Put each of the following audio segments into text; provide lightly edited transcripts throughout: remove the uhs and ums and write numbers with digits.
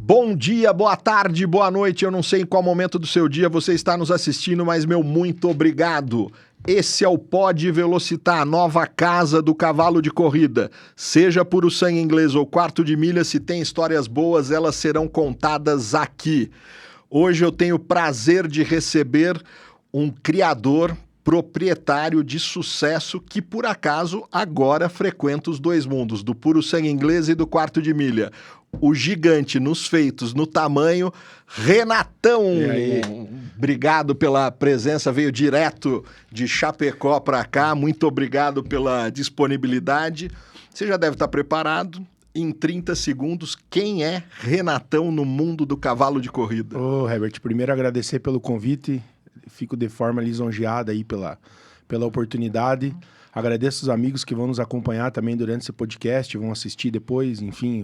Bom dia, boa tarde, boa noite. Eu não sei em qual momento do seu dia você está nos assistindo, mas meu muito obrigado. Esse é o Pod Velocitar, a nova casa do cavalo de corrida. Seja por o sangue inglês ou quarto de milha, se tem histórias boas, elas serão contadas aqui. Hoje eu tenho o prazer de receber um criador, proprietário de sucesso que, por acaso, agora frequenta os dois mundos, do puro sangue inglês e do quarto de milha. O gigante nos feitos, no tamanho, Renatão. Obrigado pela presença, veio direto de Chapecó para cá, muito obrigado pela disponibilidade. Você já deve estar preparado. Em 30 segundos, quem é Renatão no mundo do cavalo de corrida? Herbert, primeiro agradecer pelo convite, fico de forma lisonjeada aí pela oportunidade. Agradeço os amigos que vão nos acompanhar também durante esse podcast, vão assistir depois, enfim.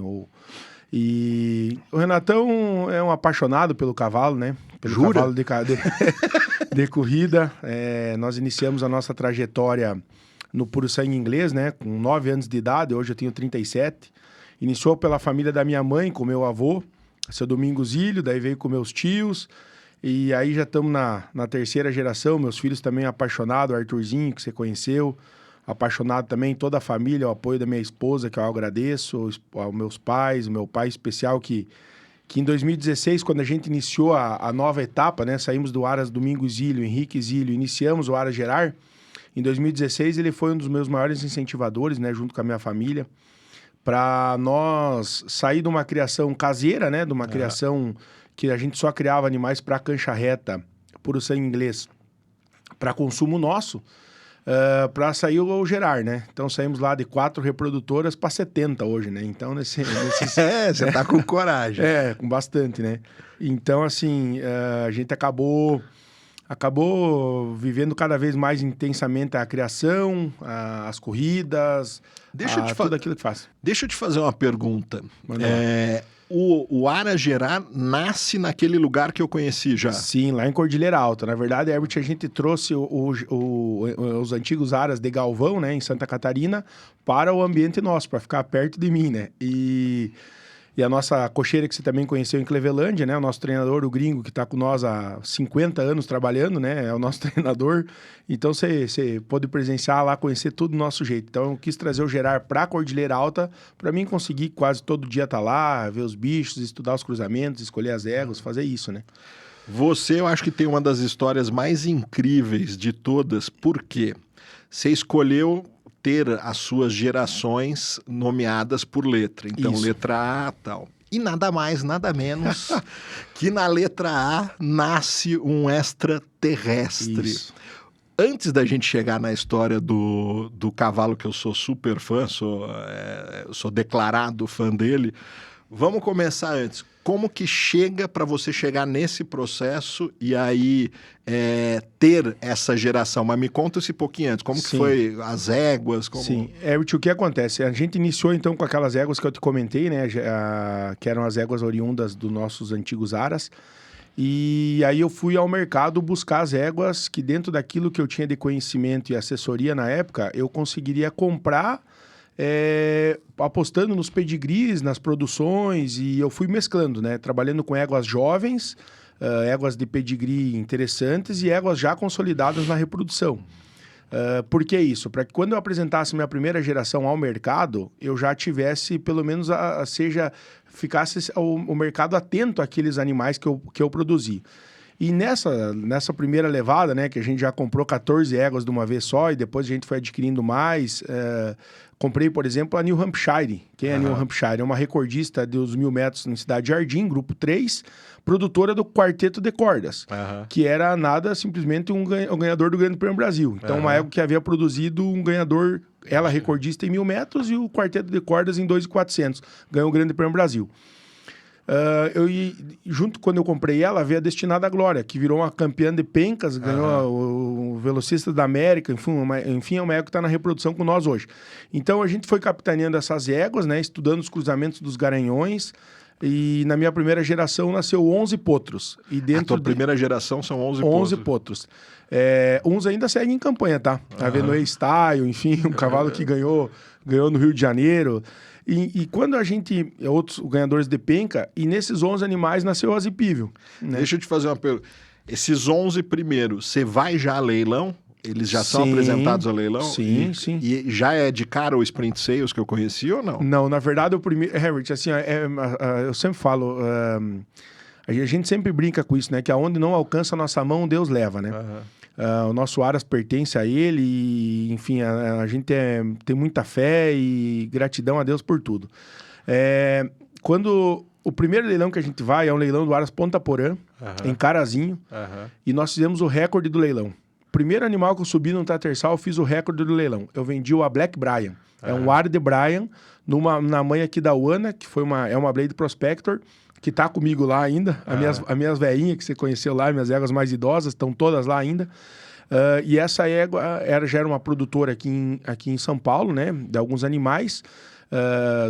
E o Renatão é um apaixonado pelo cavalo, né? Pelo Jura? Cavalo de corrida. Nós iniciamos a nossa trajetória no puro sangue inglês, né? Com 9 anos de idade, hoje eu tenho 37. Iniciou pela família da minha mãe, com meu avô, seu Domingos Ilho, daí veio com meus tios. E aí já estamos na terceira geração, meus filhos também apaixonados, o Arthurzinho, que você conheceu, apaixonado também, toda a família, o apoio da minha esposa, que eu agradeço, aos meus pais, o meu pai especial, que em 2016, quando a gente iniciou a nova etapa, né, saímos do Aras Domingos Ilho, Henrique Zílio, iniciamos o Aras Gerard. Em 2016, ele foi um dos meus maiores incentivadores, né, junto com a minha família, para nós sair de uma criação caseira, né, de uma criação que a gente só criava animais para cancha reta, puro sangue inglês, para consumo nosso, para sair o Gerard, né? Então saímos lá de 4 reprodutoras para 70 hoje, né? Então nesses Você tá com coragem. com bastante, né? Então assim, a gente acabou vivendo cada vez mais intensamente a criação, as corridas, tudo aquilo que faz. Deixa eu te fazer uma pergunta. O Aras Gerard nasce naquele lugar que eu conheci já. Sim, lá em Cordilheira Alta. Na verdade, Herbert, a gente trouxe os antigos Aras de Galvão, né, em Santa Catarina, para o ambiente nosso, para ficar perto de mim, né? E a nossa cocheira, que você também conheceu em Clevelândia, né? O nosso treinador, o gringo, que está com nós há 50 anos trabalhando, né? É o nosso treinador. Então, você pôde presenciar lá, conhecer tudo do nosso jeito. Então, eu quis trazer o Gerard para a Cordilheira Alta, para mim conseguir quase todo dia estar lá, ver os bichos, estudar os cruzamentos, escolher as éguas, fazer isso, né? Você, eu acho que tem uma das histórias mais incríveis de todas, porque você escolheu ter as suas gerações nomeadas por letra. Então, Isso. letra A, tal. E nada mais, nada menos que na letra A nasce um extraterrestre. Isso. Antes da gente chegar na história do cavalo, que eu sou super fã, sou declarado fã dele, vamos começar antes. Como que chega para você chegar nesse processo e aí ter essa geração? Mas me conta esse pouquinho antes. Como que foi as éguas? Sim, Herbert, o que acontece? A gente iniciou então com aquelas éguas que eu te comentei, né? Que eram as éguas oriundas dos nossos antigos aras. E aí eu fui ao mercado buscar as éguas que, dentro daquilo que eu tinha de conhecimento e assessoria na época, eu conseguiria comprar apostando nos pedigrees, nas produções, e eu fui mesclando, né? Trabalhando com éguas jovens, éguas de pedigree interessantes e éguas já consolidadas na reprodução. Por que isso? Para que quando eu apresentasse minha primeira geração ao mercado, eu já tivesse, pelo menos, ficasse o mercado atento àqueles animais que eu produzi. E nessa primeira levada, né, que a gente já comprou 14 éguas de uma vez só e depois a gente foi adquirindo mais, comprei, por exemplo, a New Hampshire. Quem é a New Hampshire? É uma recordista dos 1.000 metros na Cidade Jardim, grupo 3, produtora do Quarteto de Cordas, que era nada, simplesmente o ganhador do Grande Prêmio Brasil. Então, uma égua que havia produzido um ganhador, ela recordista em 1.000 metros e o Quarteto de Cordas em 2.400. Ganhou o Grande Prêmio Brasil. Quando eu comprei ela, veio a Destinada à Glória, que virou uma campeã de pencas, ganhou o Velocista da América, enfim, é uma égua que está na reprodução com nós hoje. Então a gente foi capitaneando essas éguas, né, estudando os cruzamentos dos garanhões, E na minha primeira geração nasceu 11 potros. E dentro A tua primeira geração são 11 potros. Uns ainda seguem em campanha, tá? A Venoy Style, enfim, um cavalo que ganhou no Rio de Janeiro. E quando a gente... Outros ganhadores de penca, e nesses 11 animais nasceu o Azipível. Né? Deixa eu te fazer uma pergunta. Esses 11 primeiros, você vai já a leilão? Eles já são apresentados a leilão? Sim, sim. E já é de cara o Sprint Sales que eu conheci ou não? Não, na verdade o primeiro... Herbert, assim, eu sempre falo... a gente sempre brinca com isso, né? Que aonde não alcança a nossa mão, Deus leva, né? O nosso Aras pertence a ele e, enfim, a gente tem muita fé e gratidão a Deus por tudo. Quando o primeiro leilão que a gente vai é um leilão do Aras Ponta Porã, em Carazinho, e nós fizemos o recorde do leilão. Primeiro animal que eu subi no Tatersal, eu fiz o recorde do leilão. Eu vendi a Black Brian. É um Ar de Brian, na mãe aqui da Uana, que é uma Blade Prospector, que tá comigo lá ainda. As minhas velhinhas que você conheceu lá, minhas éguas mais idosas, estão todas lá ainda. E essa égua já era uma produtora aqui em São Paulo, né? De alguns animais,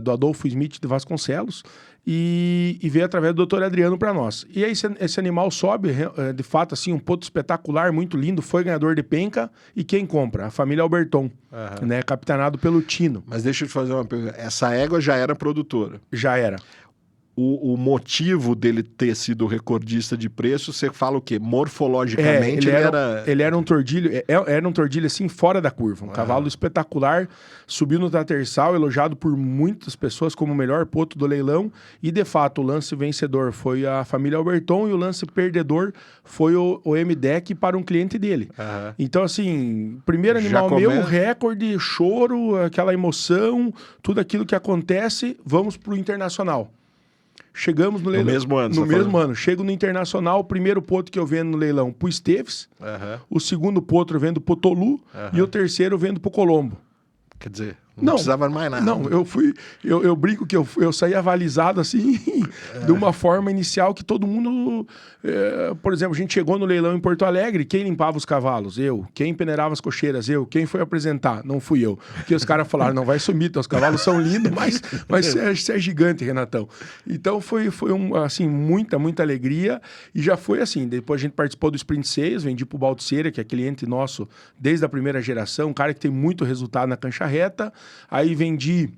do Adolfo Smith de Vasconcelos. E veio através do Dr. Adriano para nós. E aí esse animal sobe, de fato, assim, um potro espetacular, muito lindo, foi ganhador de penca. E quem compra? A família Alberton, né? Capitaneado pelo Tino. Mas deixa eu te fazer uma pergunta. Essa égua já era produtora? Já era. O motivo dele ter sido recordista de preço, você fala o quê? Morfologicamente ele era um tordilho, era um tordilho assim fora da curva, um cavalo espetacular, subiu no Tatersal, elogiado por muitas pessoas como o melhor potro do leilão, e de fato o lance vencedor foi a família Alberton e o lance perdedor foi o MDEC para um cliente dele. Então assim, primeiro animal meu, recorde, choro, aquela emoção, tudo aquilo que acontece, vamos pro internacional. Chegamos no leilão. No mesmo ano. No mesmo ano. Chego no Internacional, o primeiro potro que eu vendo no leilão pro Esteves, o segundo potro eu vendo pro Tolu e o terceiro eu vendo pro Colombo. Quer dizer, não precisava mais nada. Não, eu brinco que eu saí avalizado assim, de uma forma inicial que todo mundo... por exemplo, a gente chegou no leilão em Porto Alegre, quem limpava os cavalos? Eu. Quem peneirava as cocheiras? Eu. Quem foi apresentar? Não fui eu. Porque os caras falaram, não vai sumir, os cavalos são lindos, mas você é gigante, Renatão. Então foi assim, muita alegria, e já foi assim, depois a gente participou do Sprint Sales, vendi pro Baltzeira, que é cliente nosso desde a primeira geração, um cara que tem muito resultado na cancha reta. Aí vendi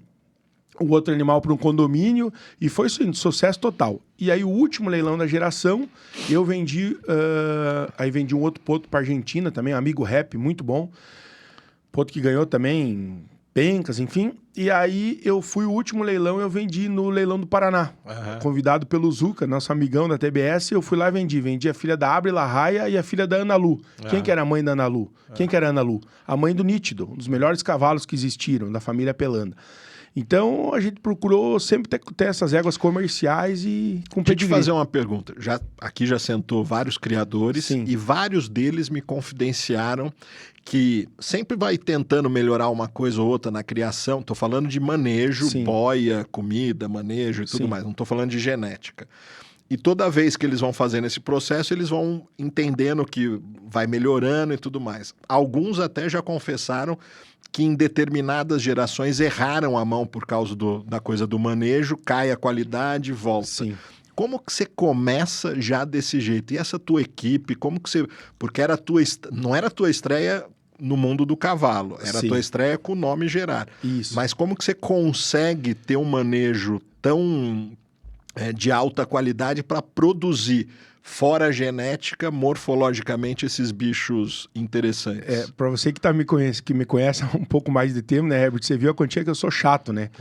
o outro animal para um condomínio e foi sucesso total. E aí o último leilão da geração, eu vendi... aí vendi um outro potro para Argentina também, um amigo rap, muito bom. Potro que ganhou também pencas, enfim. E aí eu fui o último leilão, eu vendi no leilão do Paraná. Convidado pelo Zuca, nosso amigão da TBS, eu fui lá e vendi. Vendi a filha da Abre Larraia e a filha da Ana Lu. Quem que era a mãe da Ana Lu? Quem que era a Ana Lu? A mãe do Nítido, um dos melhores cavalos que existiram, da família Pelanda. Então, a gente procurou sempre ter essas éguas comerciais e com pedigree. Deixa eu te fazer uma pergunta. Aqui já sentou vários criadores. Sim. E vários deles me confidenciaram que sempre vai tentando melhorar uma coisa ou outra na criação. Estou falando de manejo, sim, boia, comida, manejo e tudo, sim, mais. Não estou falando de genética. E toda vez que eles vão fazendo esse processo, eles vão entendendo que vai melhorando e tudo mais. Alguns até já confessaram que em determinadas gerações erraram a mão por causa da coisa do manejo, cai a qualidade e volta. Sim. Como que você começa já desse jeito? E essa tua equipe, como que você... Porque não era a tua estreia no mundo do cavalo, era, sim, a tua estreia com o nome Gerard. Isso. Mas como que você consegue ter um manejo tão de alta qualidade para produzir, fora a genética, morfologicamente, esses bichos interessantes? Para você que me conhece há um pouco mais de tempo, né, Herbert? Você viu a quantia que eu sou chato, né?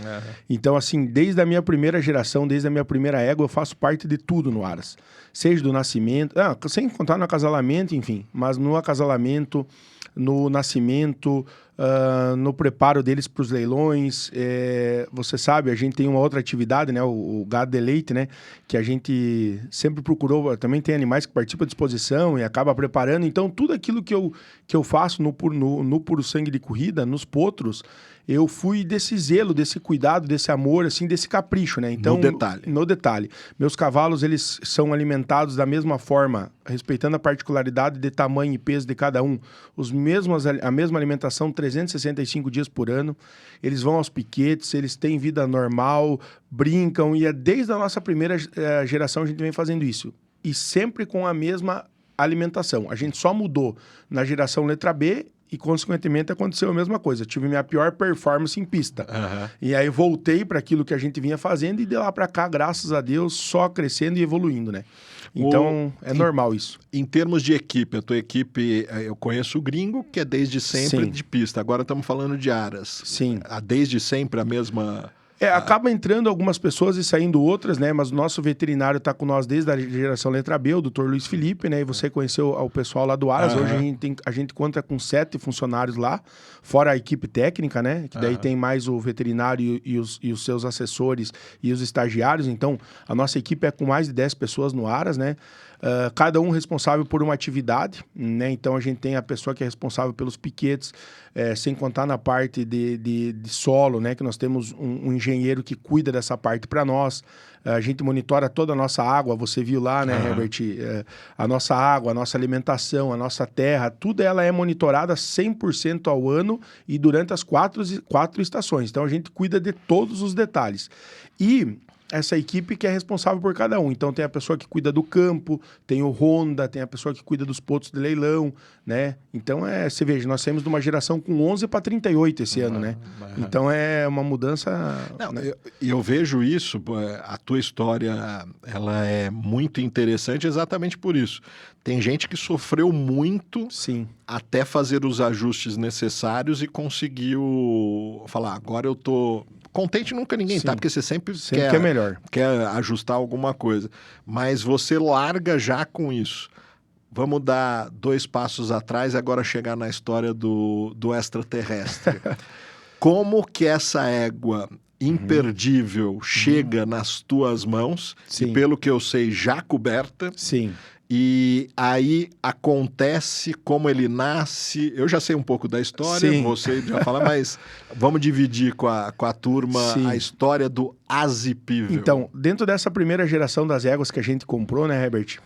Então, assim, desde a minha primeira geração, desde a minha primeira égua, eu faço parte de tudo no Aras. Seja do nascimento, sem contar no acasalamento, enfim, mas no acasalamento, no nascimento, no preparo deles para os leilões. Você sabe, a gente tem uma outra atividade, né? O gado de leite, né? Que a gente sempre procurou. Também tem animais que participam da exposição e acaba preparando. Então, tudo aquilo que eu faço no puro sangue de corrida, nos potros, eu fui desse zelo, desse cuidado, desse amor, assim, desse capricho, né? Então, no detalhe. Meus cavalos, eles são alimentados da mesma forma, respeitando a particularidade de tamanho e peso de cada um. A mesma alimentação 300 365 dias por ano, eles vão aos piquetes, eles têm vida normal, brincam, e desde a nossa primeira geração a gente vem fazendo isso. E sempre com a mesma alimentação. A gente só mudou na geração letra B e, consequentemente, aconteceu a mesma coisa. Eu tive minha pior performance em pista. E aí voltei para aquilo que a gente vinha fazendo e de lá para cá, graças a Deus, só crescendo e evoluindo, né? Então, é normal isso. Em termos de equipe, a tua equipe, eu conheço o Gringo, que é desde sempre Sim. de pista. Agora estamos falando de aras. Sim. Desde sempre a mesma... Acaba entrando algumas pessoas e saindo outras, né? Mas o nosso veterinário está com nós desde a geração letra B, o Dr. Luiz Felipe, né? E você conheceu o pessoal lá do Aras. Hoje a gente conta com 7 funcionários lá, fora a equipe técnica, né? Que daí tem mais o veterinário e os seus assessores e os estagiários. Então, a nossa equipe é com mais de 10 pessoas no Aras, né? Cada um responsável por uma atividade, né? Então a gente tem a pessoa que é responsável pelos piquetes, sem contar na parte de solo, né? Que nós temos um engenheiro que cuida dessa parte para nós. A gente monitora toda a nossa água, você viu lá, né, Herbert? A nossa água, a nossa alimentação, a nossa terra, tudo ela é monitorada 100% ao ano e durante as quatro estações. Então a gente cuida de todos os detalhes. E essa equipe que é responsável por cada um. Então tem a pessoa que cuida do campo, tem o Honda, tem a pessoa que cuida dos potos de leilão, né? Então você veja, nós saímos de uma geração com 11 para 38 esse ano, né? Então é uma mudança... Não, né? eu vejo isso, a tua história, ela é muito interessante exatamente por isso. Tem gente que sofreu muito até fazer os ajustes necessários e conseguiu falar, agora eu tô... Contente nunca ninguém tá, porque você sempre quer melhor. Quer ajustar alguma coisa. Mas você larga já com isso. Vamos dar 2 passos atrás e agora chegar na história do extraterrestre. Como que essa égua imperdível chega nas tuas mãos, e pelo que eu sei, já coberta. E aí acontece como ele nasce. Eu já sei um pouco da história, você já fala, mas vamos dividir com a turma a história do azipível. Então, dentro dessa primeira geração das éguas que a gente comprou, né, Herbert?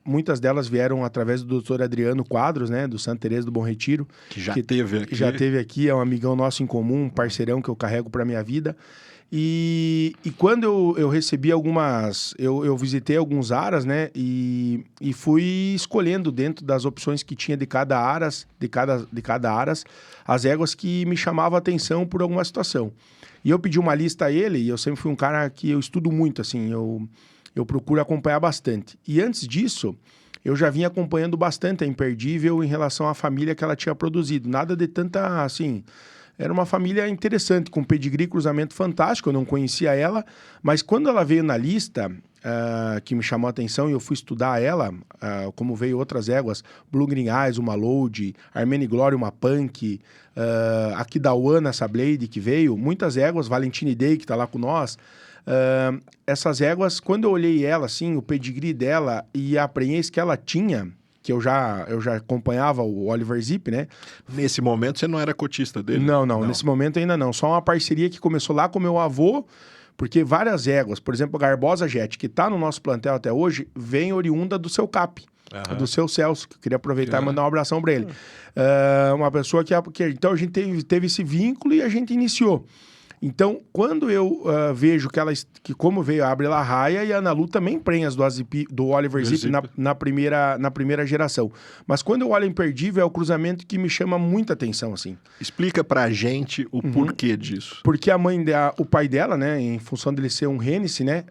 Muitas delas vieram através do Dr. Adriano Quadros, né, do Santa Teresa do Bom Retiro. Que já teve aqui. Já teve aqui, é um amigão nosso em comum, um parceirão que eu carrego para minha vida. E quando eu recebi algumas... Eu visitei alguns aras, né? E fui escolhendo dentro das opções que tinha de cada aras, as éguas que me chamavam a atenção por alguma situação. E eu pedi uma lista a ele, e eu sempre fui um cara que eu estudo muito, assim, eu procuro acompanhar bastante. E antes disso, eu já vinha acompanhando bastante a Imperdível em relação à família que ela tinha produzido. Nada de tanta, assim... Era uma família interessante, com pedigree, cruzamento fantástico, eu não conhecia ela, mas quando ela veio na lista, que me chamou a atenção e eu fui estudar ela, como veio outras éguas, Blue Green Eyes, uma Load, Armene Glory, uma Punk, aqui da One, essa Blade que veio, muitas éguas, Valentine Day, que está lá com nós. Essas éguas, quando eu olhei ela, assim, o pedigree dela e a prenhez que ela tinha... que eu já acompanhava o Oliver Zip, né? Nesse momento você não era cotista dele? Não, nesse momento ainda não. Só uma parceria que começou lá com meu avô, porque várias éguas, por exemplo, a Garbosa Jet, que está no nosso plantel até hoje, vem oriunda do seu Cap, do seu Celso, que eu queria aproveitar e mandar um abração para ele. Uma pessoa que... Então a gente teve esse vínculo e a gente iniciou. Então, quando eu vejo que como veio a Abre La Raia e a Ana Lu também prenhas do Oliver Zip na primeira geração. Mas quando eu olho a Imperdível, é o cruzamento que me chama muita atenção, assim. Explica pra gente o porquê disso. Porque o pai dela, né, em função dele ser um Hennessy, né,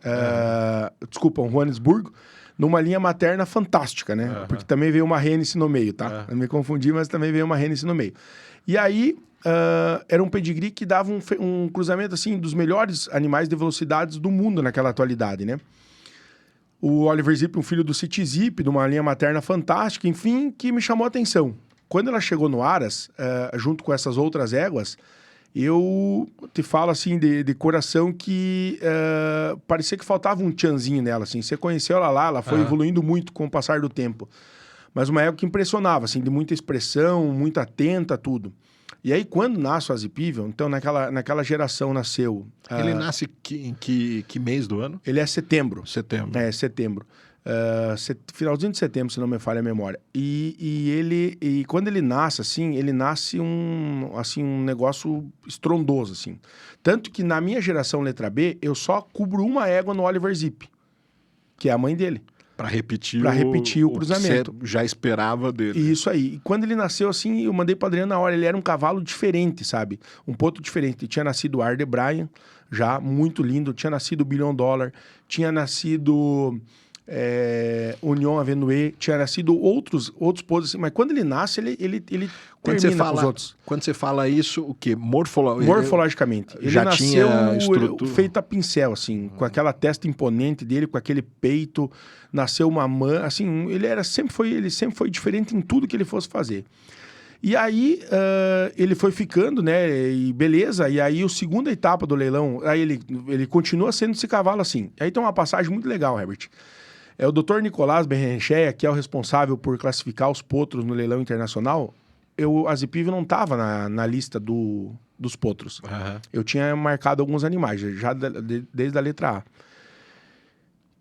um Johannesburgo, numa linha materna fantástica, né? Porque também veio uma Hennessy no meio, tá? Eu me confundi, mas também veio uma Hennessy no meio. E aí... era um pedigree que dava um cruzamento, assim, dos melhores animais de velocidades do mundo naquela atualidade, né? O Oliver Zip, um filho do City Zip, de uma linha materna fantástica, enfim, que me chamou a atenção. Quando ela chegou no Aras, junto com essas outras éguas, eu te falo, assim, de coração que parecia que faltava um tchanzinho nela, assim. Você conheceu ela lá, ela foi evoluindo muito com o passar do tempo. Mas uma égua que impressionava, assim, de muita expressão, muito atenta, tudo. E aí, quando nasce o Azipível, então naquela geração nasceu... Ele nasce em que mês do ano? Ele é setembro. Setembro. É, setembro. Finalzinho de setembro, se não me falha a memória. E quando ele nasce, assim, ele nasce um negócio estrondoso, assim. Tanto que na minha geração letra B, eu só cubro uma égua no Oliver Zip, que é a mãe dele. Para repetir o cruzamento. Que você já esperava dele. Isso aí. E quando ele nasceu, assim, eu mandei pro Adriano na hora. Ele era um cavalo diferente, sabe? Um potro diferente. Tinha nascido o Arde Bryan, já muito lindo. Tinha nascido o Billion Dollar. Tinha nascido Union Avenue. Tinha nascido outros potros, assim. Mas quando ele nasce, ele termina com os outros. Quando você fala isso, o quê? Morfologicamente. Ele já nasceu tinha estrutura. Feito a pincel, assim, com aquela testa imponente dele, com aquele peito. Nasceu uma mãe, assim, ele sempre foi diferente em tudo que ele fosse fazer. E aí, ele foi ficando, né, e beleza, e aí a segunda etapa do leilão, aí ele continua sendo esse cavalo assim. Aí tem uma passagem muito legal, Herbert. É o Dr. Nicolás Berrencheia, que é o responsável por classificar os potros no leilão internacional. O Azipível não estava na lista dos potros. Uhum. Eu tinha marcado alguns animais, já desde a letra A.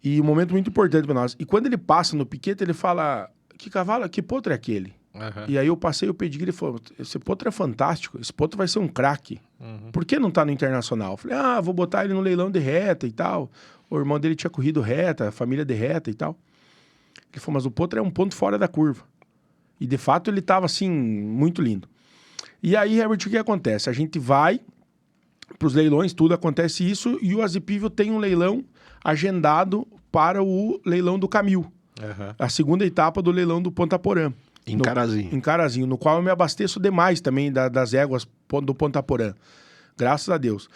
E um momento muito importante para nós. E quando ele passa no piquete, ele fala: que cavalo, que potro é aquele? Uhum. E aí eu passei o pedigree e ele falou: esse potro é fantástico, esse potro vai ser um craque. Uhum. Por que não tá no internacional? Eu falei: vou botar ele no leilão de reta e tal. O irmão dele tinha corrido reta, a família de reta e tal. Ele falou: mas o potro é um ponto fora da curva. E de fato ele tava assim, muito lindo. E aí, Herbert, o que acontece? A gente vai pros leilões, tudo acontece isso, e o Azipível tem um leilão agendado para o leilão do Camil. Uhum. A segunda etapa do leilão do Ponta Porã. Em Carazinho. Em Carazinho, no qual eu me abasteço demais também das éguas do Ponta Porã. Graças a Deus.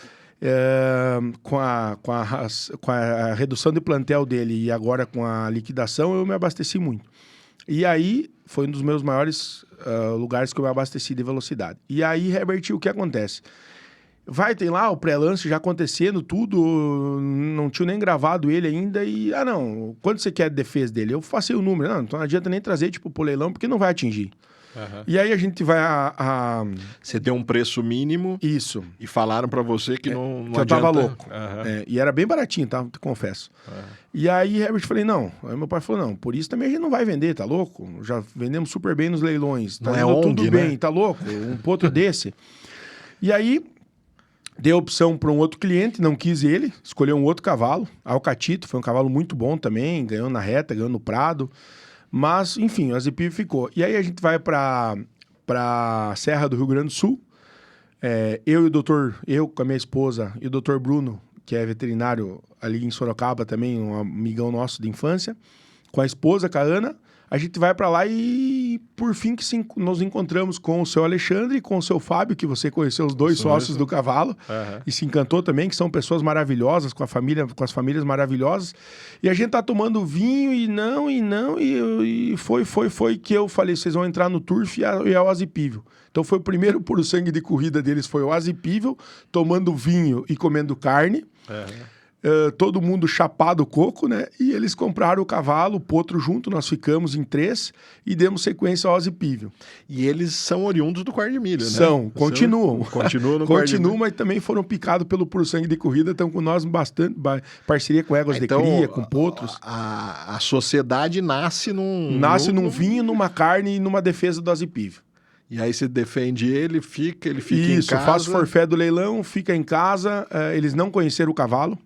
Com a redução de plantel dele e agora com a liquidação, eu me abasteci muito. E aí, foi um dos meus maiores lugares que eu me abasteci de velocidade. E aí, Herbert, o que acontece? Tem lá o pré-lance já acontecendo, tudo, não tinha nem gravado ele ainda e, quanto você quer de defesa dele? Eu passei o número, então não adianta nem trazer, pro leilão, porque não vai atingir. Uhum. E aí a gente vai Você deu um preço mínimo. Isso. E falaram pra você que não que adianta. eu tava louco. Uhum. E era bem baratinho, tá? Te confesso. Uhum. E aí, Herbert, falei, não. Aí meu pai falou, não, por isso também a gente não vai vender, tá louco? Já vendemos super bem nos leilões. Tá não tudo ONG, bem, né? Tá louco? Um potro desse. E aí, dei a opção para um outro cliente, não quis ele, escolheu um outro cavalo. Alcatito, foi um cavalo muito bom também, ganhou na reta, ganhou no prado. Mas, enfim, o Azipível ficou. E aí a gente vai para Serra do Rio Grande do Sul. Eu com a minha esposa e o Dr. Bruno, que é veterinário ali em Sorocaba também, um amigão nosso de infância, com a esposa, com a Ana, a gente vai para lá e, por fim, nos encontramos com o seu Alexandre e com o seu Fábio, que você conheceu, os dois sócios do cavalo, e se encantou também, que são pessoas maravilhosas, com as famílias maravilhosas. E a gente tá tomando vinho e foi que eu falei, vocês vão entrar no Turf e é o Azipível. Então foi o primeiro puro sangue de corrida deles, foi o Azipível, tomando vinho e comendo carne. Todo mundo chapado coco, né? E eles compraram o cavalo, o potro junto, nós ficamos em 3 e demos sequência ao Azipível. E eles são oriundos do Quarto de Milha, né? Continuam. Continuam no Quarto de Milha. Mas também foram picados pelo puro sangue de corrida, estão com nós bastante parceria com éguas de cria, com potros. A sociedade nasce num vinho, numa carne e numa defesa do Azipível. E aí você defende ele fica em casa. Isso, faz forfé do leilão, fica em casa. Eles não conheceram o cavalo.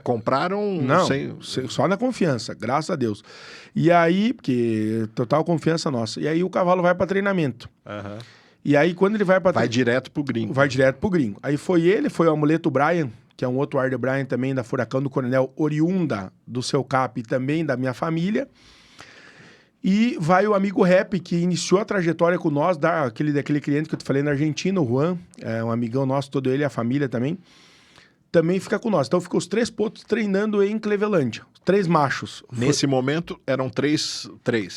Compraram? Não, só na confiança, graças a Deus. E aí, porque total confiança nossa. E aí o cavalo vai para treinamento. Uhum. E aí quando ele vai para Vai direto pro gringo. Vai direto pro gringo. Aí foi o Amuleto Brian, que é um outro Arde Brian também da Furacão do Coronel, oriunda do seu cap e também da minha família. E vai o amigo Rap, que iniciou a trajetória com nós, daquele cliente que eu te falei na Argentina, o Juan, é um amigão nosso, todo ele, a família também fica com nós. Então ficou os 3 potros treinando em Clevelândia. 3 machos. Nesse momento eram 3.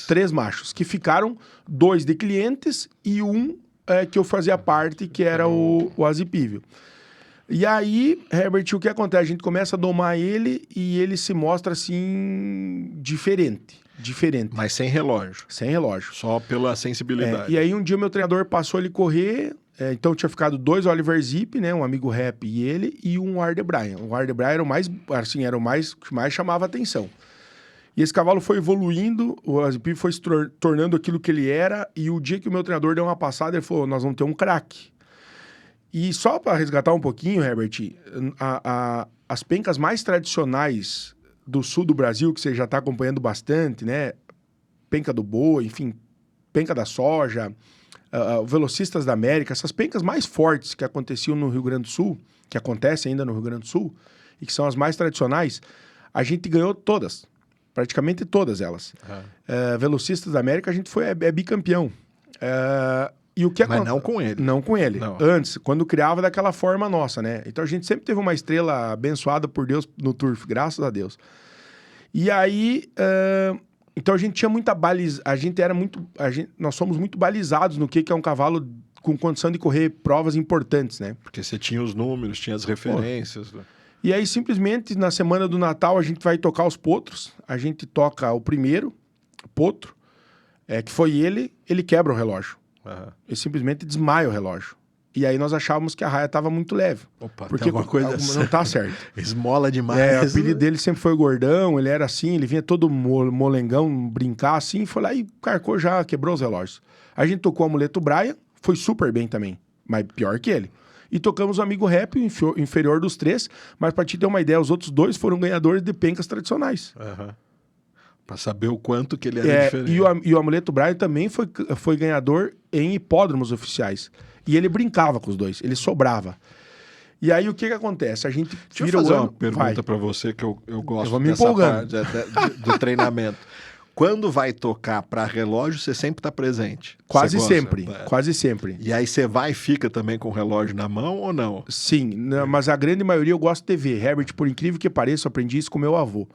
3 machos, que ficaram 2 de clientes e um que eu fazia parte, que era o Azipível. E aí, Herbert, o que acontece? A gente começa a domar ele e ele se mostra assim diferente. Mas sem relógio. Sem relógio. Só pela sensibilidade. E aí um dia o meu treinador passou ele correr, Então tinha ficado 2 Oliver Zipp, né? Um amigo rap e ele, e um Ardebryan. O Ardebryan era o mais, assim, era o mais que mais chamava atenção. E esse cavalo foi evoluindo, o Zipp foi se tornando aquilo que ele era, e o dia que o meu treinador deu uma passada, ele falou, nós vamos ter um craque. E só para resgatar um pouquinho, Herbert, as pencas mais tradicionais do sul do Brasil, que você já está acompanhando bastante, né? Penca do boi, enfim, penca da soja, velocistas da América, essas pencas mais fortes que aconteciam no Rio Grande do Sul, que acontecem ainda no Rio Grande do Sul, e que são as mais tradicionais, a gente ganhou todas, praticamente todas elas. Velocistas da América, a gente foi bicampeão. Mas não com ele. Não com ele. Não. Antes, quando criava daquela forma nossa, né? Então a gente sempre teve uma estrela abençoada por Deus no turf, graças a Deus. E aí, então a gente tinha muita baliza, nós somos muito balizados no que é um cavalo com condição de correr provas importantes, né? Porque você tinha os números, tinha as referências. E aí, simplesmente, na semana do Natal, a gente vai tocar os potros. A gente toca o primeiro potro, que foi ele quebra o relógio. Ele simplesmente desmaia o relógio. E aí nós achávamos que a raia estava muito leve. Opa, porque tem alguma coisa não tá certo. Esmola demais. O apelido dele sempre foi gordão, ele era assim, ele vinha todo molengão, brincar assim, foi lá e carcou já, quebrou os relógios. A gente tocou o amuleto Brian, foi super bem também, mas pior que ele. E tocamos o amigo rap, o inferior dos 3, mas pra te ter uma ideia, os outros 2 foram ganhadores de pencas tradicionais. Pra saber o quanto que ele era diferente. E o amuleto Brian também foi ganhador em hipódromos oficiais. E ele brincava com os 2, ele sobrava. E aí o que acontece? A gente Deixa eu fazer uma pergunta pra você que eu gosto dessa parte do treinamento. Quando vai tocar para relógio, você sempre tá presente? Quase sempre, quase sempre. E aí você vai e fica também com o relógio na mão ou não? Sim, mas a grande maioria eu gosto de ver. Herbert, por incrível que pareça, eu aprendi isso com meu avô.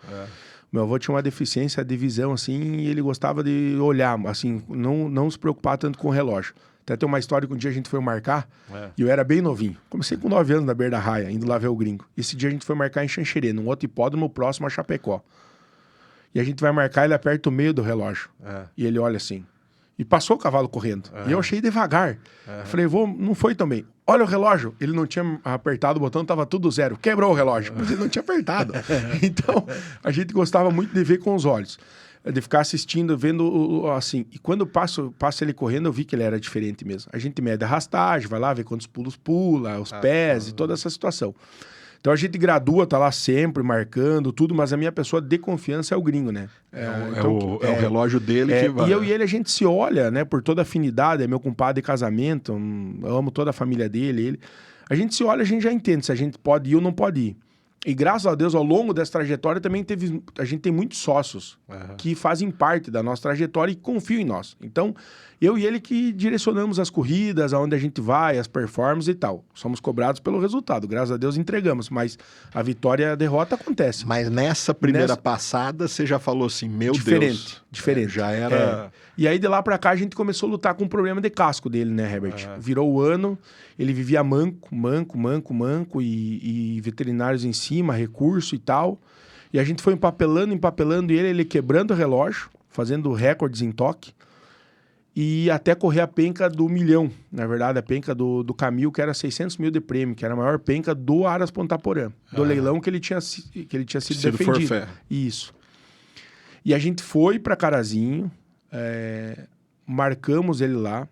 Meu avô tinha uma deficiência de visão, assim, e ele gostava de olhar, assim, não se preocupar tanto com o relógio. Até tem uma história que um dia a gente foi marcar, e eu era bem novinho. Comecei com 9 anos na beira da raia, indo lá ver o gringo. Esse dia a gente foi marcar em Xanxerê, num outro hipódromo próximo a Chapecó. E a gente vai marcar, ele aperta o meio do relógio. E ele olha assim. E passou o cavalo correndo. E eu achei devagar. Falei, vô, não foi tão bem. Olha o relógio. Ele não tinha apertado o botão, tava tudo 0. Quebrou o relógio. Mas ele não tinha apertado. Então, a gente gostava muito de ver com os olhos. De ficar assistindo, vendo assim. E quando passa ele correndo, eu vi que ele era diferente mesmo. A gente mede a arrastagem, vai lá ver quantos pulos pula, os pés e toda essa situação. Então a gente gradua, tá lá sempre, marcando tudo, mas a minha pessoa de confiança é o gringo, né? O relógio dele que vai. E eu e ele, a gente se olha, né, por toda afinidade, é meu compadre de casamento, eu amo toda a família dele. A gente se olha, a gente já entende se a gente pode ir ou não pode ir. E graças a Deus, ao longo dessa trajetória, também a gente tem muitos sócios que fazem parte da nossa trajetória e confiam em nós. Então, eu e ele que direcionamos as corridas, aonde a gente vai, as performances e tal. Somos cobrados pelo resultado. Graças a Deus entregamos, mas a vitória e a derrota acontece. Mas nessa primeira passada, você já falou assim, meu Deus. Diferente. Já era... E aí, de lá pra cá, a gente começou a lutar com o problema de casco dele, né, Herbert? Virou o ano, ele vivia manco, e veterinários em cima, recurso e tal. E a gente foi empapelando, e ele quebrando o relógio, fazendo recordes em toque. E até correr a penca do 1 milhão, na verdade, a penca do Camil, que era 600 mil de prêmio, que era a maior penca do Aras Pontaporã, do leilão que ele tinha sido defendido. Forfé. Isso. E a gente foi para Carazinho, marcamos ele lá,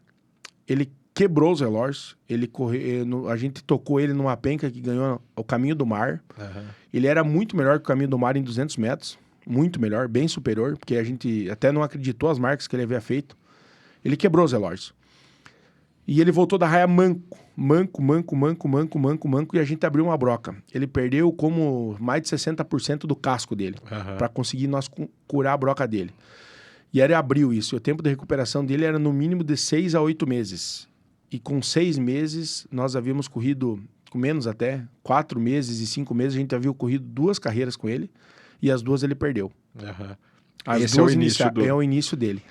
ele quebrou os relógios, a gente tocou ele numa penca que ganhou o Caminho do Mar. Ele era muito melhor que o Caminho do Mar em 200 metros, muito melhor, bem superior, porque a gente até não acreditou as marcas que ele havia feito. Ele quebrou os relógios. E ele voltou da raia manco, e a gente abriu uma broca. Ele perdeu como mais de 60% do casco dele, para conseguir nós curar a broca dele. E ele abriu isso. E o tempo de recuperação dele era no mínimo de 6 a 8 meses. E com 6 meses, nós havíamos corrido, com menos até, 4 meses e 5 meses, a gente havia corrido 2 carreiras com ele, e as 2 ele perdeu. Esse é o início É o início dele.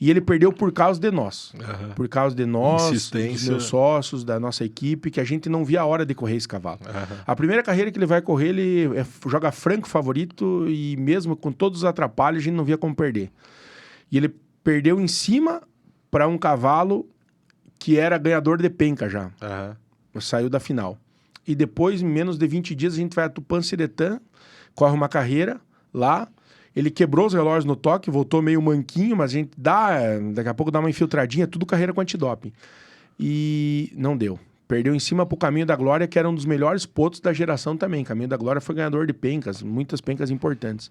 E ele perdeu por causa de nós. Por causa de nós, dos meus sócios, da nossa equipe, que a gente não via a hora de correr esse cavalo. A primeira carreira que ele vai correr, ele joga franco favorito, e mesmo com todos os atrapalhos, a gente não via como perder. E ele perdeu em cima para um cavalo que era ganhador de penca já. Aham. Saiu da final. E depois, em menos de 20 dias, a gente vai a Tupanciretã, corre uma carreira lá. Ele quebrou os relógios no toque, voltou meio manquinho, mas a gente daqui a pouco dá uma infiltradinha, tudo carreira com antidoping. E não deu. Perdeu em cima pro Caminho da Glória, que era um dos melhores potos da geração também. Caminho da Glória foi ganhador de pencas, muitas pencas importantes.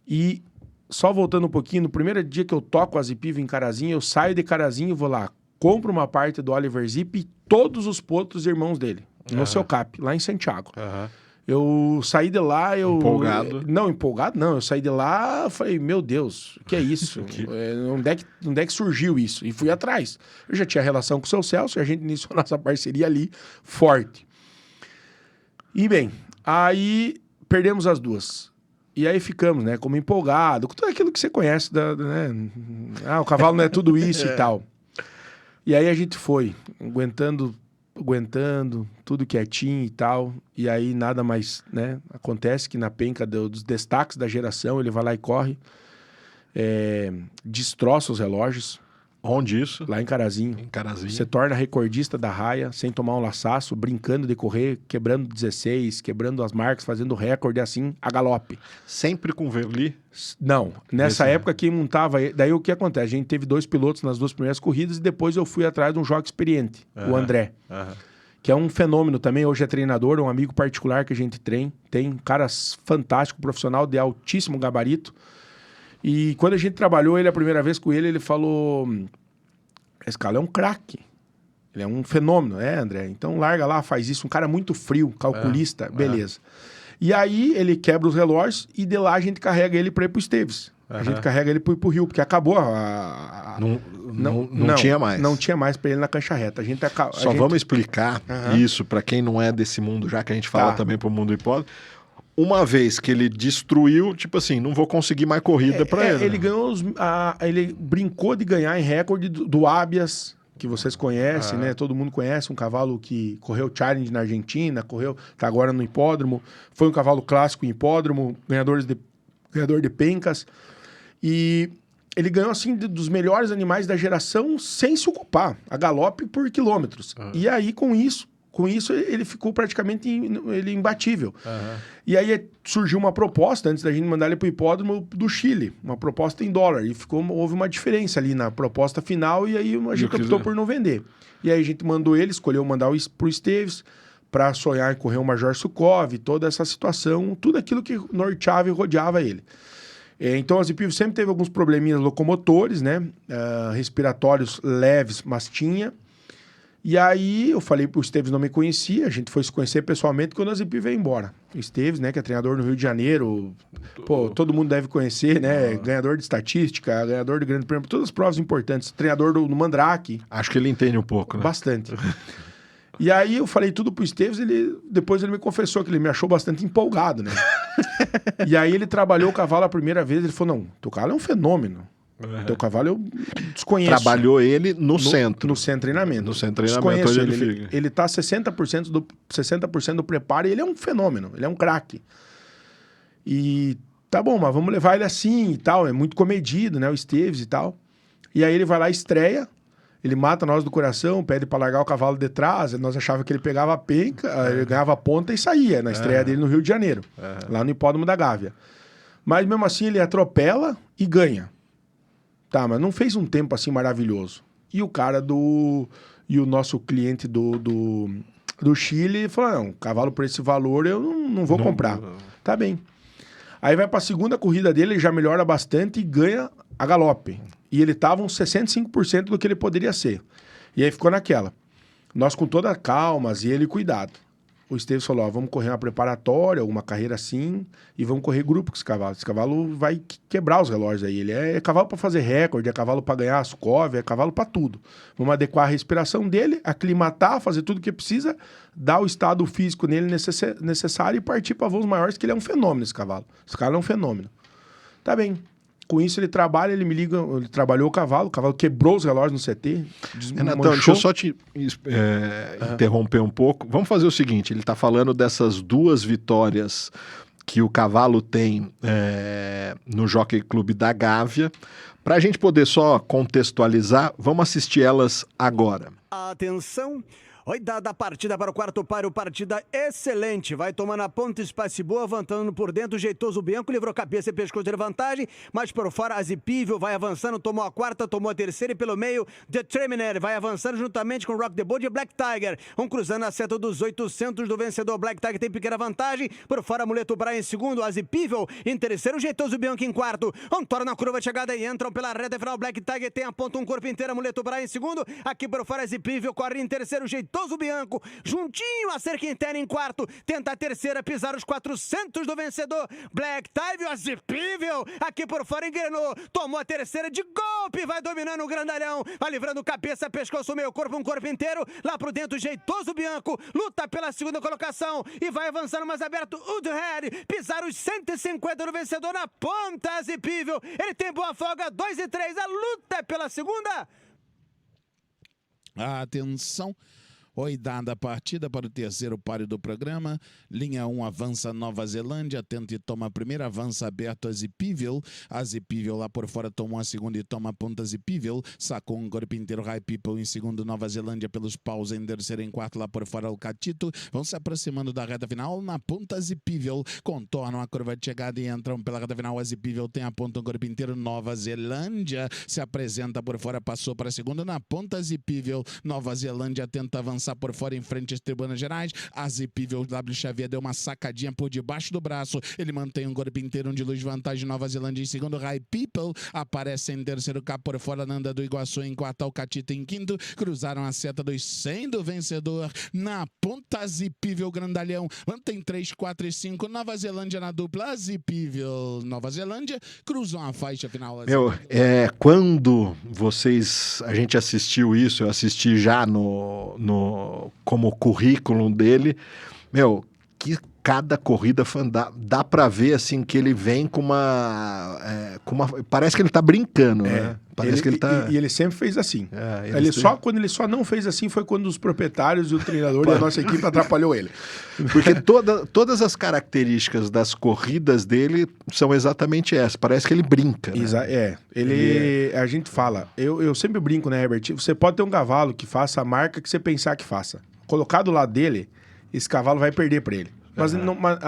E só voltando um pouquinho, no primeiro dia que eu toco a Zipivo em Carazinho, eu saio de Carazinho e vou lá, compro uma parte do Oliver Zip e todos os potos irmãos dele, no seu cap, lá em Santiago. Eu saí de lá, Empolgado? Não, empolgado não. Eu saí de lá, falei, meu Deus, o que é isso? Onde é que surgiu isso? E fui atrás. Eu já tinha relação com o seu Celso, e a gente iniciou a nossa parceria ali, forte. E bem, aí perdemos as duas. E aí ficamos, né, como empolgado, com tudo aquilo que você conhece, né? O cavalo não é tudo isso e tal. E aí a gente foi, aguentando, tudo quietinho e tal. E aí nada mais, né? Acontece que na penca dos destaques da geração, ele vai lá e corre, destroça os relógios. Onde isso? Lá em Carazinho. Em Carazinho. Você torna recordista da raia, sem tomar um laçaço, brincando de correr, quebrando 16, quebrando as marcas, fazendo recorde assim, a galope. Sempre com Verli? Não, nessa época quem montava... Daí o que acontece? A gente teve 2 pilotos nas 2 primeiras corridas e depois eu fui atrás de um jockey experiente, o André. Que é um fenômeno também, hoje é treinador, um amigo particular que a gente tem um cara fantástico, profissional de altíssimo gabarito. E quando a gente trabalhou ele a primeira vez com ele, ele falou, esse cara é um craque, ele é um fenômeno, André? Então larga lá, faz isso, um cara muito frio, calculista, beleza. E aí ele quebra os relógios e de lá a gente carrega ele para ir pro Esteves. A gente carrega ele pro Rio, porque acabou Não tinha mais. Não tinha mais para ele na cancha reta. Vamos explicar isso para quem não é desse mundo, já que a gente fala também pro mundo hipódromo. Uma vez que ele destruiu, tipo assim, não vou conseguir mais corrida para ele. Ele ganhou ele brincou de ganhar em recorde do Ábias, que vocês conhecem, né? Todo mundo conhece, um cavalo que correu Challenge na Argentina, tá agora no hipódromo, foi um cavalo clássico em hipódromo, ganhador de pencas. E ele ganhou, assim, dos melhores animais da geração sem se ocupar, a galope por quilômetros. E aí, com isso, ele ficou praticamente imbatível. E aí surgiu uma proposta, antes da gente mandar ele para o hipódromo do Chile, uma proposta em dólar. E houve uma diferença ali na proposta final e aí a gente optou por não vender. E aí a gente mandou ele, escolheu mandar para o Esteves, para sonhar em correr o Major Sukhov, toda essa situação, tudo aquilo que norteava e rodeava ele. Então a Zipivo sempre teve alguns probleminhas locomotores, né? Respiratórios leves, mas tinha. E aí eu falei pro Esteves, não me conhecia, a gente foi se conhecer pessoalmente quando a Zipivo veio embora. O Esteves, né, que é treinador no Rio de Janeiro, todo mundo deve conhecer, né? Ganhador de estatística, ganhador de grande prêmio, todas as provas importantes, treinador do Mandrake. Acho que ele entende um pouco, né? Bastante. E aí eu falei tudo pro Esteves, depois ele me confessou que ele me achou bastante empolgado, né? E aí ele trabalhou o cavalo a primeira vez, ele falou, não, teu cavalo é um fenômeno. Teu cavalo eu desconheço. Trabalhou ele no centro. No centro de treinamento. No centro de treinamento, onde ele fica. Ele tá 60% do preparo e ele é um fenômeno, ele é um craque. E tá bom, mas vamos levar ele assim e tal, é muito comedido, né, o Esteves e tal. E aí ele vai lá, estreia, ele mata nós do coração, pede pra largar o cavalo de trás, nós achávamos que ele pegava a penca, ele ganhava a ponta e saía, na estreia dele no Rio de Janeiro, lá no hipódromo da Gávea. Mas mesmo assim ele atropela e ganha. Tá, mas não fez um tempo assim maravilhoso. E o cara e o nosso cliente do Chile falou, não, cavalo por esse valor eu não vou comprar. Tá bem. Aí vai pra segunda corrida dele, ele já melhora bastante e ganha a galope. E ele tava uns 65% do que ele poderia ser. E aí ficou naquela. Nós com toda a calma, e ele cuidado. O Esteves falou, vamos correr uma preparatória, alguma carreira assim, e vamos correr grupo com esse cavalo. Esse cavalo vai quebrar os relógios aí. Ele é cavalo para fazer recorde, é cavalo para ganhar a Sukhov, é cavalo para tudo. Vamos adequar a respiração dele, aclimatar, fazer tudo o que precisa, dar o estado físico nele necessário e partir para voos maiores, que ele é um fenômeno, esse cavalo. Esse cavalo é um fenômeno. Tá bem. Com isso ele trabalha, ele me liga, ele trabalhou o cavalo quebrou os relógios no CT. Renatão, deixa eu só te interromper um pouco. Vamos fazer o seguinte, ele está falando dessas 2 vitórias que o cavalo tem no Jockey Club da Gávea. Para a gente poder só contextualizar, vamos assistir elas agora. Atenção! Oi, dada a partida para o quarto páreo, partida excelente. Vai tomando a ponta, espaço boa, avançando por dentro, jeitoso Bianco, livrou cabeça e pescoço de vantagem, mas por fora Azipível vai avançando, tomou a quarta, tomou a terceira e pelo meio Determiner vai avançando juntamente com Rock the Boat e Black Tiger. Cruzando a seta dos 800 do vencedor. Black Tiger tem pequena vantagem, por fora Amuleto Praia em segundo, Azipível em terceiro, jeitoso Bianco em quarto. Torna a curva de chegada e entram pela reta final. Black Tiger tem a ponta, um corpo inteiro, Amuleto Praia em segundo, aqui por fora Azipível corre em terceiro, jeitoso Bianco, juntinho a cerca interna em quarto, tenta a terceira, pisar os 400 do vencedor, Black Tiger, Azipível, aqui por fora engrenou, tomou a terceira de golpe, vai dominando o grandalhão, vai livrando cabeça, pescoço, meio corpo, um corpo inteiro, lá pro dentro, jeitoso Bianco, luta pela segunda colocação e vai avançando mais aberto, Woodhead, pisar os 150 do vencedor na ponta, Azipível, ele tem boa folga, 2 e 3, a luta é pela segunda. Atenção! Oi, dada a partida para o terceiro páreo do programa. Linha 1 avança Nova Zelândia, tenta e toma a primeira, avança aberto Azipível. Azipível lá por fora tomou a segunda e toma a ponta Azipível. Sacou um corpo inteiro High People em segundo, Nova Zelândia pelos paus em terceiro, em quarto lá por fora o Catito. Vão se aproximando da reta final na ponta Azipível. Contornam a curva de chegada e entram pela reta final. Azipível tem a ponta, um corpo inteiro. Nova Zelândia se apresenta por fora, passou para a segunda na ponta Azipível. Nova Zelândia tenta avançar por fora em frente às tribunas gerais. Azipível, W Xavier deu uma sacadinha por debaixo do braço. Ele mantém um corpo inteiro de luz, vantagem Nova Zelândia em segundo. High People aparece em terceiro, cá por fora Nanda do Iguaçu em quarto, Alcatita em quinto. Cruzaram a seta dos 100 do vencedor. Na ponta Azipível, grandalhão. Mantém 3, 4 e 5. Nova Zelândia na dupla. Azipível, Nova Zelândia. Cruzam a faixa final. Quando a gente assistiu isso, eu assisti já como currículo dele, que cada corrida dá pra ver assim que ele vem com uma parece que ele tá brincando, né? Parece que ele tá... E ele sempre fez assim. Quando ele só não fez assim foi quando os proprietários e o treinador da nossa equipe atrapalhou ele. Porque todas as características das corridas dele são exatamente essas. Parece que ele brinca, né? A gente fala, eu sempre brinco, né, Herbert? Você pode ter um cavalo que faça a marca que você pensar que faça. Colocar do lado dele, esse cavalo vai perder pra ele.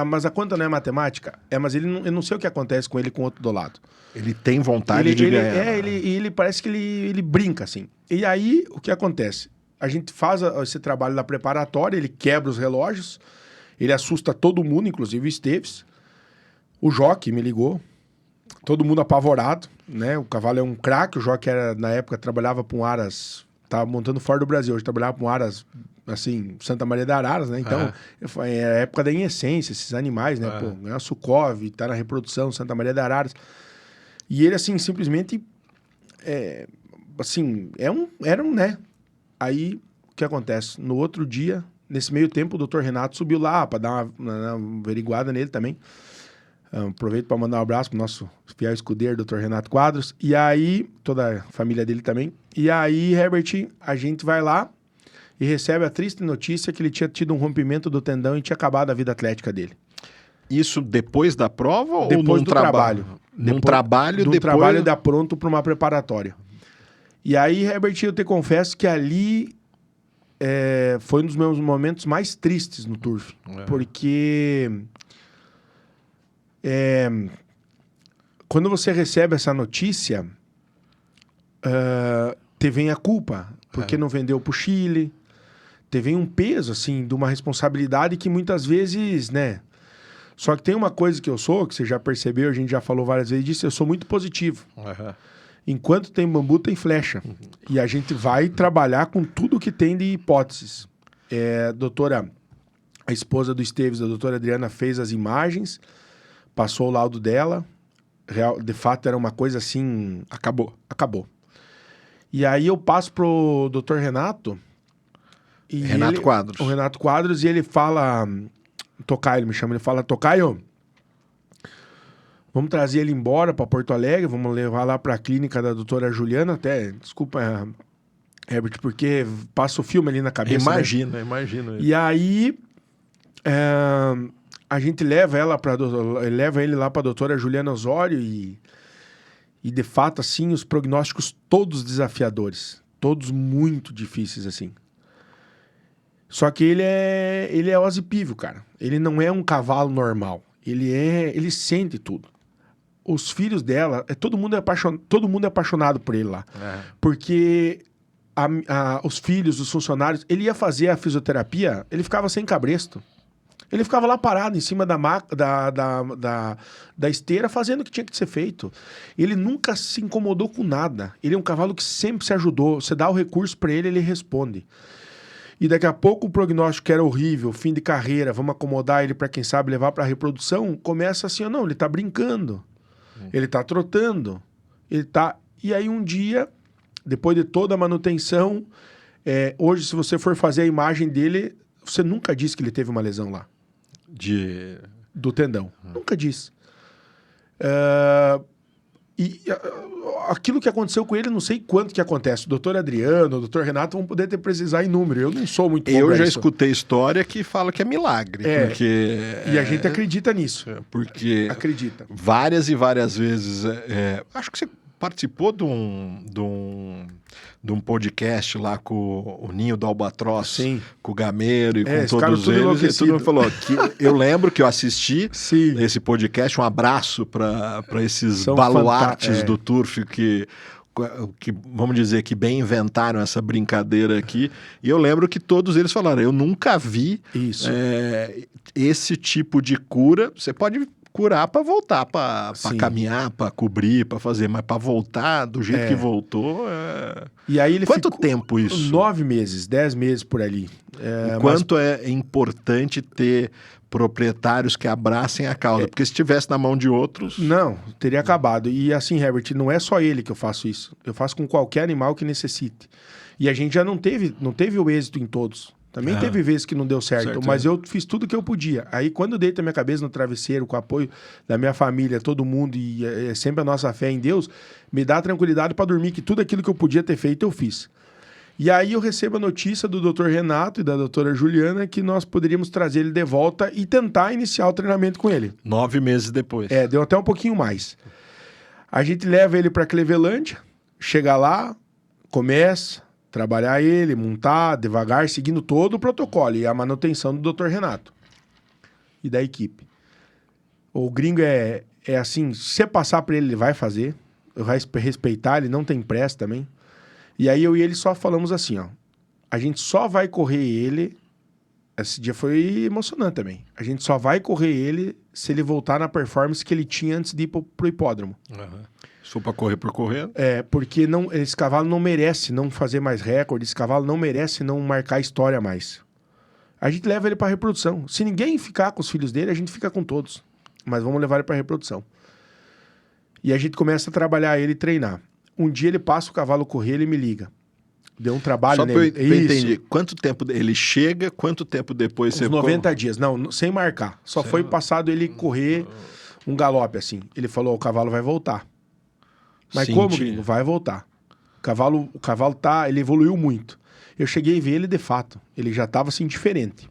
Mas a conta não é matemática? Mas eu não sei o que acontece com ele com o outro do lado. Ele tem vontade de ganhar. Ele parece que ele brinca, assim. E aí, o que acontece? A gente faz esse trabalho da preparatória, ele quebra os relógios, ele assusta todo mundo, inclusive o Esteves. O Jockey me ligou, todo mundo apavorado, né? O cavalo é um craque, o Jockey na época trabalhava com Aras, tava montando fora do Brasil, hoje trabalhava com Aras, assim, Santa Maria da Araras, né? Então, é a época da inocência, esses animais, né? Pô, Sucov, tá na reprodução, Santa Maria da Araras. E ele, assim, simplesmente, era um, né? Aí, o que acontece? No outro dia, nesse meio tempo, o Dr. Renato subiu lá para dar uma averiguada nele também. Aproveito para mandar um abraço pro nosso fiel escudeiro, Dr. Renato Quadros. E aí, toda a família dele também. E aí, Herbert, a gente vai lá e recebe a triste notícia que ele tinha tido um rompimento do tendão e tinha acabado a vida atlética dele. Isso depois da prova ou depois do trabalho? Num trabalho, depois... trabalho dá pronto para uma preparatória. E aí, Herbert, eu te confesso que ali foi um dos meus momentos mais tristes no Turf. Porque quando você recebe essa notícia, te vem a culpa, porque não vendeu pro Chile, te vem um peso, assim, de uma responsabilidade que muitas vezes, né... Só que tem uma coisa que eu sou, que você já percebeu, a gente já falou várias vezes disso, eu sou muito positivo. Enquanto tem bambu, tem flecha. E a gente vai trabalhar com tudo que tem de hipóteses. A esposa do Esteves, a doutora Adriana, fez as imagens, passou o laudo dela, de fato era uma coisa assim... Acabou. E aí eu passo pro Dr. Renato... Quadros. O Renato Quadros, e ele fala... Tocaio, ele me chama, ele fala: Tocaio, vamos trazer ele embora para Porto Alegre, vamos levar lá para a clínica da doutora Juliana, até, desculpa, Herbert, porque passa o filme ali na cabeça. Imagino. E aí, A gente leva ele lá para a doutora Juliana Osório e de fato, assim, os prognósticos todos desafiadores. Todos muito difíceis, assim. Só que ele é ossipível, cara. Ele não é um cavalo normal. Ele sente tudo. Os filhos dela, todo mundo é apaixonado por ele lá. Porque os filhos, os funcionários, ele ia fazer a fisioterapia, ele ficava sem cabresto. Ele ficava lá parado em cima da esteira fazendo o que tinha que ser feito. Ele nunca se incomodou com nada. Ele é um cavalo que sempre se ajudou. Você dá o recurso para ele, ele responde. E daqui a pouco o prognóstico que era horrível, fim de carreira, vamos acomodar ele para quem sabe levar para reprodução, começa assim, não, ele tá brincando. Ele tá trotando. E aí um dia, depois de toda a manutenção, hoje se você for fazer a imagem dele, você nunca disse que ele teve uma lesão lá. Do tendão. Nunca disse. Aquilo que aconteceu com ele, não sei quanto que acontece. O doutor Adriano, o doutor Renato vão poder precisar em número. Eu não sou muito bom Eu já isso. escutei história que fala que é milagre. Porque, e a gente acredita nisso. Porque acredita. Várias e várias vezes... acho que você participou de um podcast lá com o Ninho do Albatroz, Sim. com o Gameiro e com todos tudo eles. E todo mundo falou que eu lembro que eu assisti esse podcast. Um abraço para esses baluartes do turf que, vamos dizer, que bem inventaram essa brincadeira aqui. E eu lembro que todos eles falaram, eu nunca vi esse tipo de cura. Você pode curar para voltar, para caminhar, para cobrir, para fazer, mas para voltar do jeito que voltou. E aí ele Quanto tempo isso? 9 meses, 10 meses por ali. Quanto é importante ter proprietários que abracem a causa? Porque se estivesse na mão de outros... Não, teria acabado. E assim, Herbert, não é só ele que eu faço isso. Eu faço com qualquer animal que necessite. E a gente já não teve o êxito em todos. Também teve vezes que não deu certo, mas eu fiz tudo o que eu podia. Aí, quando eu deito a minha cabeça no travesseiro, com o apoio da minha família, todo mundo, e sempre a nossa fé em Deus, me dá tranquilidade para dormir, que tudo aquilo que eu podia ter feito, eu fiz. E aí eu recebo a notícia do Dr. Renato e da doutora Juliana que nós poderíamos trazer ele de volta e tentar iniciar o treinamento com ele. 9 meses depois. Deu até um pouquinho mais. A gente leva ele para Clevelândia, chega lá, começa... trabalhar ele, montar devagar, seguindo todo o protocolo e a manutenção do Dr. Renato e da equipe. O gringo é assim, se você passar para ele vai fazer, vai respeitar, ele não tem pressa também. E aí eu e ele só falamos assim, ó, a gente só vai correr ele, esse dia foi emocionante também, a gente só vai correr ele se ele voltar na performance que ele tinha antes de ir pro hipódromo. Se for pra correr por correr? Porque esse cavalo não merece não fazer mais recorde, esse cavalo não merece não marcar história mais. A gente leva ele para reprodução. Se ninguém ficar com os filhos dele, a gente fica com todos. Mas vamos levar ele para reprodução. E a gente começa a trabalhar ele e treinar. Um dia ele passa o cavalo correr, ele me liga. Deu um trabalho Só nele. Só pra eu entender, quanto tempo ele chega, quanto tempo depois uns você... 90 dias, não, sem marcar. Só foi passado ele correr um galope assim. Ele falou, o cavalo vai voltar. Mas como, gringo? Vai voltar. O cavalo ele evoluiu muito. Eu cheguei a ver ele de fato. Ele já estava assim, diferente.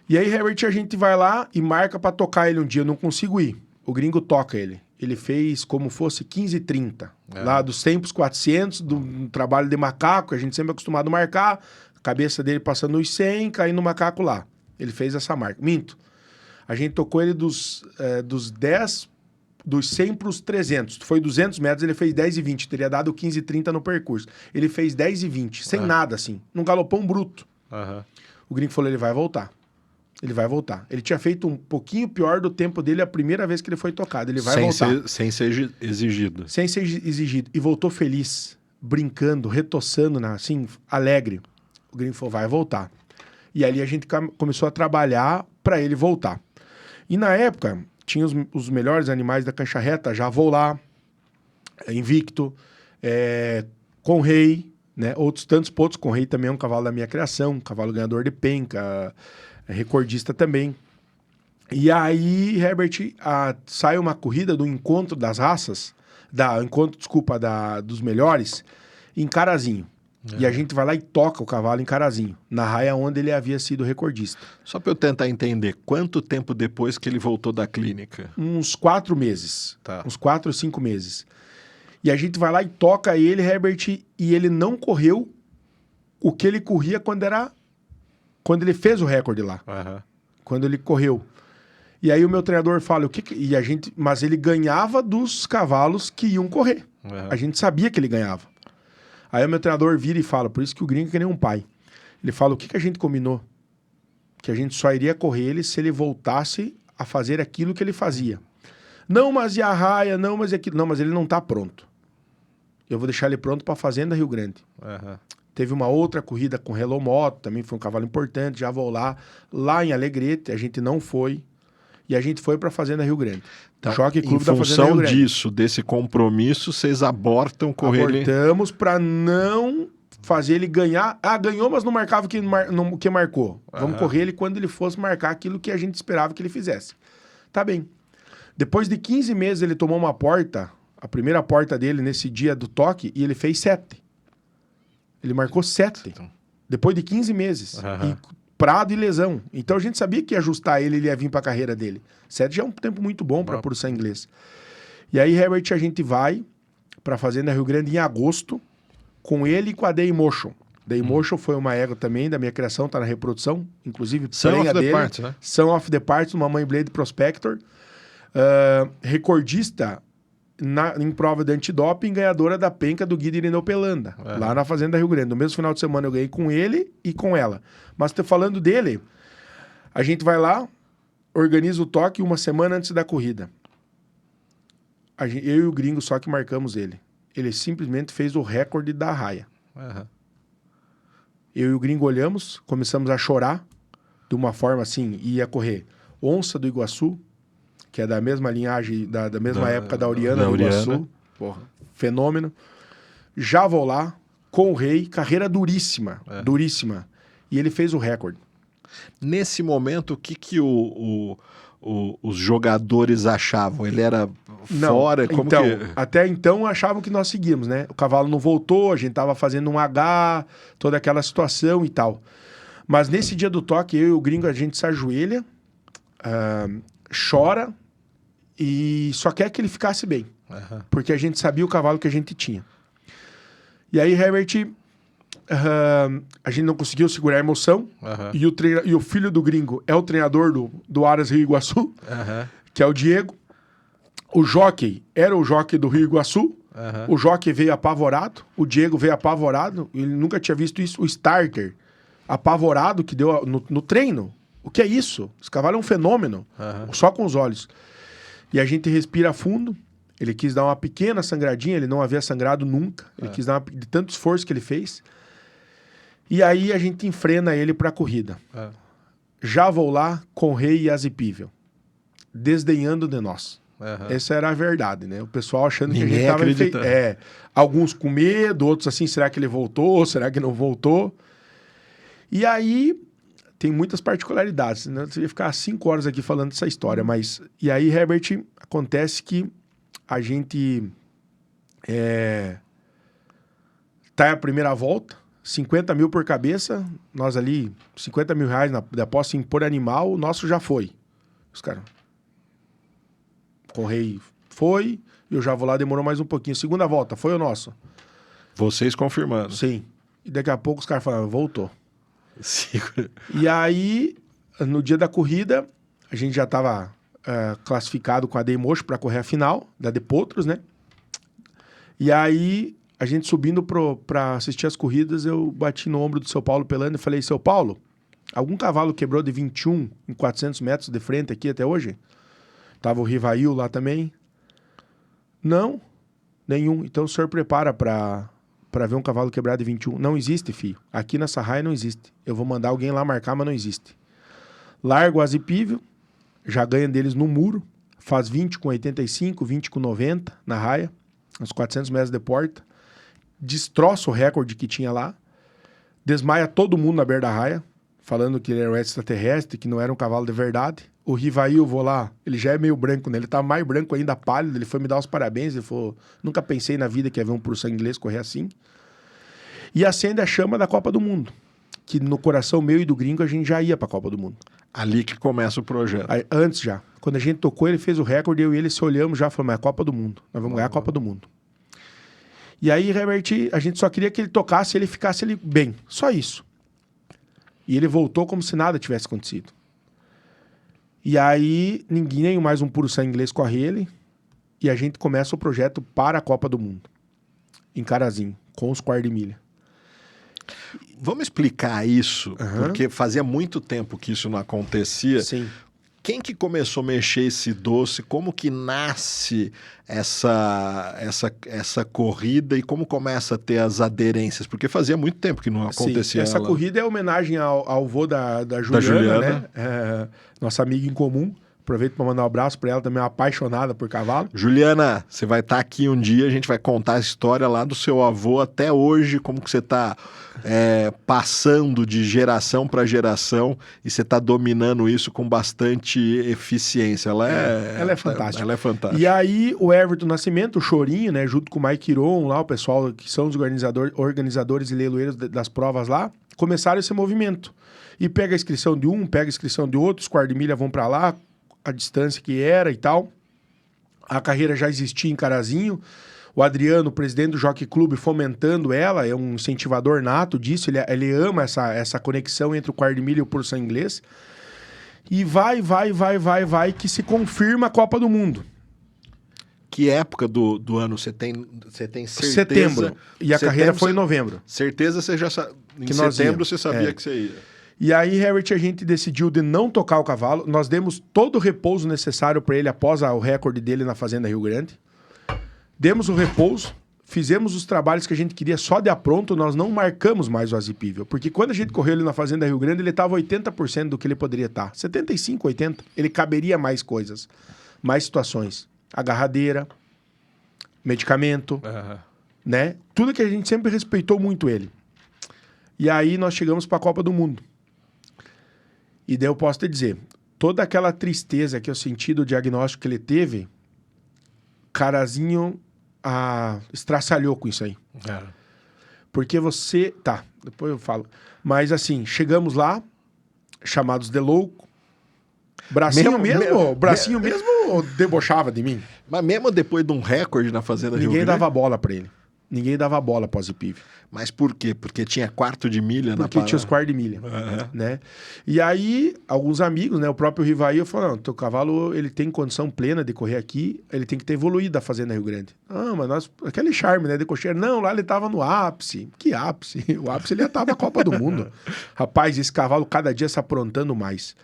E aí, Herbert, a gente vai lá e marca para tocar ele um dia. Eu não consigo ir. O gringo toca ele. Ele fez como fosse 15:30. Lá dos tempos 400, do trabalho de macaco, a gente sempre é acostumado a marcar. A cabeça dele passando os 100, caindo no macaco lá. Ele fez essa marca. Minto. A gente tocou ele dos 100 para os 300. Foi 200 metros, ele fez 10:20. Teria dado 15:30 no percurso. Ele fez 10:20, sem nada, assim. Num galopão bruto. O gringo falou, ele vai voltar. Ele vai voltar. Ele tinha feito um pouquinho pior do tempo dele a primeira vez que ele foi tocado. Ele vai voltar. Sem ser exigido. Sem ser exigido. E voltou feliz, brincando, retoçando, assim, alegre. O gringo falou, vai voltar. E ali a gente começou a trabalhar para ele voltar. E na época... tinha os melhores animais da cancha reta, já vou lá, invicto, com rei, né? Outros tantos pontos, com rei também é um cavalo da minha criação, um cavalo ganhador de penca, recordista também. E aí, Herbert, sai uma corrida do encontro das raças, dos melhores, em Carazinho. E a gente vai lá e toca o cavalo em Carazinho, na raia onde ele havia sido recordista. Só para eu tentar entender, quanto tempo depois que ele voltou da clínica? Uns 4 meses. Tá. Uns 4 ou 5 meses. E a gente vai lá e toca ele, Herbert, e ele não correu o que ele corria quando ele fez o recorde lá. Aham. Quando ele correu. E aí o meu treinador fala, mas ele ganhava dos cavalos que iam correr. Aham. A gente sabia que ele ganhava. Aí o meu treinador vira e fala, por isso que o gringo é que nem um pai. Ele fala, o que a gente combinou? Que a gente só iria correr ele se ele voltasse a fazer aquilo que ele fazia. Não, mas e a raia? Não, mas e aquilo? Não, mas ele não tá pronto. Eu vou deixar ele pronto para a Fazenda Rio Grande. Aham. Teve uma outra corrida com Hello Moto, também foi um cavalo importante, já vou lá. Lá em Alegrete, a gente não foi. E a gente foi para a Fazenda Rio Grande. Então, Jockey Clube em da Fazenda Rio função Grande. disso, desse compromisso, vocês abortam correr ele... Abortamos para não fazer ele ganhar. Ah, ganhou, mas não marcava o que marcou. Vamos Aham. correr ele quando ele fosse marcar aquilo que a gente esperava que ele fizesse. Tá bem. Depois de 15 meses, ele tomou uma porta, a primeira porta dele nesse dia do toque, e ele fez 7. Ele marcou 7. Então. Depois de 15 meses. Aham. E prado e lesão. Então a gente sabia que ia ajustar ele ia vir para a carreira dele. 7 já é um tempo muito bom para pôr o inglês. E aí, Herbert, a gente vai para a Fazenda Rio Grande em agosto, com ele e com a Daymotion. Daymotion foi uma égua também da minha criação, tá na reprodução, inclusive Son of prenha the dele. Parts, né? Son of the Parts, uma mãe Blade Prospector. Recordista em prova de antidoping, ganhadora da penca do Guida Irineu Pelanda, lá na Fazenda Rio Grande. No mesmo final de semana eu ganhei com ele e com ela. Mas tô falando dele, a gente vai lá, organiza o toque uma semana antes da corrida. Eu e o gringo só que marcamos ele. Ele simplesmente fez o recorde da raia. Aham. Eu e o gringo olhamos, começamos a chorar de uma forma assim, ia correr Onça do Iguaçu, que é da mesma linhagem, da mesma época da Oriana do Iguaçu. Porra, fenômeno. Já vou lá, com o Rei, carreira duríssima, duríssima. E ele fez o recorde. Nesse momento, o que os jogadores achavam? Ele era fora? Como então, que... até então achavam que nós seguíamos, né? O cavalo não voltou, a gente tava fazendo um H, toda aquela situação e tal. Mas nesse dia do toque, eu e o gringo, a gente se ajoelha, chora e só quer que ele ficasse bem. Aham. Porque a gente sabia o cavalo que a gente tinha. E aí, Herbert, a gente não conseguiu segurar a emoção. Aham. E o filho do gringo é o treinador do Aras Rio Iguaçu, Aham. que é o Diego. O jockey era o jockey do Rio Iguaçu. Aham. O jockey veio apavorado. O Diego veio apavorado. Ele nunca tinha visto isso. O starter apavorado que deu no treino. O que é isso? Esse cavalo é um fenômeno. Aham. Só com os olhos. E a gente respira fundo. Ele quis dar uma pequena sangradinha. Ele não havia sangrado nunca. Ele quis dar de tanto esforço que ele fez. E aí a gente enfrena ele para a corrida. Já vou lá com Rei e Azipível, desdenhando de nós. Aham. Essa era a verdade, né? O pessoal achando que a Ninguém gente tava acreditando. alguns com medo, outros assim, será que ele voltou? Será que não voltou? E aí tem muitas particularidades, né? Você ia ficar 5 horas aqui falando dessa história, mas... E aí, Herbert, acontece que a gente tá a primeira volta, 50 mil por cabeça, nós ali, 50 mil reais da aposta em por animal, o nosso já foi. Os caras... Correio foi, e eu já vou lá, demorou mais um pouquinho. Segunda volta, foi o nosso? Vocês confirmando. Sim. E daqui a pouco os caras falaram, voltou. Segura. E aí, no dia da corrida, a gente já estava classificado com a Daymotion para correr a final, da De Potros, né? E aí, a gente subindo para assistir as corridas, eu bati no ombro do seu Paulo Pelando e falei, seu Paulo, algum cavalo quebrou de 21 em 400 metros de frente aqui até hoje? Tava o Rivail lá também. Não, nenhum. Então o senhor prepara para ver um cavalo quebrado de 21. Não existe, filho. Aqui nessa raia não existe. Eu vou mandar alguém lá marcar, mas não existe. Largo o Azipível, já ganha deles no muro, faz 20 com 85, 20 com 90 na raia, uns 400 metros de porta, destroça o recorde que tinha lá, desmaia todo mundo na beira da raia, falando que ele era um extraterrestre, que não era um cavalo de verdade. O Rivail, vou lá, ele já é meio branco, né? Ele tá mais branco ainda, pálido. Ele foi me dar os parabéns. Ele falou, nunca pensei na vida que ia ver um puro sangue inglês correr assim. E acende a chama da Copa do Mundo. Que no coração meu e do gringo a gente já ia pra Copa do Mundo. Ali que começa o projeto. Aí, antes já. Quando a gente tocou, ele fez o recorde, eu e ele se olhamos já, falamos, é a Copa do Mundo. Nós vamos ganhar a Copa do Mundo. E aí, Herbert, a gente só queria que ele tocasse e ele ficasse ali bem. Só isso. E ele voltou como se nada tivesse acontecido. E aí, ninguém mais um puro sangue inglês corre ele. E a gente começa o projeto para a Copa do Mundo. Em Carazinho, com os quartos de milha. Vamos explicar isso, porque fazia muito tempo que isso não acontecia. Sim. Quem que começou a mexer esse doce? Como que nasce essa corrida e como começa a ter as aderências? Porque fazia muito tempo que não acontecia. Sim, essa corrida é homenagem ao vô da Juliana, né? Nossa amiga em comum. Aproveito para mandar um abraço para ela, também é uma apaixonada por cavalo. Juliana, você vai estar aqui um dia, a gente vai contar a história lá do seu avô até hoje, como que você está passando de geração para geração e você está dominando isso com bastante eficiência. Ela é fantástica. Ela é fantástica. E aí o Everton Nascimento, o Chorinho, né, junto com o Mike Iron, lá, o pessoal que são os organizadores e leiloeiros das provas lá, começaram esse movimento. E pega a inscrição de um, pega a inscrição de outro, os quartos de milha vão para lá, a distância que era e tal. A carreira já existia em Carazinho. O Adriano, presidente do Jockey Club, fomentando ela, é um incentivador nato disso. Ele ama essa conexão entre o quarto de milha e o puro sangue inglês. E vai, que se confirma a Copa do Mundo. Que época do ano você tem certeza? Setembro. E a carreira foi em novembro. Certeza você já sabe. Em nós setembro íamos. você sabia que você ia. E aí, Herbert, a gente decidiu de não tocar o cavalo. Nós demos todo o repouso necessário para ele após o recorde dele na Fazenda Rio Grande. Demos o repouso, fizemos os trabalhos que a gente queria só de apronto, nós não marcamos mais o Azipível. Porque quando a gente correu ele na Fazenda Rio Grande, ele estava 80% do que ele poderia estar. 75%, 80%. Ele caberia mais coisas, mais situações. Agarradeira, medicamento, né? Tudo que a gente sempre respeitou muito ele. E aí nós chegamos para a Copa do Mundo. E daí eu posso te dizer, toda aquela tristeza que eu senti do diagnóstico que ele teve, Carazinho estraçalhou com isso aí. Porque você... Tá, depois eu falo. Mas assim, chegamos lá, chamados de louco. Bracinho mesmo debochava de mim. Mas mesmo depois de um recorde na Fazenda Rio Grande... Ninguém dava bola pra ele. Ninguém dava bola após o Pívio. Mas por quê? Porque tinha quarto de milha na parada? Porque tinha os quartos de milha, né? E aí, alguns amigos, né? O próprio Rivaí, eu falei, não, teu cavalo, ele tem condição plena de correr aqui, ele tem que ter evoluído da Fazenda Rio Grande. Ah, mas aquele charme, né? De cocheiro. Não, lá ele tava no ápice. Que ápice? O ápice ele já tava na Copa do Mundo. Rapaz, esse cavalo cada dia se aprontando mais.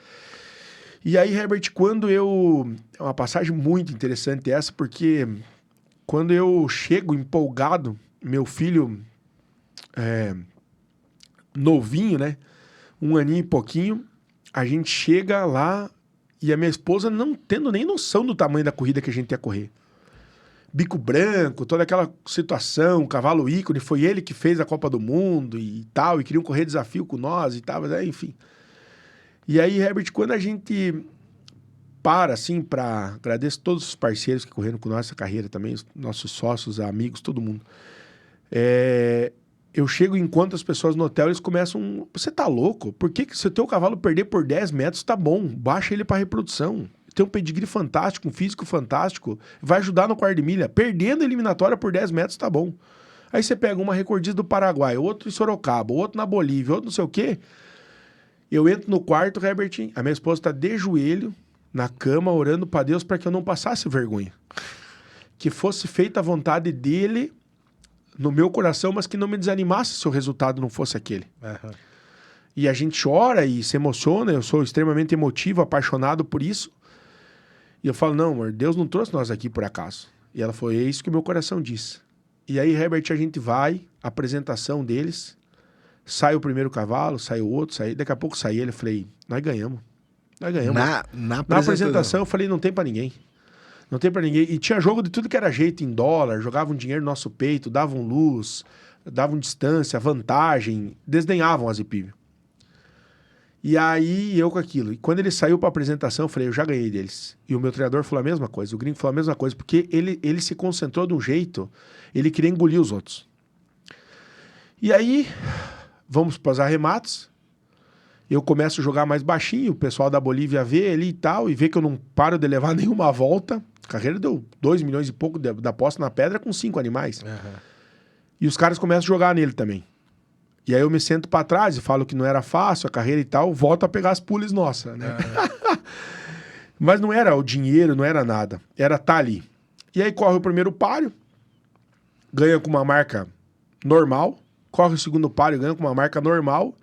E aí, Herbert, quando eu... É uma passagem muito interessante essa, porque... Quando eu chego empolgado, meu filho novinho, né? 1 aninho e pouquinho, a gente chega lá e a minha esposa não tendo nem noção do tamanho da corrida que a gente ia correr. Bico branco, toda aquela situação, cavalo ícone, foi ele que fez a Copa do Mundo e tal, e queriam correr desafio com nós e tal, mas enfim. E aí, Herbert, quando a gente... assim, agradeço todos os parceiros que correram com nossa carreira também, os nossos sócios, amigos, todo mundo. Eu chego e encontro as pessoas no hotel, eles começam, você tá louco? Por que se o teu cavalo perder por 10 metros, tá bom, baixa ele para reprodução. Tem um pedigree fantástico, um físico fantástico, vai ajudar no quarto de milha. Perdendo a eliminatória por 10 metros, tá bom. Aí você pega uma recordista do Paraguai, outro em Sorocaba, outro na Bolívia, outro não sei o quê. Eu entro no quarto, Herbert, a minha esposa tá de joelho, na cama, orando para Deus para que eu não passasse vergonha. Que fosse feita a vontade dele no meu coração, mas que não me desanimasse se o resultado não fosse aquele. E a gente ora e se emociona, eu sou extremamente emotivo, apaixonado por isso. E eu falo, não, amor, Deus não trouxe nós aqui por acaso. E ela falou, é isso que o meu coração diz. E aí, Herbert, a gente vai, apresentação deles, sai o primeiro cavalo, sai o outro, daqui a pouco sai ele, eu falei, nós ganhamos. Nós ganhamos. Na apresentação eu falei, não tem pra ninguém. Não tem pra ninguém. E tinha jogo de tudo que era jeito em dólar, jogavam dinheiro no nosso peito, davam luz, davam distância, vantagem, desdenhavam as Azipível. E aí eu com aquilo. E quando ele saiu pra apresentação, eu falei, eu já ganhei deles. E o meu treinador falou a mesma coisa, o gringo falou a mesma coisa, porque ele se concentrou de um jeito, ele queria engolir os outros. E aí, vamos para os arremates. Eu começo a jogar mais baixinho, o pessoal da Bolívia vê ali e tal, e vê que eu não paro de levar nenhuma volta. A carreira deu 2 milhões e pouco da posta na pedra com 5 animais. E os caras começam a jogar nele também. E aí eu me sento para trás e falo que não era fácil a carreira e tal, volto a pegar as pules nossas, né? Mas não era o dinheiro, não era nada. Era tá ali. E aí corre o primeiro páreo, ganha com uma marca normal, corre o segundo páreo, ganha com uma marca normal.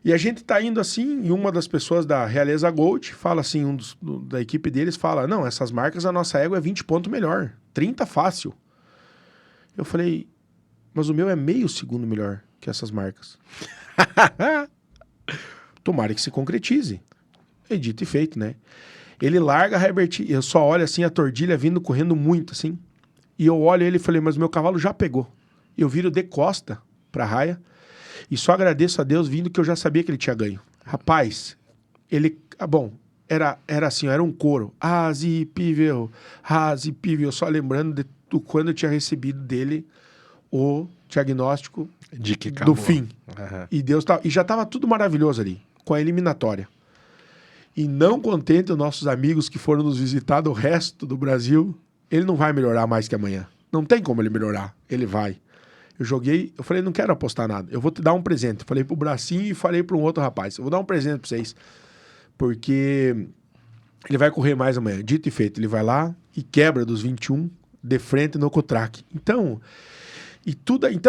E a gente tá indo assim, e uma das pessoas da Realeza Gold fala assim, da equipe deles fala, não, essas marcas, a nossa égua é 20 pontos melhor, 30 fácil. Eu falei, mas o meu é meio segundo melhor que essas marcas. Tomara que se concretize. É dito e feito, né? Ele larga, Herbert, eu só olho assim, a tordilha vindo, correndo muito, assim. E eu olho ele e falei, mas o meu cavalo já pegou. Eu viro de costa pra raia, e só agradeço a Deus vindo que eu já sabia que ele tinha ganho. Rapaz, ele... Bom, era assim, era um coro. Azipível, só lembrando do quando eu tinha recebido dele o diagnóstico De que do acabou. fim. E Deus e já estava tudo maravilhoso ali, com a eliminatória. E não contente os nossos amigos que foram nos visitar do resto do Brasil, ele não vai melhorar mais que amanhã. Não tem como ele melhorar. Ele vai. Eu falei, não quero apostar nada. Eu vou te dar um presente. Falei pro Bracinho e falei para um outro rapaz. Eu vou dar um presente para vocês. Porque ele vai correr mais amanhã. Dito e feito, ele vai lá e quebra dos 21 de frente no Cotrac. Então,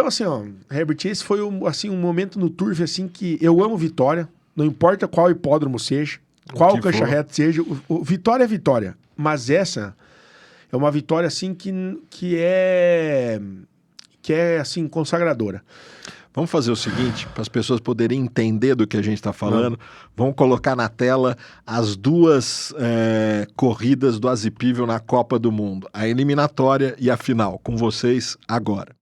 assim, ó, Herbert, esse foi um momento no Turf assim que eu amo vitória. Não importa qual hipódromo seja, qual cancha reta seja, vitória é vitória. Mas essa é uma vitória assim que é assim, consagradora. Vamos fazer o seguinte, para as pessoas poderem entender do que a gente está falando, vamos colocar na tela as duas corridas do Azipível na Copa do Mundo, a eliminatória e a final, com vocês agora.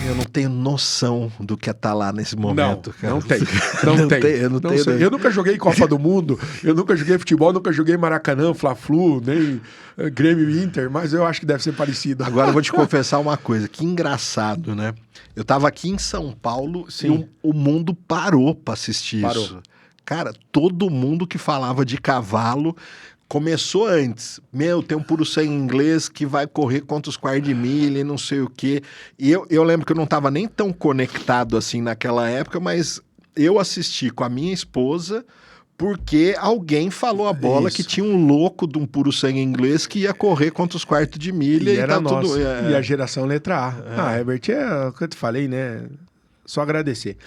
Eu não tenho noção do que é estar lá nesse momento, cara. Não tem. Não tem. Eu nunca joguei Copa do Mundo, eu nunca joguei futebol, nunca joguei Maracanã, Fla-Flu, nem Grêmio e Inter, mas eu acho que deve ser parecido. Agora eu vou te confessar uma coisa, que engraçado, né? Eu tava aqui em São Paulo e o mundo parou pra assistir isso. Cara, todo mundo que falava de cavalo começou antes. Tem um puro sangue inglês que vai correr contra os quartos de milha e não sei o quê. E eu lembro que eu não estava nem tão conectado assim naquela época, mas eu assisti com a minha esposa porque alguém falou a bola que tinha um louco de um puro sangue inglês que ia correr contra os quartos de milha. E era nosso. E a geração letra A. Herbert, é o que eu te falei, né? Só agradecer.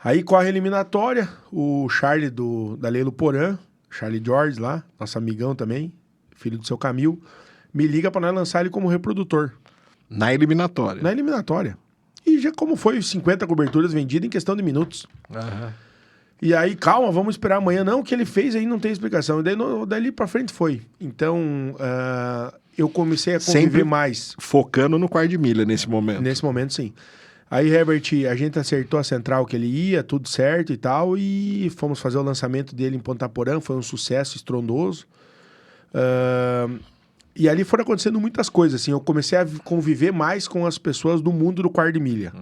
Aí corre a eliminatória, o Charlie da Leilo Porã, Charlie George lá, nosso amigão também, filho do seu Camil, me liga para nós lançar ele como reprodutor. Na eliminatória. Na eliminatória. E já como foi 50 coberturas vendidas em questão de minutos. E aí, calma, vamos esperar amanhã. Não, o que ele fez aí não tem explicação. E daí, dali para frente foi. Então, eu comecei a conviver sempre mais. Focando no quarto de milha nesse momento. Nesse momento, sim. Aí, Herbert, a gente acertou a central que ele ia, tudo certo e tal, e fomos fazer o lançamento dele em Ponta Porã, foi um sucesso estrondoso. E ali foram acontecendo muitas coisas, assim, eu comecei a conviver mais com as pessoas do mundo do quarto de milha.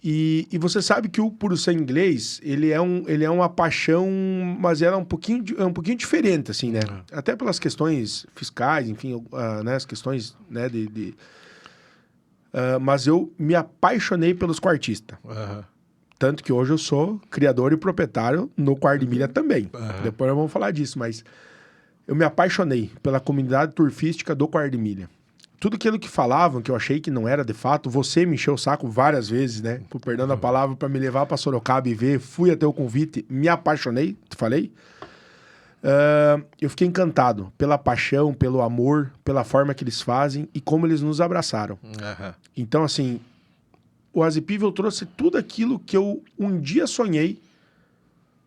E você sabe que o puro sangue inglês, ele é uma paixão, mas ela é um pouquinho diferente, assim, né? Até pelas questões fiscais, enfim, né, as questões, né, mas eu me apaixonei pelos quartistas. Tanto que hoje eu sou criador e proprietário no quarto de milha também. Depois nós vamos falar disso, mas eu me apaixonei pela comunidade turfística do Quarto de Milha. Tudo aquilo que falavam, que eu achei que não era de fato, você me encheu o saco várias vezes, né? Por perdão da palavra, para me levar para Sorocaba e ver. Fui até o convite, me apaixonei, te falei. Eu fiquei encantado pela paixão, pelo amor, pela forma que eles fazem e como eles nos abraçaram. Então, assim, o Azipível trouxe tudo aquilo que eu um dia sonhei,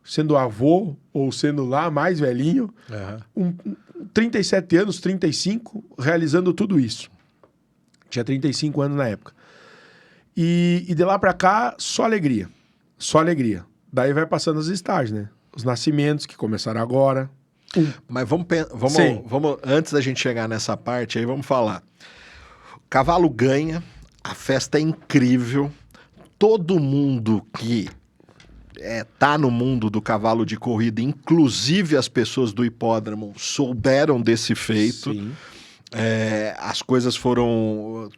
sendo avô ou sendo lá mais velhinho, 37 anos, 35, realizando tudo isso. Tinha 35 anos na época. E de lá pra cá, só alegria. Só alegria. Daí vai passando os estágios, né? Os nascimentos que começaram agora. Mas vamos, antes da gente chegar nessa parte aí, vamos falar. O cavalo ganha, a festa é incrível, todo mundo que tá no mundo do cavalo de corrida, inclusive as pessoas do hipódromo, souberam desse feito. Sim. As coisas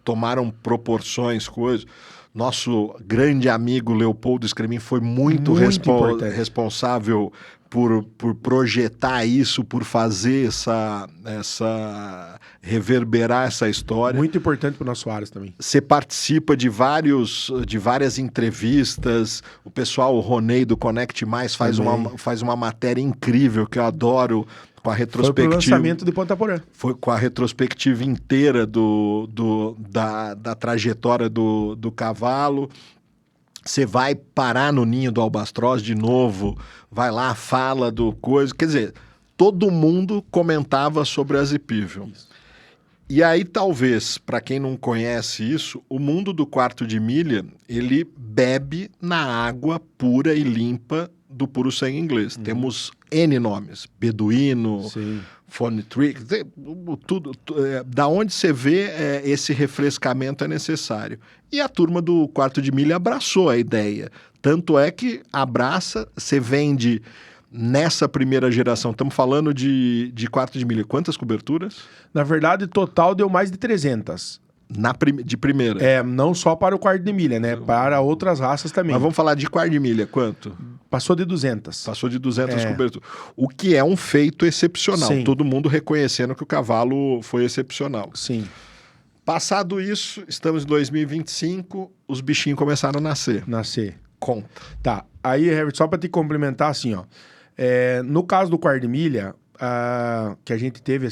tomaram proporções, coisas. Nosso grande amigo Leopoldo Scremin foi muito responsável por projetar isso, por fazer reverberar essa história. Muito importante para o nosso Aras também. Você participa de várias entrevistas, o pessoal, o Ronei do Connect Mais faz uma matéria incrível que eu adoro, com a retrospectiva. Foi pro lançamento de Ponta Porã. Foi com a retrospectiva inteira da trajetória do cavalo. Você vai parar no ninho do Albatroz de novo, vai lá, fala do coisa. Quer dizer, todo mundo comentava sobre a Azipível. E aí, talvez, para quem não conhece isso, o mundo do quarto de milha, ele bebe na água pura e limpa do puro sangue inglês. Temos N nomes, Beduíno, Phone Trick, tudo. Da onde você vê esse refrescamento é necessário. E a turma do quarto de milha abraçou a ideia. Tanto é que abraça, você vende nessa primeira geração. Estamos falando de quarto de milha. Quantas coberturas? Na verdade, total deu mais de 300. De primeira? Não só para o quarto de milha, né? Para outras raças também. Mas vamos falar de quarto de milha, quanto? Passou de 200. Passou de 200 coberturas. O que é um feito excepcional. Sim. Todo mundo reconhecendo que o cavalo foi excepcional. Sim. Passado isso, estamos em 2025, os bichinhos começaram a nascer. Conta. Tá. Aí, Herbert, só para te complementar, assim, ó. No caso do quarto de milha, que a gente teve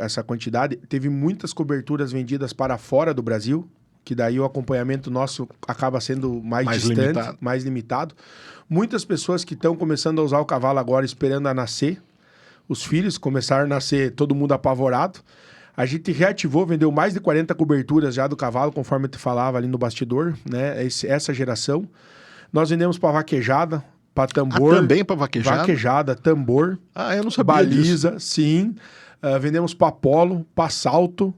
essa quantidade, teve muitas coberturas vendidas para fora do Brasil, que daí o acompanhamento nosso acaba sendo mais distante, mais limitado. Muitas pessoas que estão começando a usar o cavalo agora esperando a nascer, os filhos começaram a nascer, todo mundo apavorado. A gente reativou, vendeu mais de 40 coberturas já do cavalo, conforme eu te falava ali no bastidor, né? Essa geração. Nós vendemos para vaquejada, para tambor. Também para vaquejada? Vaquejada, tambor. Eu não sabia baliza, disso. Sim. Vendemos para polo, para salto.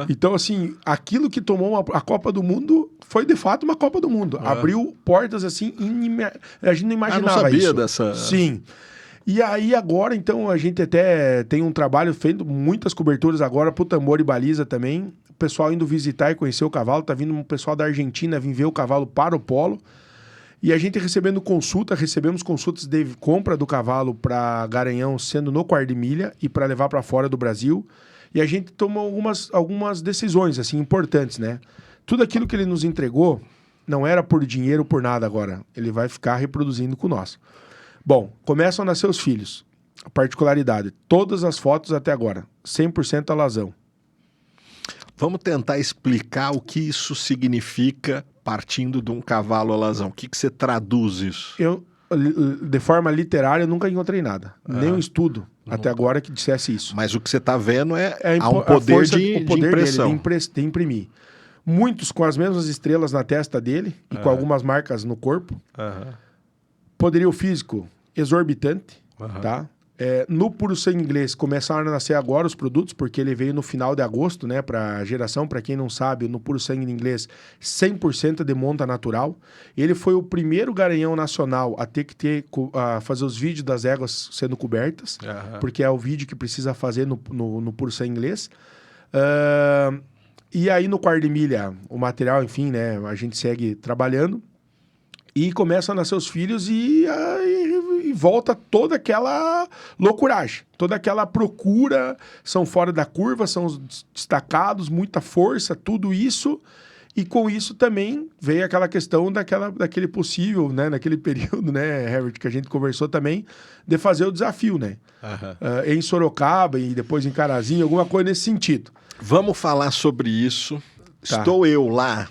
Então, assim, aquilo que tomou a Copa do Mundo foi, de fato, uma Copa do Mundo. Abriu portas, assim, a gente não imaginava isso. Eu não sabia dessa... Sim. E aí, agora, então, a gente até tem um trabalho feito, muitas coberturas agora pro tambor e baliza também. O pessoal indo visitar e conhecer o cavalo. Tá vindo um pessoal da Argentina vir ver o cavalo para o polo. E a gente recebemos consultas de compra do cavalo para Garanhão, sendo no quarto de milha e para levar para fora do Brasil. E a gente tomou algumas decisões, assim, importantes, né? Tudo aquilo que ele nos entregou não era por dinheiro, por nada agora. Ele vai ficar reproduzindo com nós. Bom, começam a nascer os filhos. A particularidade, todas as fotos até agora, 100% alazão. Vamos tentar explicar o que isso significa partindo de um cavalo alazão. O que você traduz isso? Eu, de forma literária, nunca encontrei nada. Nem um estudo até agora que dissesse isso. Mas o que você está vendo há um poder de impressão. Dele, de imprimir. Muitos com as mesmas estrelas na testa dele e com algumas marcas no corpo. Poderio físico exorbitante, tá? No puro sangue inglês começaram a nascer agora os produtos, porque ele veio no final de agosto, né, para geração. Para quem não sabe, no puro sangue inglês 100% de monta natural. Ele foi o primeiro garanhão nacional a ter que fazer os vídeos das éguas sendo cobertas, porque é o vídeo que precisa fazer no puro sangue inglês. E aí no quarto de milha, o material, enfim, né, a gente segue trabalhando. E começam a nascer os filhos e volta toda aquela loucuragem, toda aquela procura, são fora da curva, são os destacados, muita força, tudo isso. E com isso também veio aquela questão daquele possível, né, naquele período, né, Herbert, que a gente conversou também, de fazer o desafio, né? Em Sorocaba e depois em Carazinho, alguma coisa nesse sentido. Vamos falar sobre isso. Tá. Estou eu lá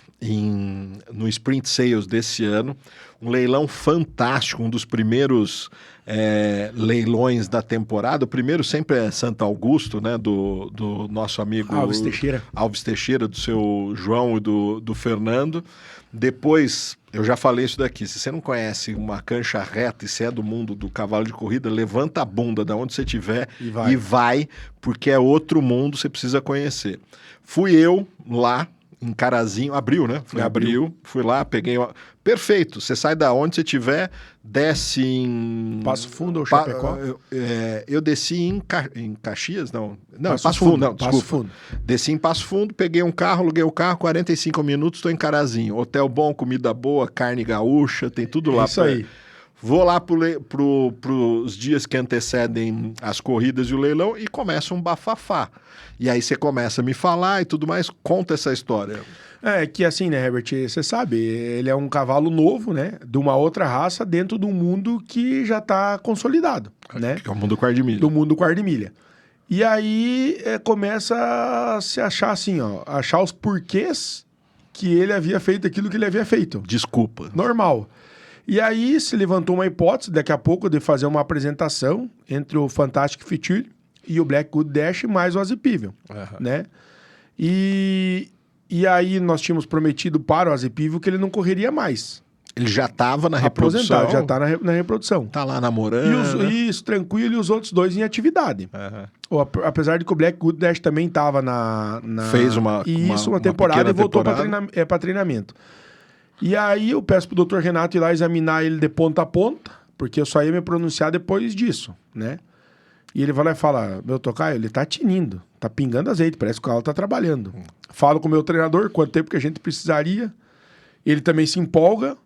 no Sprint Sales desse ano, um leilão fantástico, um dos primeiros leilões da temporada. O primeiro sempre é Santo Augusto, né, do nosso amigo Alves Teixeira, do seu João e do Fernando. Depois, eu já falei isso daqui, se você não conhece uma cancha reta e se é do mundo do cavalo de corrida, levanta a bunda de onde você estiver e vai, porque é outro mundo, você precisa conhecer. Fui eu lá em Carazinho, abril, né? Abril, fui lá, peguei... Perfeito, você sai da onde você estiver, desce em... Passo Fundo ou Chapecó? Eu desci em Caxias, não. Não, Passo Fundo, não, Passo desculpa. Fundo. Desci em Passo Fundo, peguei um carro, aluguei o carro, 45 minutos, estou em Carazinho. Hotel bom, comida boa, carne gaúcha, tem tudo lá. Isso aí. Vou lá pros dias que antecedem as corridas e o leilão e começa um bafafá. E aí você começa a me falar e tudo mais, conta essa história. É que assim, né, Herbert, você sabe, ele é um cavalo novo, né, de uma outra raça dentro de um mundo que já está consolidado, né? Que é o mundo quarto de milha. Do mundo quarto de milha. E aí começa a se achar assim, ó, achar os porquês que ele havia feito aquilo que ele havia feito. Desculpa. Normal. E aí se levantou uma hipótese, daqui a pouco, de fazer uma apresentação entre o Fantastic Future e o Blackwood Dash mais o Azipível, né? E aí nós tínhamos prometido para o Azipível que ele não correria mais. Ele já estava na reprodução. Já está na reprodução. Tá lá namorando. Isso, tranquilo, e os outros dois em atividade. Apesar de que o Blackwood Dash também estava Fez uma temporada e voltou para treinamento. E aí eu peço pro Dr. Renato ir lá examinar ele de ponta a ponta, porque eu só ia me pronunciar depois disso, né? E ele vai lá e fala, meu tocaio, ele tá tinindo, tá pingando azeite, parece que o cavalo tá trabalhando. Falo com o meu treinador quanto tempo que a gente precisaria, ele também se empolga,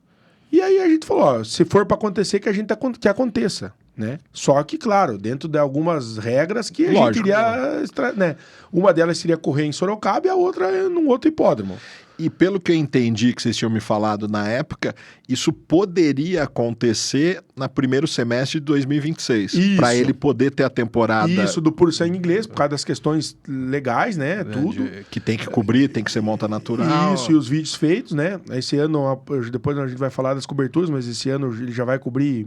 e aí a gente falou, ó, se for para acontecer, que aconteça, né? Só que, claro, dentro de algumas regras que a gente iria, né? Uma delas seria correr em Sorocaba e a outra num outro hipódromo. E pelo que eu entendi que vocês tinham me falado na época, isso poderia acontecer no primeiro semestre de 2026. Para ele poder ter a temporada... Isso, do puro sangue inglês, por causa das questões legais, né? Tudo. Que tem que cobrir, tem que ser monta natural. Isso, e os vídeos feitos, né? Esse ano, depois a gente vai falar das coberturas, mas esse ano ele já vai cobrir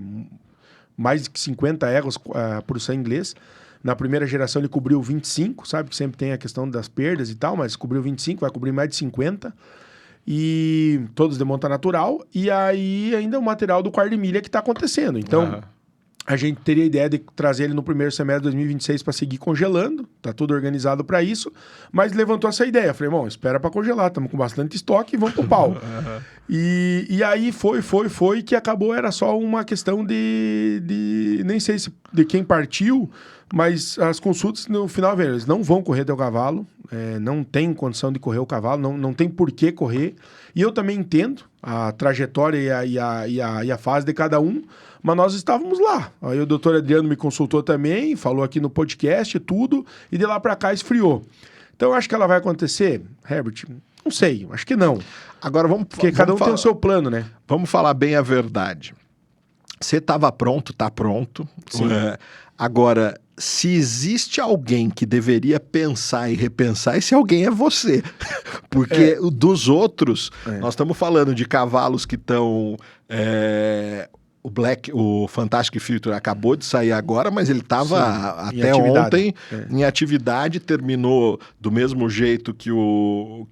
mais de 50 éguas por sangue inglês. Na primeira geração ele cobriu 25, sabe? Que sempre tem a questão das perdas e tal, mas cobriu 25, vai cobrir mais de 50. E todos de monta natural. E aí ainda o material do quarto de milha que está acontecendo. Então, a gente teria a ideia de trazer ele no primeiro semestre de 2026 para seguir congelando. Tá tudo organizado para isso. Mas levantou essa ideia. Falei, bom, espera para congelar. Estamos com bastante estoque e vamos pro pau. E aí foi que acabou. Era só uma questão de nem sei se de quem partiu, mas as consultas no final, eles não vão correr teu cavalo. Não tem condição de correr o cavalo. Não tem por que correr. E eu também entendo a trajetória e a fase de cada um. Mas nós estávamos lá. Aí o doutor Adriano me consultou também, falou aqui no podcast tudo, e de lá para cá esfriou. Então, acho que ela vai acontecer, Herbert? Não sei, acho que não. Agora Porque cada um tem o seu plano, né? Vamos falar bem a verdade. Você estava pronto, tá pronto. Agora, se existe alguém que deveria pensar e repensar, esse alguém é você. Porque dos outros, nós estamos falando de cavalos que estão... O Fantastic Future acabou de sair agora, mas ele estava até ontem em atividade, terminou do mesmo jeito que o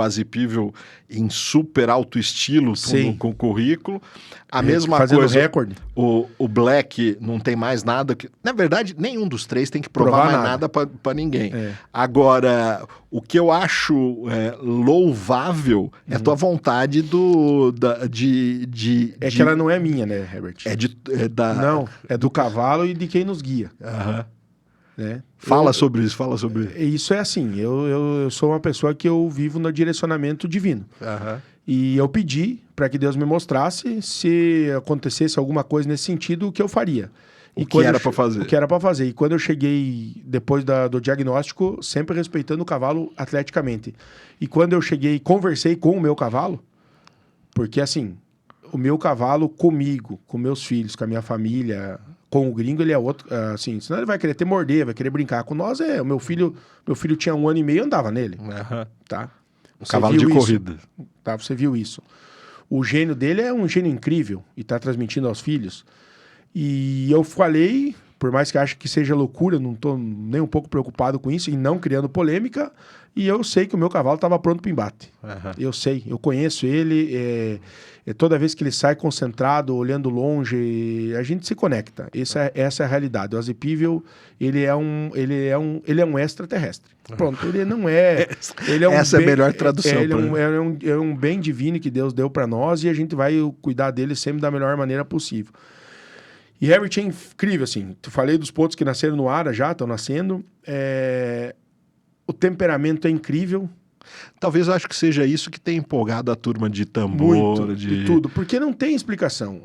Azipível, em super alto estilo, com o currículo. A mesma fazendo coisa, recorde. O Black não tem mais nada que... Na verdade, nenhum dos três tem que provar mais nada para ninguém. Agora, o que eu acho louvável é a tua vontade que ela não é minha, né, Herbert? Não, é do cavalo e de quem nos guia. Né? Fala sobre isso. Isso é assim, eu sou uma pessoa que eu vivo no direcionamento divino. E eu pedi para que Deus me mostrasse se acontecesse alguma coisa nesse sentido, o que eu faria. O que era para fazer. O que era para fazer. E quando eu cheguei, depois do diagnóstico, sempre respeitando o cavalo atleticamente. E quando eu cheguei, conversei com o meu cavalo, porque assim, o meu cavalo comigo, com meus filhos, com a minha família, com o gringo, ele é outro, assim, senão ele vai querer te morder, vai querer brincar com nós. O meu filho tinha 1 ano e meio, eu andava nele, tá? Um cavalo de corrida. Tá, você viu isso. O gênio dele é um gênio incrível e tá transmitindo aos filhos. E eu falei, por mais que ache que seja loucura, não tô nem um pouco preocupado com isso e não criando polêmica, e eu sei que o meu cavalo estava pronto para o embate. Eu sei, eu conheço ele, toda vez que ele sai concentrado, olhando longe, a gente se conecta. Essa é a realidade. O Azipível, ele é um extraterrestre. Pronto, ele não é... Ele é um Essa é a melhor tradução. Ele é um bem divino que Deus deu para nós e a gente vai cuidar dele sempre da melhor maneira possível. E Herbert é incrível, assim. Tu falei dos potros que nasceram no Ara já, estão nascendo. O temperamento é incrível. Talvez eu acho que seja isso que tem empolgado a turma de tambor. Muito, de tudo. Porque não tem explicação.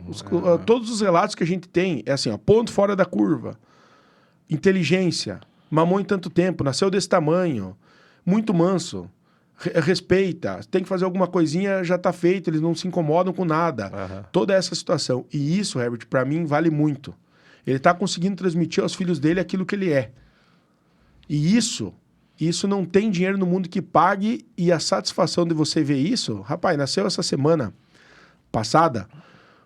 Todos os relatos que a gente tem é assim, ó, ponto fora da curva. Inteligência. Mamou em tanto tempo, nasceu desse tamanho. Muito manso. Respeita, tem que fazer alguma coisinha, já tá feito, eles não se incomodam com nada. Toda essa situação. E isso, Herbert, para mim vale muito. Ele tá conseguindo transmitir aos filhos dele aquilo que ele é. E isso não tem dinheiro no mundo que pague, e a satisfação de você ver isso, rapaz, nasceu essa semana passada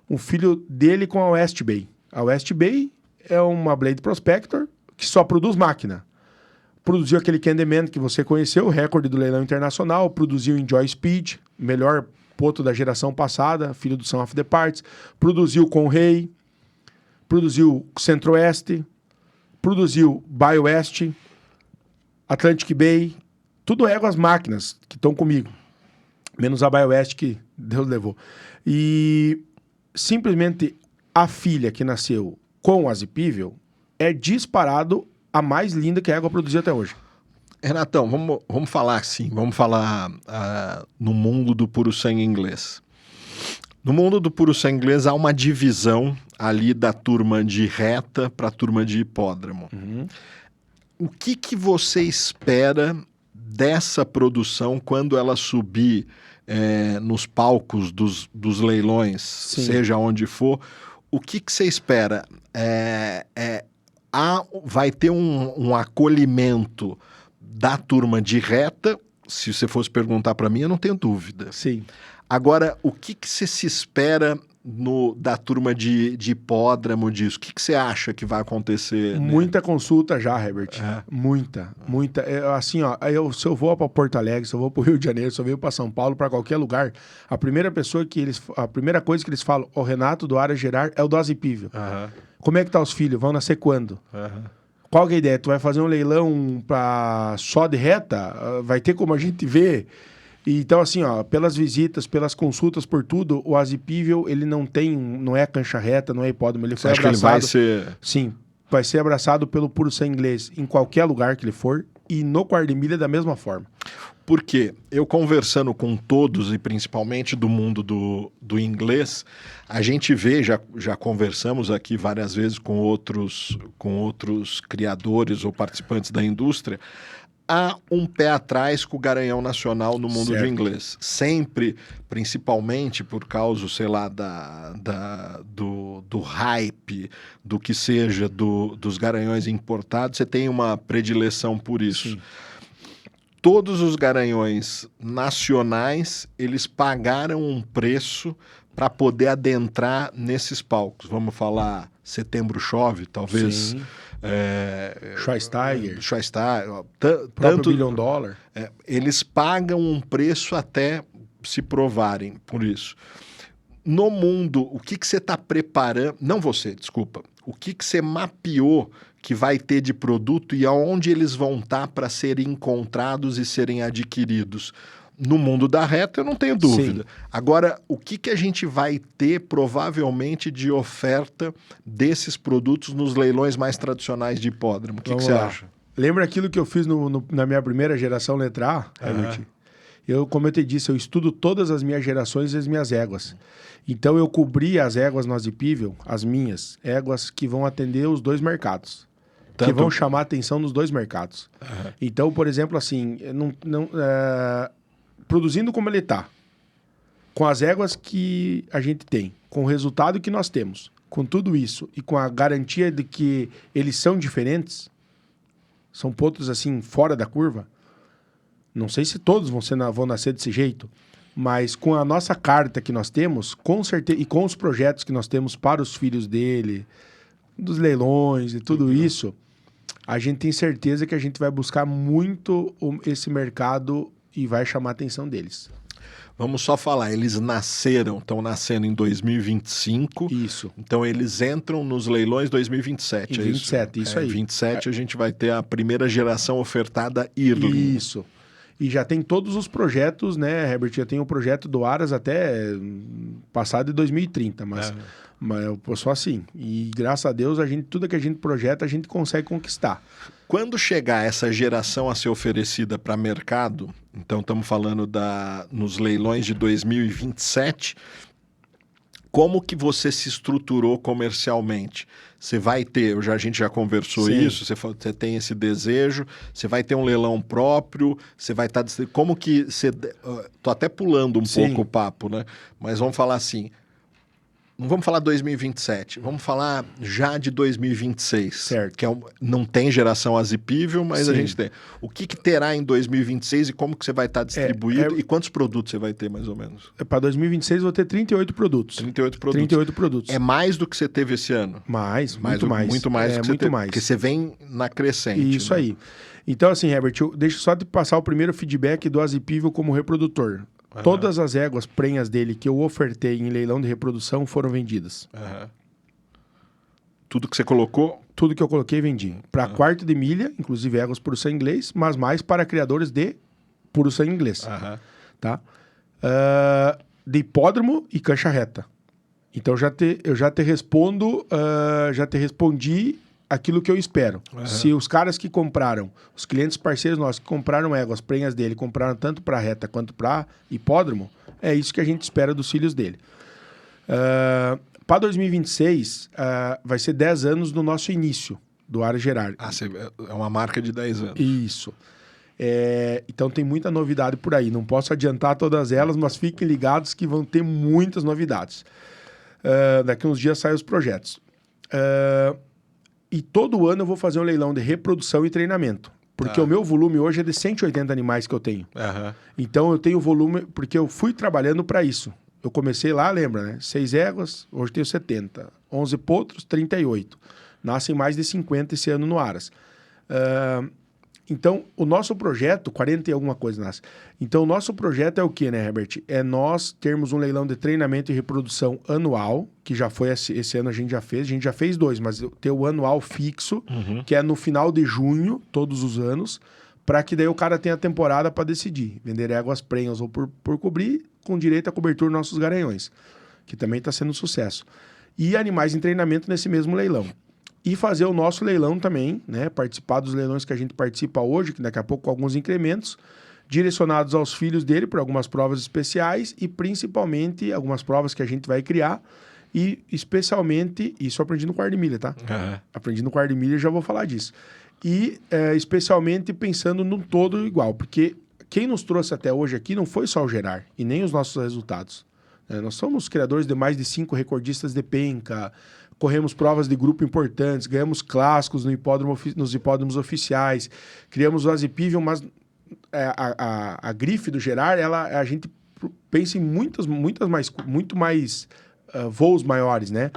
um filho dele com a West Bay. A West Bay é uma Blade Prospector que só produz máquina. Produziu aquele Candyman que você conheceu, o recorde do leilão internacional. Produziu Enjoy Speed, melhor potro da geração passada, filho do Son of the Parts. Produziu Conrei. Produziu Centro-Oeste. Produziu Bio-Oeste. Atlantic Bay. Tudo éguas máquinas que estão comigo. Menos a Bio-Oeste que Deus levou. E simplesmente a filha que nasceu com o Azipível é disparado a mais linda que a égua produziu até hoje. Renatão, vamos falar assim, vamos falar no mundo do puro sangue inglês. No mundo do puro sangue inglês há uma divisão ali da turma de reta para a turma de hipódromo. O que você espera dessa produção quando ela subir nos palcos dos leilões, seja onde for? O que você espera? Vai ter um acolhimento da turma de reta, se você fosse perguntar para mim, eu não tenho dúvida. Sim. Agora, o que você se espera da turma de hipódromo disso? O que você acha que vai acontecer? Muita consulta já, Herbert. Muita. Assim, ó, se eu vou para Porto Alegre, se eu vou para o Rio de Janeiro, se eu venho para São Paulo, para qualquer lugar, a primeira coisa que eles falam, o Renato do Ara Gerard é o do Azipível. Como é que tá os filhos? Vão nascer quando? Qual que é a ideia? Tu vai fazer um leilão só de reta? Vai ter como a gente ver? Então, assim, ó, pelas visitas, pelas consultas, por tudo, o Azipível, ele não é cancha reta, não é hipódromo. Ele foi abraçado. Acho que ele vai ser... Sim, vai ser abraçado pelo puro sangue inglês em qualquer lugar que ele for e no quarto de milha da mesma forma. Porque eu conversando com todos, e principalmente do mundo do inglês, a gente vê, já conversamos aqui várias vezes com outros criadores ou participantes da indústria, há um pé atrás com o garanhão nacional no mundo de inglês. Sempre, principalmente por causa, sei lá, do hype, do que seja, dos garanhões importados, você tem uma predileção por isso. Sim. Todos os garanhões nacionais, eles pagaram um preço para poder adentrar nesses palcos. Vamos falar Setembro Chove, talvez. Schweinsteiger. Tanto $1 bilhão. Eles pagam um preço até se provarem por isso. No mundo, o que você está preparando... Não você, desculpa. O que você mapeou que vai ter de produto e aonde eles vão estar para serem encontrados e serem adquiridos? No mundo da reta, eu não tenho dúvida. Sim. Agora, o que a gente vai ter, provavelmente, de oferta desses produtos nos leilões mais tradicionais de hipódromo? O que você acha? Lembra aquilo que eu fiz na minha primeira geração letra A, Herbert? Como eu te disse, eu estudo todas as minhas gerações e as minhas éguas. Então, eu cobri as éguas no Azipível, as minhas éguas que vão atender os dois mercados. Que vão chamar a atenção nos dois mercados. Então, por exemplo, assim, produzindo como ele está, com as éguas que a gente tem, com o resultado que nós temos, com tudo isso e com a garantia de que eles são diferentes, são potros assim fora da curva. Não sei se todos vão nascer desse jeito, mas com a nossa carta que nós temos, com certeza, e com os projetos que nós temos para os filhos dele, dos leilões e tudo isso, a gente tem certeza que a gente vai buscar muito esse mercado e vai chamar a atenção deles. Vamos só falar, eles estão nascendo em 2025. Isso. Então eles entram nos leilões 2027, em 27, isso aí. Em 27 a gente vai ter a primeira geração ofertada Yearling. Isso. E já tem todos os projetos, né, Herbert? Já tem o projeto do Aras até passado de 2030, mas eu só assim. E graças a Deus, tudo que a gente projeta, a gente consegue conquistar. Quando chegar essa geração a ser oferecida para mercado, então estamos falando nos leilões de 2027, como que você se estruturou comercialmente? Você vai ter, a gente já conversou Sim. isso, você tem esse desejo, você vai ter um leilão próprio, você vai estar... Como que você... Tô até pulando um Sim. pouco o papo, né? Mas vamos falar assim, não vamos falar 2027, vamos falar já de 2026. Certo. Que não tem geração Azipível, mas a Sim. gente tem. O que terá em 2026 e como que você vai estar distribuído e quantos produtos você vai ter, mais ou menos? Para 2026 eu vou ter 38 produtos. 38 produtos. 38 produtos. É mais do que você teve esse ano? Muito mais. Muito mais do que você teve. Porque você vem na crescente. Isso, né? aí. Então, assim, Herbert, deixa eu só te passar o primeiro feedback do Azipível como reprodutor. Todas as éguas prenhas dele que eu ofertei em leilão de reprodução foram vendidas. Tudo que você colocou? Tudo que eu coloquei, vendi. Para quarto de milha, inclusive éguas puro sangue inglês, mas mais para criadores de puro sangue inglês. Tá? De hipódromo e cancha reta. Então, eu já te respondo, já te respondi aquilo que eu espero. Se os caras que compraram, os clientes parceiros nossos que compraram éguas, prenhas dele, compraram tanto para reta quanto para hipódromo, é isso que a gente espera dos filhos dele. Para 2026, vai ser 10 anos do nosso início, do Aras Gerard. É uma marca de 10 anos. Isso. Então tem muita novidade por aí. Não posso adiantar todas elas, mas fiquem ligados que vão ter muitas novidades. Daqui a uns dias saem os projetos. E todo ano eu vou fazer um leilão de reprodução e treinamento. Porque o meu volume hoje é de 180 animais que eu tenho. Então eu tenho volume, porque eu fui trabalhando para isso. Eu comecei lá, lembra, né? 6 éguas, hoje tenho 70. 11 potros, 38. Nascem mais de 50 esse ano no Aras. Então, o nosso projeto, 40 e alguma coisa nasce. Então, o nosso projeto é o quê, né, Herbert? É nós termos um leilão de treinamento e reprodução anual, que já foi esse ano a gente já fez 2, mas ter o anual fixo, que é no final de junho, todos os anos, para que daí o cara tenha temporada para decidir. Vender éguas prenhas ou por cobrir, com direito à cobertura nos nossos garanhões, que também está sendo um sucesso. E animais em treinamento nesse mesmo leilão. E fazer o nosso leilão também, né? Participar dos leilões que a gente participa hoje, que daqui a pouco com alguns incrementos, direcionados aos filhos dele por algumas provas especiais e principalmente algumas provas que a gente vai criar e especialmente, isso eu aprendi no quarto de milha, tá? Aprendi no quarto de milha e já vou falar disso. E especialmente pensando num todo igual, porque quem nos trouxe até hoje aqui não foi só o Gerard e nem os nossos resultados. Nós somos criadores de mais de 5 recordistas de penca, corremos provas de grupo importantes, ganhamos clássicos nos hipódromos oficiais, criamos o Azipível, mas a grife do Gerard, a gente pensa em muito mais voos maiores, né?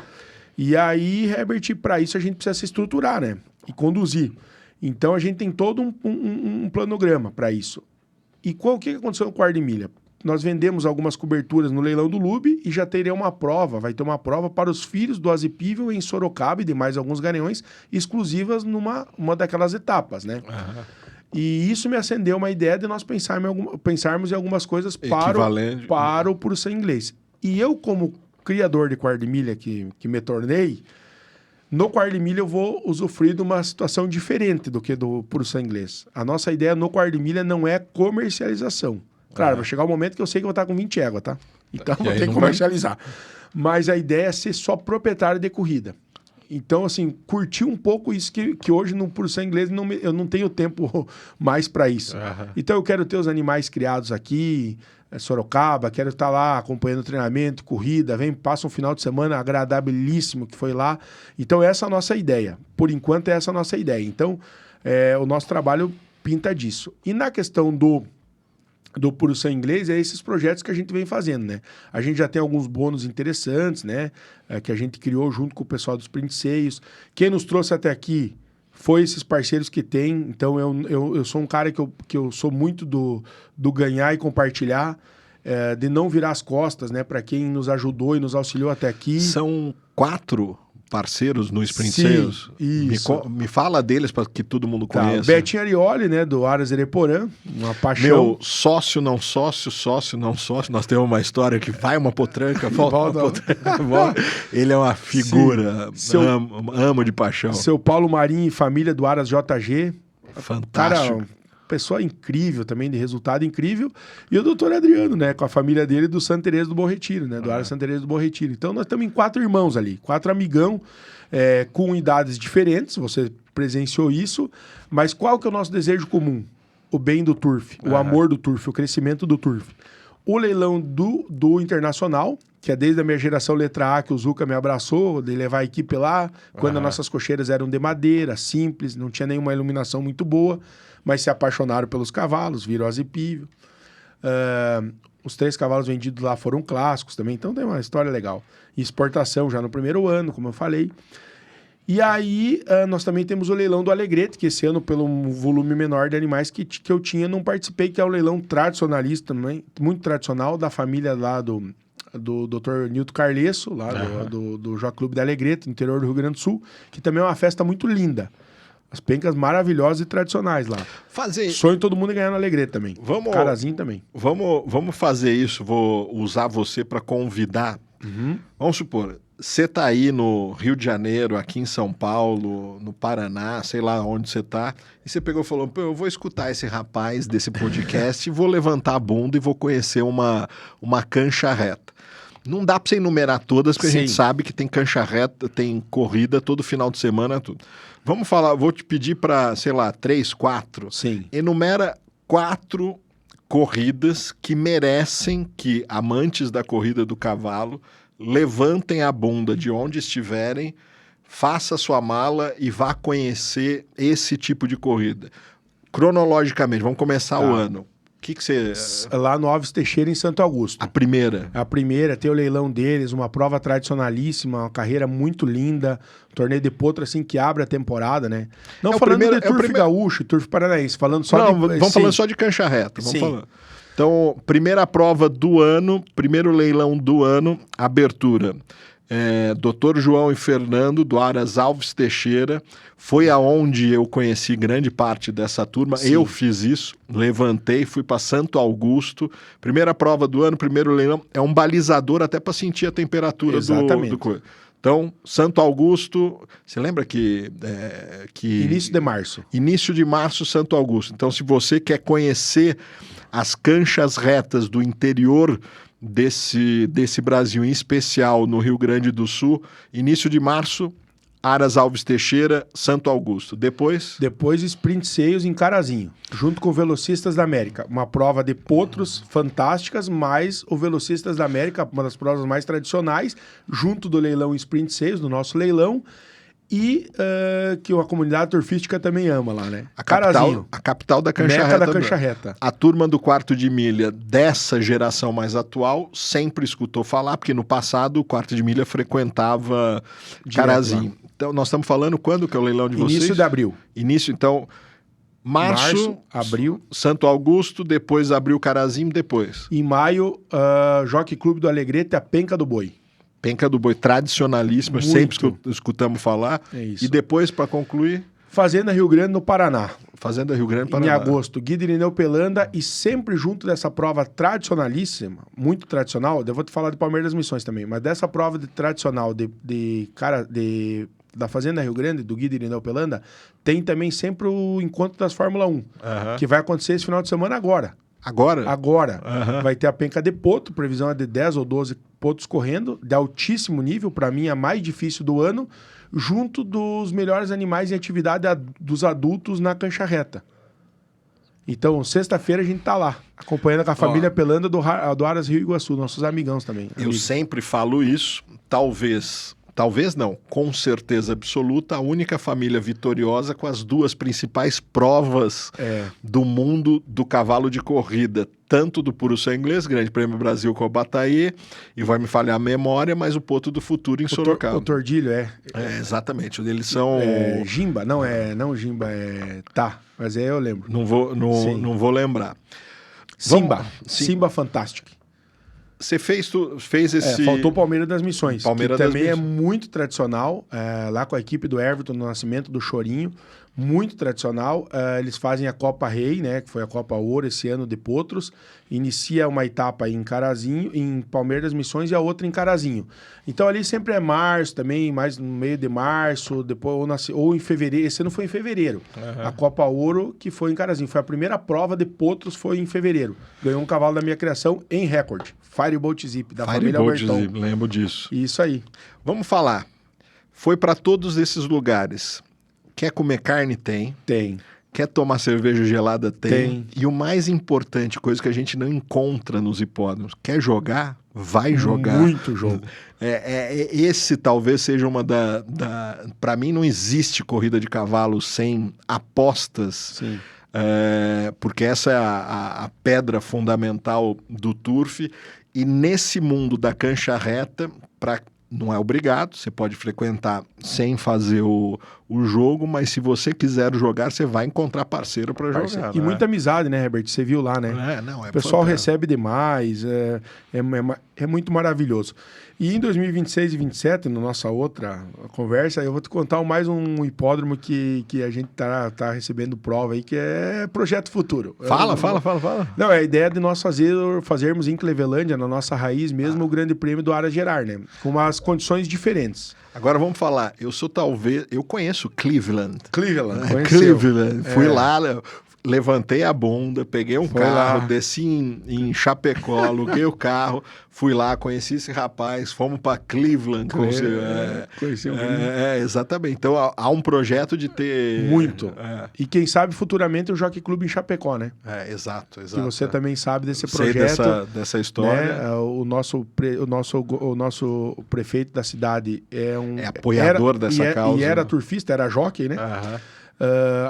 E aí, Herbert, para isso a gente precisa se estruturar, né? E conduzir. Então a gente tem todo um planograma para isso. E o que aconteceu no quarto de milha? Nós vendemos algumas coberturas no leilão do Lube e já teria uma prova, vai ter uma prova para os filhos do Azipível em Sorocaba e de mais alguns garanhões exclusivas numa daquelas etapas, né? E isso me acendeu uma ideia de nós pensarmos em algumas coisas para o puro sangue inglês. E eu, como criador de quarto de milha que me tornei, no quarto de milha eu vou usufruir de uma situação diferente do que do puro sangue inglês. A nossa ideia no quarto de milha não é comercialização. Claro, vai chegar um momento que eu sei que eu vou estar com 20 éguas, tá? Então vou aí ter que não comercializar. Mas a ideia é ser só proprietário de corrida. Então, assim, curtir um pouco isso que hoje, no Puro Sangue Inglês, eu não tenho tempo mais para isso. Então, eu quero ter os animais criados aqui, Sorocaba, quero estar lá acompanhando o treinamento, corrida, passa um final de semana agradabilíssimo que foi lá. Então, essa é a nossa ideia. Por enquanto, essa é a nossa ideia. Então, o nosso trabalho pinta disso. E na questão do Puro Sangue Inglês, é esses projetos que a gente vem fazendo, né? A gente já tem alguns bônus interessantes, né? Que a gente criou junto com o pessoal dos Sprint Seios. Quem nos trouxe até aqui foi esses parceiros que tem. Então, eu sou um cara que eu sou muito do ganhar e compartilhar, de não virar as costas, né? Para quem nos ajudou e nos auxiliou até aqui. São 4 parceiros no Sprint Sim, Sales. isso. Me fala deles para que todo mundo Tá, conheça. Betinho Arioli, né? Do Aras Ereporã. Uma paixão. Meu sócio não sócio. Nós temos uma história que vai uma potranca, volta uma potranca, volta. Ele é uma figura, amo de paixão. Seu Paulo Marinho e família do Aras JG. Fantástico. Cara, pessoa incrível também, de resultado incrível. E o doutor Adriano, né? Com a família dele do Santa Teresa do Bom Retiro, né? Do Aras Santa Teresa do Bom Retiro. Então nós estamos em 4 irmãos ali, 4 amigão, com idades diferentes, você presenciou isso. Mas qual que é o nosso desejo comum? O bem do turf, o amor do turf, o crescimento do turf. O leilão do Internacional, que é desde a minha geração letra A que o Zuca me abraçou, de levar a equipe lá, quando as nossas cocheiras eram de madeira, simples, não tinha nenhuma iluminação muito boa, mas se apaixonaram pelos cavalos, viram as Epível. Os 3 cavalos vendidos lá foram clássicos também, então tem uma história legal. Exportação já no primeiro ano, como eu falei. E aí, nós também temos o leilão do Alegrete, que esse ano, pelo volume menor de animais que eu tinha, não participei, que é um leilão tradicionalista também, muito tradicional, da família lá do Dr. Nilton Carlesso, lá do Jockey Clube da Alegrete, no interior do Rio Grande do Sul, que também é uma festa muito linda. As pencas maravilhosas e tradicionais lá. Sonho todo mundo ganhar no Alegrete também. Carazinho também. Vamos fazer isso, vou usar você para convidar. Vamos supor, você tá aí no Rio de Janeiro, aqui em São Paulo, no Paraná, sei lá onde você tá, e você pegou e falou, pô, eu vou escutar esse rapaz desse podcast e vou levantar a bunda e vou conhecer uma cancha reta. Não dá para você enumerar todas, porque a gente sabe que tem cancha reta, tem corrida todo final de semana, tudo. Vamos falar, vou te pedir para, sei lá, 3, 4. Sim. Enumera 4 corridas que merecem que amantes da corrida do cavalo levantem a bunda de onde estiverem, faça sua mala e vá conhecer esse tipo de corrida. Cronologicamente, vamos começar o ano. O que você... Lá no Alves Teixeira, em Santo Augusto. A primeira. A primeira, tem o leilão deles, uma prova tradicionalíssima, uma carreira muito linda, um torneio de potro assim que abre a temporada, né? Não falando de turf gaúcho, turf paranaense, falando só vamos falando só de cancha reta, vamos falando. Então, primeira prova do ano, primeiro leilão do ano, abertura. Dr. João e Fernando, do Aras Alves Teixeira, foi aonde eu conheci grande parte dessa turma. Sim. Eu fiz isso, levantei, fui para Santo Augusto. Primeira prova do ano, primeiro leilão. É um balizador até para sentir a temperatura do coisa. Então, Santo Augusto, você lembra que... Início de março. Início de março, Santo Augusto. Então, se você quer conhecer as canchas retas do interior desse Brasil, em especial no Rio Grande do Sul, início de março, Aras Alves Teixeira, Santo Augusto. Depois Sprint Seios em Carazinho, junto com o Velocistas da América. Uma prova de potros fantásticas, mas o Velocistas da América, uma das provas mais tradicionais, junto do leilão Sprint Seios, do nosso leilão, e que a comunidade turfística também ama lá, né? A capital da cancha Meca reta. Da cancha reta. A turma do quarto de milha dessa geração mais atual sempre escutou falar, porque no passado o quarto de milha frequentava Carazinho. Então, nós estamos falando quando que é o leilão de vocês? Início de abril. Então, março, abril. Santo Augusto, depois abril Carazinho, depois. Em maio, Jockey Clube do Alegrete, a Penca do Boi. Penca do Boi, tradicionalíssima, sempre escutamos falar. É isso. E depois, para concluir... Fazenda Rio Grande, no Paraná. Fazenda Rio Grande, Paraná. Em agosto, Guida Irineu Pelanda, e sempre junto dessa prova tradicionalíssima, muito tradicional, eu vou te falar de Palmeiras das Missões também, mas dessa prova tradicional da Fazenda Rio Grande, do Guida Irineu Pelanda, tem também sempre o encontro das Fórmula 1, que vai acontecer esse final de semana agora. Agora? Agora. Vai ter a penca de potro, previsão é de 10 ou 12 potros correndo, de altíssimo nível, para mim a mais difícil do ano, junto dos melhores animais em atividade dos adultos na cancha reta. Então, sexta-feira a gente tá lá, acompanhando com a família Pelanda do Aras Rio Iguaçu, nossos amigãos também. Eu sempre falo isso, talvez não, com certeza absoluta, a única família vitoriosa com as duas principais provas do mundo do cavalo de corrida, tanto do Puro-Sangue Inglês, Grande Prêmio Brasil com o Bataille, e vai me falhar a memória, mas o Potro do Futuro em Sorocaba. O Tordilho, exatamente, eles são... Gimba, não Gimba, Tá, mas eu lembro. Não vou lembrar. Simba Fantastic. Você fez esse... faltou o Palmeiras das Missões, Palmeiras que das também Missões. é muito tradicional, lá com a equipe do Everton, no Nascimento do Chorinho, muito tradicional. Eles fazem a Copa Rei, né, que foi a Copa Ouro esse ano de Potros, inicia uma etapa em Carazinho, em Palmeiras das Missões, e a outra em Carazinho. Então ali sempre é março também, mais no meio de março, depois ou em fevereiro. Esse ano foi em fevereiro. A Copa Ouro, que foi em Carazinho. Foi a primeira prova de Potros, foi em fevereiro. Ganhou um cavalo da minha criação em recorde. Firebolt Zip, da família Albertão. Zip, lembro disso. Isso aí. Vamos falar. Foi para todos esses lugares. Quer comer carne? Tem. Tem. Quer tomar cerveja gelada? Tem. E o mais importante, coisa que a gente não encontra nos hipódromos, quer jogar? Vai jogar. Muito jogo. Esse talvez seja uma para mim não existe corrida de cavalo sem apostas. Sim. Porque essa é a pedra fundamental do turf. E nesse mundo da cancha reta, não é obrigado, você pode frequentar sem fazer o jogo, mas se você quiser jogar, você vai encontrar parceiro para jogar. E muita amizade, né, Herbert? Você viu lá, né? O pessoal recebe demais, é muito maravilhoso. E em 2026 e 2027, na nossa outra conversa, eu vou te contar mais um hipódromo que a gente tá recebendo prova aí, que é Projeto Futuro. Fala. Não, é a ideia de nós fazermos em Clevelândia, na nossa raiz mesmo, o Grande Prêmio do Aras Gerard, né? Com umas condições diferentes. Agora vamos falar, eu conheço Cleveland. Cleveland. Fui lá, levantei a bunda, peguei um carro, desci em Chapecó, aluguei o carro, fui lá, conheci esse rapaz, fomos para Cleveland. Conheci exatamente. Então há um projeto de ter... Muito. E quem sabe futuramente o Jockey Club em Chapecó, né? Exato. Que você também sabe desse projeto. Sei dessa história. Né? O nosso prefeito da cidade é apoiador dessa causa. E era turfista, era jockey, né?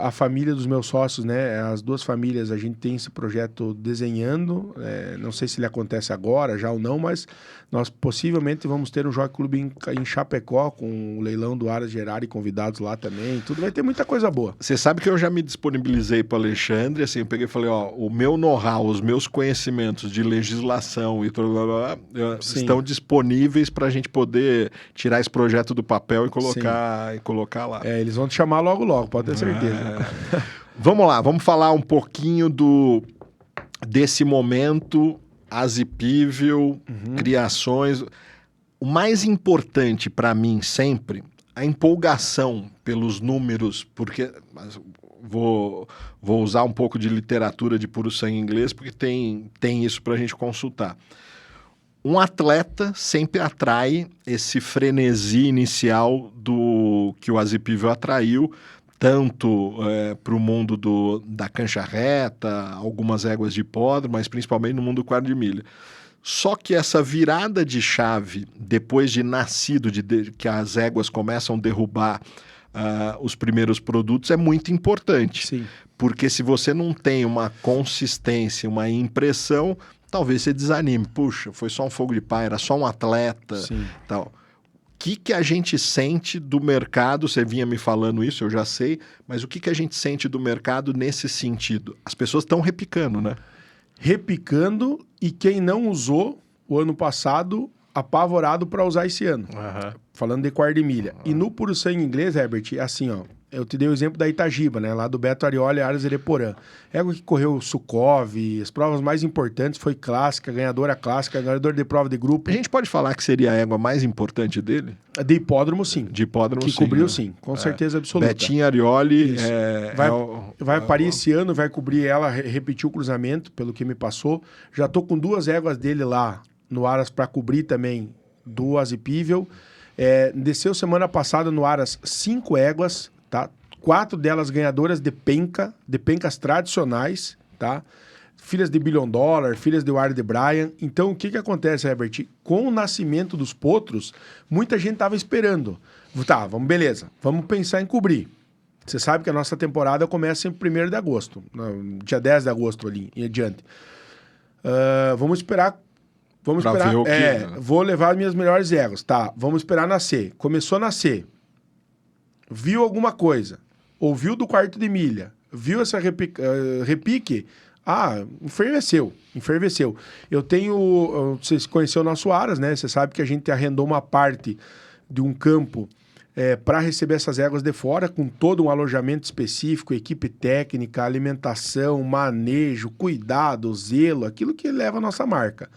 A família dos meus sócios, né? As duas famílias, a gente tem esse projeto desenhando. Não sei se ele acontece agora, já ou não, mas nós possivelmente vamos ter um Jockey Club em Chapecó, com o leilão do Aras Gerard e convidados lá também. Tudo vai ter muita coisa boa. Você sabe que eu já me disponibilizei para o Alexandre, assim, eu peguei e falei, o meu know-how, os meus conhecimentos de legislação e tudo, estão disponíveis para a gente poder tirar esse projeto do papel e colocar lá. Eles vão te chamar logo, pode ter certeza. Vamos lá, vamos falar um pouquinho desse momento, Azipível, criações. O mais importante para mim sempre, a empolgação pelos números, porque vou usar um pouco de literatura de Puro-Sangue Inglês, porque tem isso para a gente consultar. Um atleta sempre atrai esse frenesi inicial que o Azipível atraiu, tanto para o mundo da cancha reta, algumas éguas de hipódromo, mas principalmente no mundo do quarto de milha. Só que essa virada de chave, depois de nascido, que as éguas começam a derrubar os primeiros produtos, é muito importante. Sim. Porque se você não tem uma consistência, uma impressão, talvez você desanime. Puxa, foi só um fogo de palha, era só um atleta. Sim. Tal. O que a gente sente do mercado? Você vinha me falando isso, eu já sei, mas o que a gente sente do mercado nesse sentido? As pessoas estão repicando, né? Repicando, e quem não usou o ano passado, apavorado para usar esse ano. Falando de quarta de milha. E no Puro Sangue Inglês, Herbert, assim, eu te dei o exemplo da Itagiba, né? Lá do Beto Arioli e Aras Ereporã. Égua que correu Sukov, as provas mais importantes, foi clássica, ganhador de prova de grupo. A gente pode falar que seria a égua mais importante dele? De hipódromo, sim. De hipódromo, que sim. cobriu, né? sim, com certeza absoluta. Betinho Arioli Isso. Vai parir esse ano, vai cobrir ela, repetir o cruzamento, pelo que me passou. Já tô com 2 éguas dele lá no Aras para cobrir também do Azipível. Desceu semana passada no Aras 5 éguas, tá? 4 delas ganhadoras de pencas tradicionais, tá? Filhas de Billion Dollar, filhas de Ward de Bryan. Então, o que acontece, Herbert? Com o nascimento dos potros, muita gente tava esperando. Tá, beleza, vamos pensar em cobrir. Você sabe que a nossa temporada começa em 1º de agosto, dia 10 de agosto ali em adiante. Vamos esperar. Pra ver o que... Vou levar as minhas melhores éguas. Tá, vamos esperar nascer. Começou a nascer. Viu alguma coisa. Ouviu do quarto de milha. Viu essa repique. Enferveceu. Eu tenho... Você conheceu o nosso Aras, né? Você sabe que a gente arrendou uma parte de um campo para receber essas éguas de fora, com todo um alojamento específico, equipe técnica, alimentação, manejo, cuidado, zelo, aquilo que leva a nossa marca.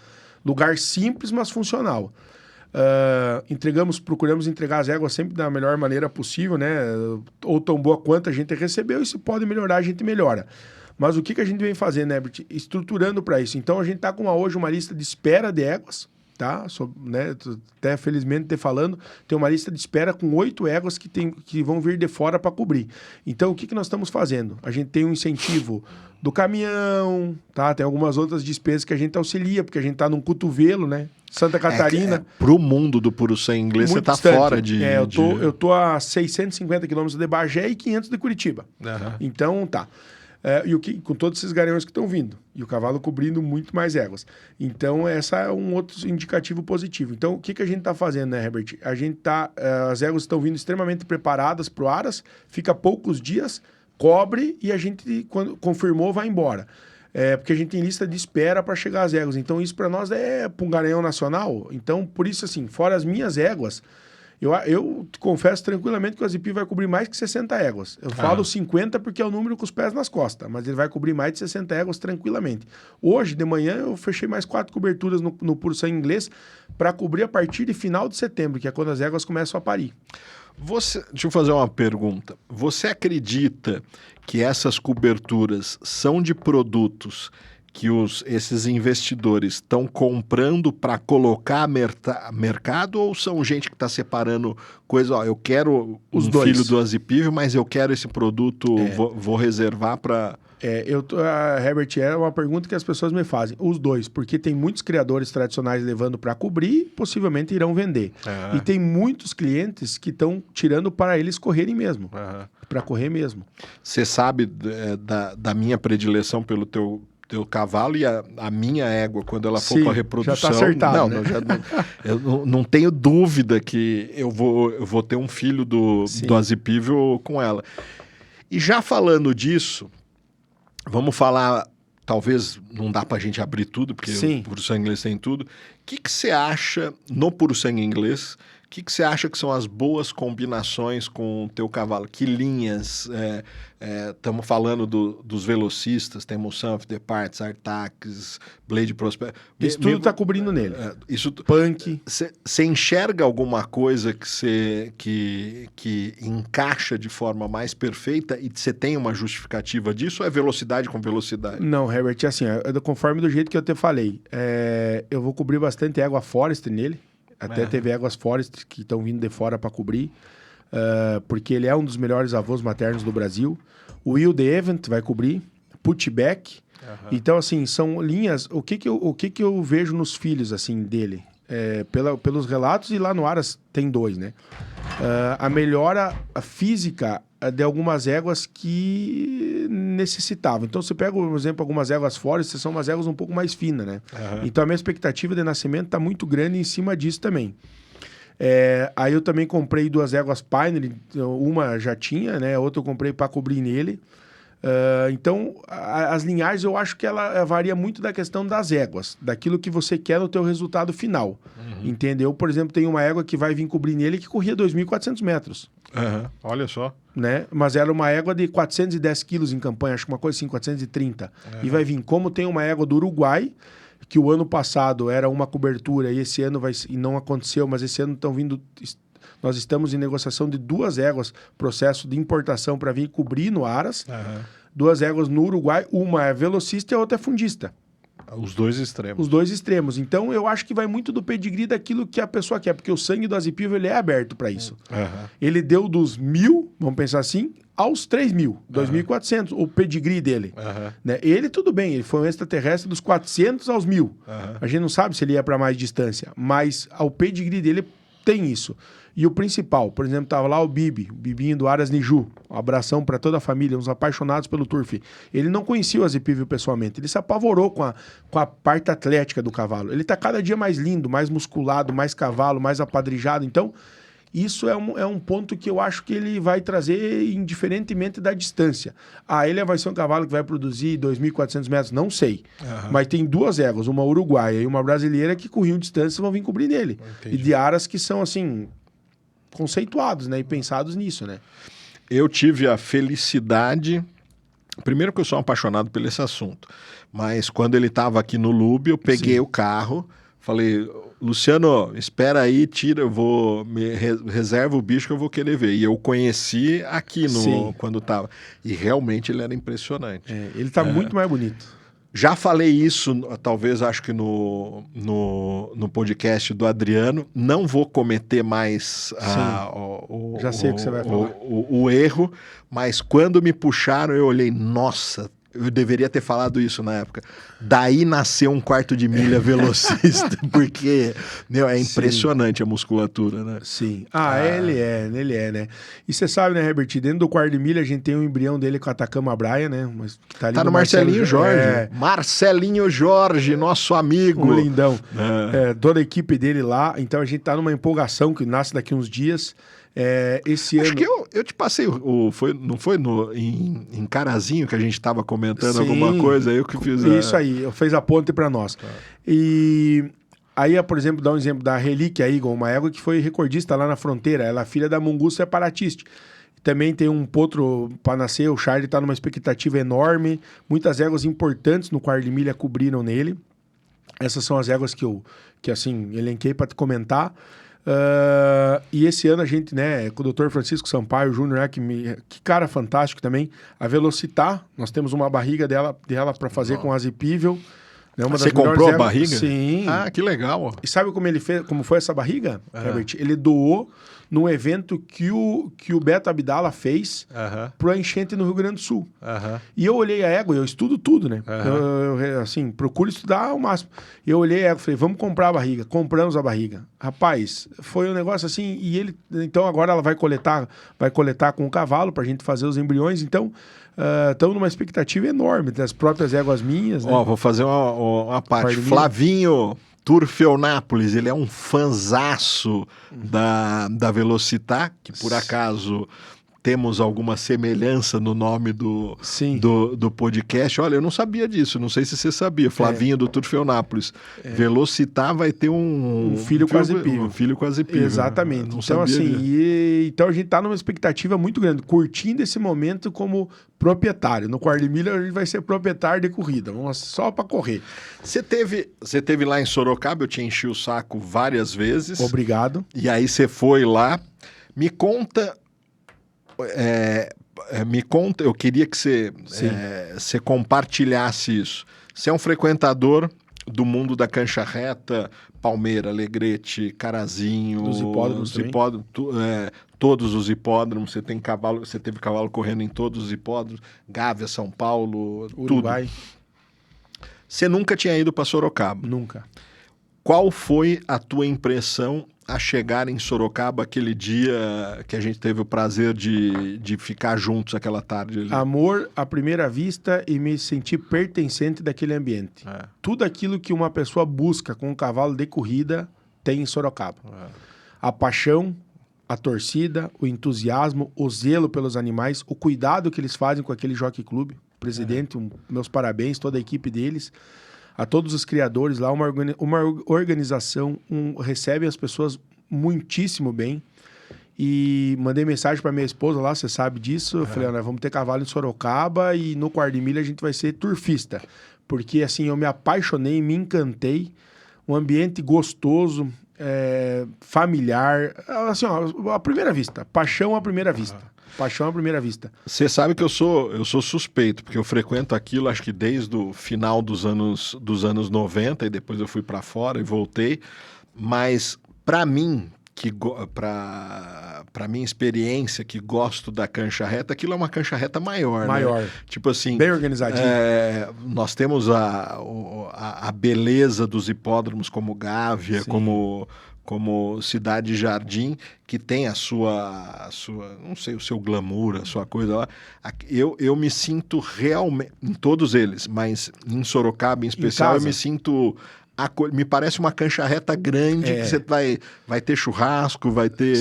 Lugar simples, mas funcional. Procuramos entregar as éguas sempre da melhor maneira possível, né? Ou tão boa quanto a gente recebeu, e se pode melhorar, a gente melhora. Mas o que a gente vem fazendo, né, Herbert? Estruturando para isso. Então, a gente está hoje uma lista de espera de éguas, tá? Né? Até felizmente te falando, tem uma lista de espera com 8 éguas que vão vir de fora para cobrir. Então, o que nós estamos fazendo? A gente tem um incentivo do caminhão, tá? Tem algumas outras despesas que a gente auxilia, porque a gente tá num cotovelo, né? Santa Catarina. Pro mundo do puro sangue inglês, você tá distante. fora de... Eu tô a 650 quilômetros de Bagé e 500 de Curitiba. Uhum. Então, tá. Com todos esses garanhões que estão vindo. E o cavalo cobrindo muito mais éguas. Então, essa é um outro indicativo positivo. Então, o que a gente está fazendo, né, Herbert? As éguas estão vindo extremamente preparadas para o Aras, fica poucos dias, cobre e a gente, quando confirmou, vai embora. Porque a gente tem lista de espera para chegar às éguas. Então, isso para nós é um garanhão nacional. Então, por isso, assim, fora as minhas éguas, eu te confesso tranquilamente que o Azipível vai cobrir mais que 60 éguas. Eu falo 50 porque é o número com os pés nas costas, mas ele vai cobrir mais de 60 éguas tranquilamente. Hoje, de manhã, eu fechei mais 4 coberturas no Puro Sangue Inglês para cobrir a partir de final de setembro, que é quando as éguas começam a parir. Deixa eu fazer uma pergunta. Você acredita que essas coberturas são de produtos que esses investidores estão comprando para colocar mercado, ou são gente que está separando coisa? Eu quero os dois. Filho do Azipível, mas eu quero esse produto, vou reservar para... Herbert, é uma pergunta que as pessoas me fazem. Os dois, porque tem muitos criadores tradicionais levando para cobrir, possivelmente irão vender. E tem muitos clientes que estão tirando para eles correrem mesmo. Para correr mesmo. Você sabe da minha predileção pelo teu cavalo e a minha égua, quando ela for para reprodução... Já tá acertado, né? Eu não tenho dúvida que eu vou ter um filho do Azipível com ela. E já falando disso... Vamos falar, talvez não dá pra gente abrir tudo, porque o Puro Sangue Inglês tem tudo. O que você acha, no Puro Sangue Inglês, o que você acha que são as boas combinações com o teu cavalo? Que linhas? Estamos falando dos velocistas, tem Motion of the Parts, Artax, Blade Prosper. Isso tudo está cobrindo nele. Punk. Você enxerga alguma coisa que encaixa de forma mais perfeita e você tem uma justificativa disso, ou é velocidade com velocidade? Não, Herbert, assim, conforme do jeito que eu te falei, eu vou cobrir bastante égua Forest nele. Até teve éguas Forest que estão vindo de fora para cobrir, porque ele é um dos melhores avós maternos do Brasil. O Will The Event vai cobrir, Putback. Então, assim, são linhas... O que eu vejo nos filhos, assim, dele? Pelos relatos, e lá no Aras tem 2, né? A melhora física de algumas éguas que necessitavam. Então, você pega, por exemplo, algumas éguas Forest, são umas éguas um pouco mais finas, né? Então, a minha expectativa de nascimento está muito grande em cima disso também. Aí eu também comprei 2 éguas Pioneer, uma já tinha, né? Outra eu comprei para cobrir nele. Então, as linhagens eu acho que ela varia muito da questão das éguas, daquilo que você quer no teu resultado final. Entendeu? Por exemplo, tem uma égua que vai vir cobrir nele que corria 2.400 metros. Olha só. Né? Mas era uma égua de 410 quilos em campanha, acho que uma coisa assim, 430. E vai vir, como tem uma égua do Uruguai, que o ano passado era uma cobertura e esse ano e não aconteceu, mas esse ano estão vindo... Nós estamos em negociação de 2 éguas, processo de importação para vir cobrir no Aras. 2 éguas no Uruguai, uma é velocista e a outra é fundista. Os 2 extremos. Os 2 extremos. Então, eu acho que vai muito do pedigree daquilo que a pessoa quer, porque o sangue do Azipivo, ele é aberto para isso. Ele deu dos 1.000, vamos pensar assim, aos 3.000, 2.400, o pedigree dele. Né? Ele, tudo bem, ele foi um extraterrestre dos 400 aos 1.000. A gente não sabe se ele ia para mais distância, mas o pedigree dele tem isso. E o principal, por exemplo, estava lá o Bibinho do Aras Niju, um abração para toda a família, uns apaixonados pelo turf. Ele não conhecia o Azipívio pessoalmente, ele se apavorou com a parte atlética do cavalo. Ele está cada dia mais lindo, mais musculado, mais cavalo, mais apadrijado. Então, isso é um ponto que eu acho que ele vai trazer indiferentemente da distância. Ele vai ser um cavalo que vai produzir 2.400 metros? Não sei. Mas tem 2 éguas, uma uruguaia e uma brasileira que corriam distância e vão vir cobrir nele. Entendi. E de aras que são, assim... conceituados, né? E pensados nisso, né? Eu tive a felicidade... Primeiro que eu sou um apaixonado por esse assunto. Mas quando ele estava aqui no Lube, eu peguei o carro, falei... Luciano, espera aí, reserva o bicho que eu vou querer ver. E eu conheci aqui quando estava. E realmente ele era impressionante. Ele está muito mais bonito. Já falei isso, talvez, acho que no podcast do Adriano. Não vou cometer mais Já sei o que você vai falar. O erro, mas quando me puxaram, eu olhei, nossa, eu deveria ter falado isso na época. Daí nasceu um quarto de milha velocista, porque é impressionante a musculatura, né? Sim. Ele é, né? E você sabe, né, Herbert, dentro do quarto de milha a gente tem um embrião dele com a Atacama Braia, né? Mas que tá ali no Marcelinho Jorge. Marcelinho Jorge, nosso amigo. Um lindão. Toda a equipe dele lá. Então a gente tá numa empolgação que nasce daqui uns dias. Esse Acho ano... que eu te passei, não foi em Carazinho que a gente estava comentando alguma coisa, eu que fiz Isso aí, fez a ponte para nós. E aí, por exemplo, dá um exemplo da Relíquia Eagle, uma égua que foi recordista lá na fronteira, ela é filha da Mungus Separatiste. Também tem um potro para nascer, o Charlie está numa expectativa enorme, muitas éguas importantes no quarto de milha cobriram nele. Essas são as éguas que assim, elenquei para te comentar. E esse ano a gente, né, com o Dr. Francisco Sampaio Júnior, né, que cara fantástico também, a Velocitar, nós temos uma barriga dela para fazer com Azipível. Né, Você comprou a barriga? Sim. Que legal. E sabe como ele fez, como foi essa barriga, Herbert? Ele doou num evento que o Beto Abdala fez para enchente no Rio Grande do Sul. E eu olhei a égua, eu estudo tudo, né? Eu, assim, procuro estudar ao máximo. Eu olhei a égua, falei, vamos comprar a barriga. Compramos a barriga. Rapaz, foi um negócio assim, e ele, então agora ela vai coletar com o cavalo pra gente fazer os embriões, então estamos numa expectativa enorme das próprias éguas minhas, né? Vou fazer uma parte. Flavinho Turfeunápolis, ele é um fanzaço da Velocitar, que por acaso temos alguma semelhança no nome do podcast. Olha, eu não sabia disso, não sei se você sabia. Flavinho do Turfeunápolis. Velocitar vai ter um filho com Azipível. Um filho com Azipível. Exatamente. Então, assim, então a gente está numa expectativa muito grande, curtindo esse momento como proprietário. No quarto de milha a gente vai ser proprietário de corrida, vamos só para correr. Você teve lá em Sorocaba, eu te enchi o saco várias vezes. Obrigado. E aí você foi lá. Me conta, eu queria que você compartilhasse isso. Você é um frequentador do mundo da cancha reta, Palmeira, Alegrete, Carazinho, dos hipódromos todos os hipódromos, você teve cavalo correndo em todos os hipódromos, Gávea, São Paulo, Uruguai. Tudo. Você nunca tinha ido para Sorocaba? Nunca. Qual foi a tua impressão a chegar em Sorocaba aquele dia que a gente teve o prazer de ficar juntos aquela tarde ali? Amor à primeira vista e me sentir pertencente daquele ambiente. Tudo aquilo que uma pessoa busca com um cavalo de corrida tem em Sorocaba. A paixão, a torcida, o entusiasmo, o zelo pelos animais, o cuidado que eles fazem com aquele Jockey Club. Presidente, meus parabéns, toda a equipe deles. A todos os criadores lá, uma organização, recebe as pessoas muitíssimo bem. E mandei mensagem para minha esposa lá, você sabe disso. Eu falei, nós vamos ter cavalo em Sorocaba e no quarto de milha a gente vai ser turfista. Porque, assim, eu me apaixonei, me encantei. Um ambiente gostoso, familiar. Assim, ó, à primeira vista. Paixão à primeira vista. Paixão à primeira vista. Você sabe que eu sou suspeito, porque eu frequento aquilo, acho que desde o final dos anos 90, e depois eu fui para fora e voltei. Mas, para mim, para minha experiência, que gosto da cancha reta, aquilo é uma cancha reta maior. Né? Tipo assim... Bem organizadinho. Nós temos a beleza dos hipódromos como Gávea, como Cidade Jardim, que tem a sua, não sei, o seu glamour, a sua coisa lá. Eu me sinto realmente, em todos eles, mas em Sorocaba em especial, eu me sinto... Me parece uma cancha reta grande, que você vai ter churrasco, vai ter...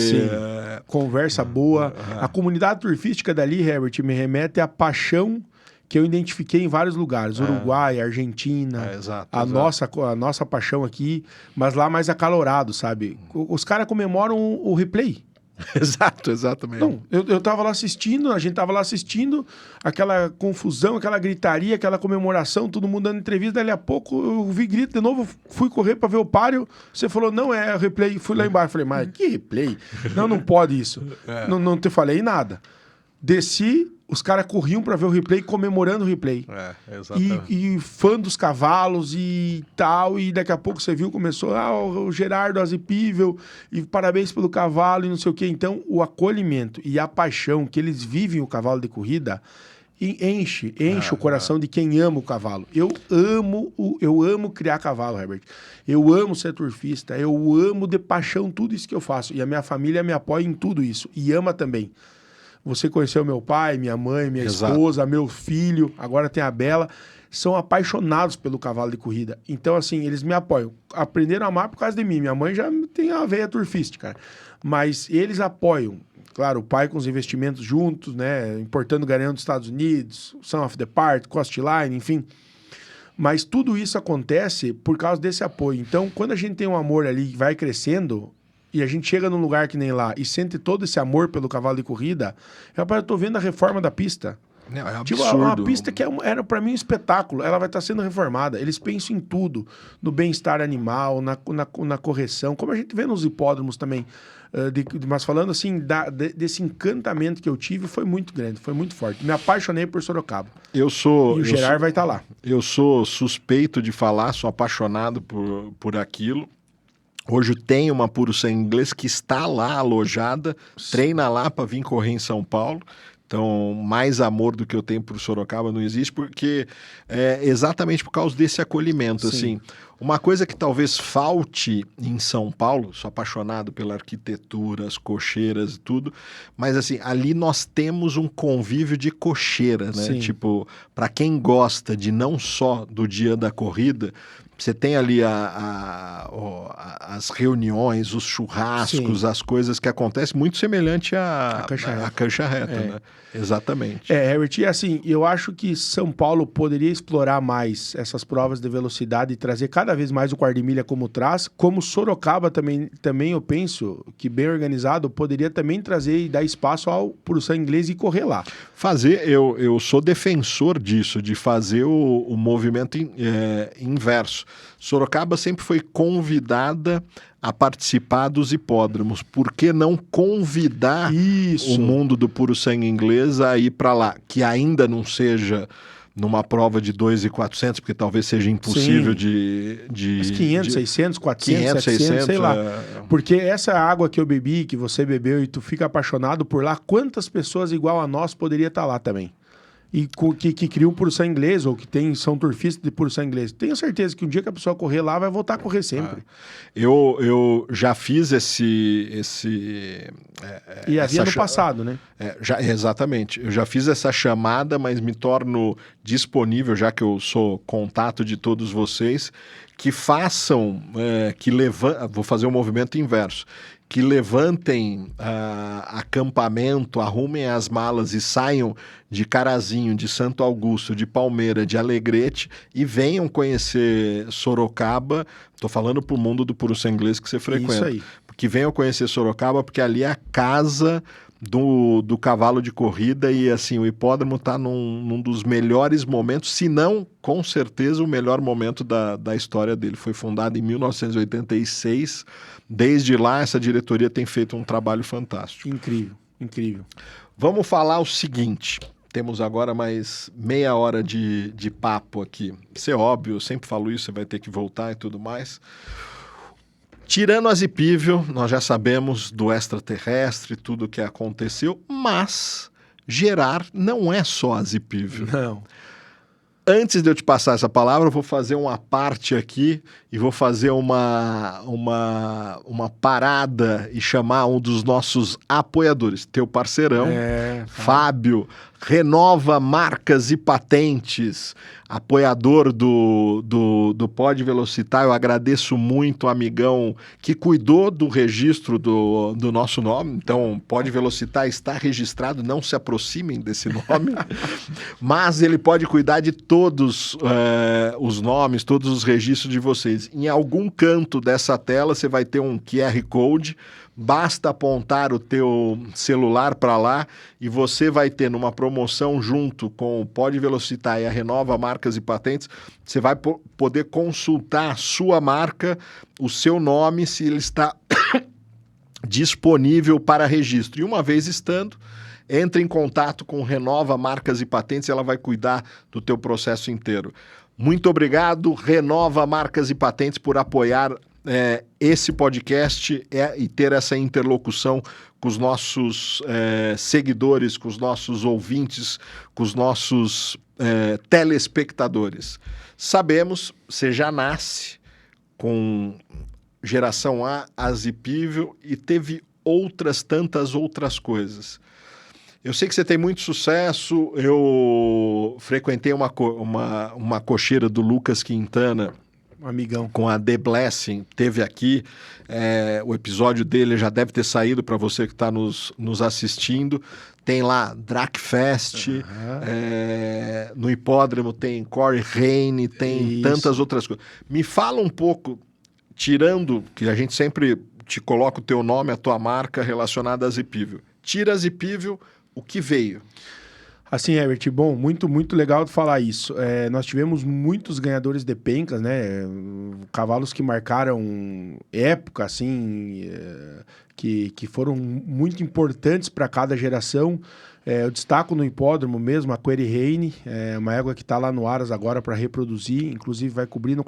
Conversa boa. A comunidade turfística dali, Herbert, me remete à paixão que eu identifiquei em vários lugares. Uruguai, Argentina, a nossa paixão aqui, mas lá mais acalorado, sabe? Os caras comemoram o replay. Exatamente. Não, eu tava lá assistindo, a gente tava lá assistindo, aquela confusão, aquela gritaria, aquela comemoração, todo mundo dando entrevista, dali a pouco eu vi grito de novo, fui correr pra ver o páreo, você falou, não é replay, fui lá embaixo, falei, mas que replay? Não pode isso. Não te falei nada. Desci, os caras corriam pra ver o replay, comemorando o replay. Exatamente. E fã dos cavalos e tal, e daqui a pouco você viu, começou, o Gerardo Azipível, e parabéns pelo cavalo e não sei o quê. Então, o acolhimento e a paixão que eles vivem o cavalo de corrida enche o coração de quem ama o cavalo. Eu amo criar cavalo, Herbert. Eu amo ser turfista, eu amo de paixão tudo isso que eu faço. E a minha família me apoia em tudo isso, e ama também. Você conheceu meu pai, minha mãe, minha esposa, meu filho, agora tem a Bela. São apaixonados pelo cavalo de corrida. Então, assim, eles me apoiam. Aprenderam a amar por causa de mim. Minha mãe já tem a veia turfística, cara. Mas eles apoiam. Claro, o pai com os investimentos juntos, né? Importando Garanhão dos Estados Unidos, Son of the Part, Costline, enfim. Mas tudo isso acontece por causa desse apoio. Então, quando a gente tem um amor ali que vai crescendo... E a gente chega num lugar que nem lá e sente todo esse amor pelo cavalo de corrida, eu tô vendo a reforma da pista. Não, é tipo, absurdo. uma pista que era para mim um espetáculo, ela vai estar sendo reformada. Eles pensam em tudo, no bem-estar animal, na correção, como a gente vê nos hipódromos também. Mas falando assim, desse encantamento que eu tive, foi muito grande, foi muito forte. Me apaixonei por Sorocaba. E o Gerard vai estar lá. Eu sou suspeito de falar, sou apaixonado por aquilo. Hoje tem uma Puro Sangue Inglês que está lá alojada, treina lá para vir correr em São Paulo. Então, mais amor do que eu tenho por Sorocaba não existe, porque é exatamente por causa desse acolhimento. Assim, uma coisa que talvez falte em São Paulo, sou apaixonado pela arquitetura, as cocheiras e tudo, mas assim, ali nós temos um convívio de cocheira, né? Sim. Tipo, para quem gosta de não só do dia da corrida, você tem ali as reuniões, os churrascos, as coisas que acontecem, muito semelhante à cancha reta, né? Exatamente. Herbert, e assim, eu acho que São Paulo poderia explorar mais essas provas de velocidade e trazer cada vez mais o quarto de milha como traz, como Sorocaba também eu penso que bem organizado poderia também trazer e dar espaço ao Puro Sangue Inglês e correr lá. Eu sou defensor disso, de fazer o movimento inverso. Sorocaba sempre foi convidada a participar dos hipódromos. Por que não convidar o mundo do Puro Sangue Inglês a ir para lá? Que ainda não seja numa prova de 2.400, porque talvez seja impossível de 500, 600, 400, 500, 700, 600, sei lá. Porque essa água que eu bebi, que você bebeu e tu fica apaixonado por lá, quantas pessoas igual a nós poderia estar lá também? E que criam Puro Sangue Inglês, ou que são turfistas de Puro Sangue Inglês. Tenho certeza que um dia que a pessoa correr lá, vai voltar a correr sempre. Eu já fiz e havia no passado, né? Exatamente. Eu já fiz essa chamada, mas me torno disponível, já que eu sou contato de todos vocês, que façam, vou fazer um movimento inverso, que levantem acampamento, arrumem as malas e saiam de Carazinho, de Santo Augusto, de Palmeira, de Alegrete e venham conhecer Sorocaba. Estou falando para o mundo do Puro Sangue Inglês que você frequenta. Isso aí. Que venham conhecer Sorocaba, porque ali é a casa do cavalo de corrida e assim, o hipódromo está num dos melhores momentos, se não, com certeza, o melhor momento da história dele. Foi fundado em 1986. Desde lá, essa diretoria tem feito um trabalho fantástico. Incrível, incrível. Vamos falar o seguinte. Temos agora mais meia hora de papo aqui. Isso é óbvio, eu sempre falo isso, você vai ter que voltar e tudo mais. Tirando a Zipível, nós já sabemos do extraterrestre, tudo o que aconteceu, mas gerar não é só a Zipível. Não. Antes de eu te passar essa palavra, eu vou fazer uma parte aqui e vou fazer uma parada e chamar um dos nossos apoiadores, teu parceirão, Fábio, Renova Marcas e Patentes, apoiador do Pod Velocitar. Eu agradeço muito o amigão que cuidou do registro do nosso nome. Então, Pod Velocitar está registrado, não se aproximem desse nome, mas ele pode cuidar de todos os nomes, todos os registros de vocês. Em algum canto dessa tela você vai ter um QR Code. Basta apontar o teu celular para lá e você vai ter numa promoção junto com o Pod Velocitar e a Renova Marcas e Patentes, você vai poder consultar a sua marca, o seu nome, se ele está disponível para registro. E uma vez estando, entre em contato com Renova Marcas e Patentes, ela vai cuidar do teu processo inteiro. Muito obrigado, Renova Marcas e Patentes, por apoiar esse podcast e ter essa interlocução com os nossos seguidores, com os nossos ouvintes, com os nossos telespectadores. Sabemos, você já nasce com geração A, Zipível, e teve tantas outras coisas. Eu sei que você tem muito sucesso, eu frequentei uma cocheira do Lucas Quintana, amigão, com a The Blessing, teve aqui, o episódio dele já deve ter saído para você que está nos assistindo. Tem lá Dracfest, no hipódromo tem Corey Raine, tem tantas outras coisas. Me fala um pouco, tirando, que a gente sempre te coloca o teu nome, a tua marca relacionada a Zipível. Tira a Zipível, o que veio? Assim, Herbert, bom, muito, muito legal de falar isso. Nós tivemos muitos ganhadores de pencas, né? Cavalos que marcaram época, assim, que foram muito importantes para cada geração. Eu destaco no hipódromo mesmo a Query Raine, uma égua que está lá no Aras agora para reproduzir, inclusive vai cobrir no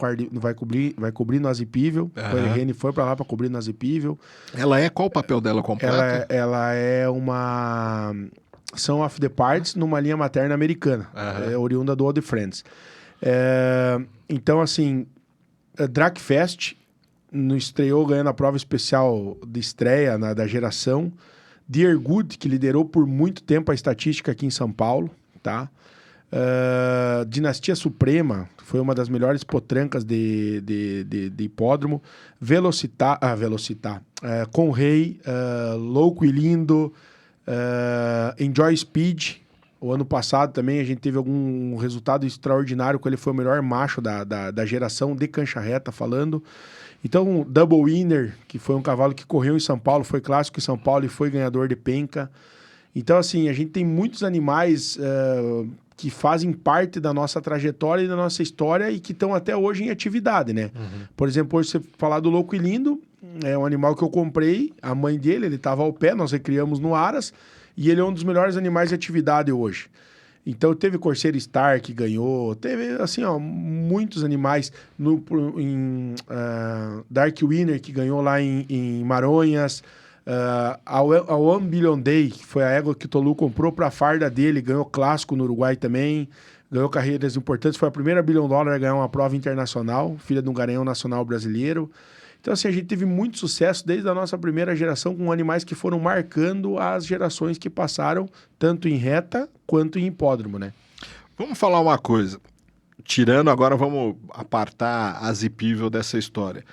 Azipível. A Query Raine foi para lá para cobrir no Azipível. Ela qual o papel dela completo? Ela é uma Son of the Parts numa linha materna americana, oriunda do Old Friends. Então, assim, Dracfest estreou ganhando a prova especial de estreia da geração. Dear Good, que liderou por muito tempo a estatística aqui em São Paulo, tá? Dinastia Suprema, foi uma das melhores potrancas de hipódromo. Velocitar, Conrei, Louco e Lindo, Enjoy Speed. O ano passado também a gente teve algum resultado extraordinário, com ele foi o melhor macho da geração de cancha reta falando. Então, Double Winner, que foi um cavalo que correu em São Paulo, foi clássico em São Paulo e foi ganhador de penca. Então, assim, a gente tem muitos animais que fazem parte da nossa trajetória e da nossa história e que estão até hoje em atividade, né? Por exemplo, hoje você falar do Louco e Lindo, é um animal que eu comprei, a mãe dele, ele estava ao pé, nós recriamos no Aras, e ele é um dos melhores animais de atividade hoje. Então, teve Corsair Star que ganhou, teve, assim, ó, muitos animais. Dark Winner, que ganhou lá em Maronhas. A One Billion Day, que foi a égua que o Tolu comprou para a farda dele, ganhou clássico no Uruguai também. Ganhou carreiras importantes. Foi a primeira $1 bilhão a ganhar uma prova internacional, filha de um garanhão nacional brasileiro. Então, assim, a gente teve muito sucesso desde a nossa primeira geração com animais que foram marcando as gerações que passaram, tanto em reta quanto em hipódromo, né? Vamos falar uma coisa. Tirando, agora vamos apartar a Zipível dessa história.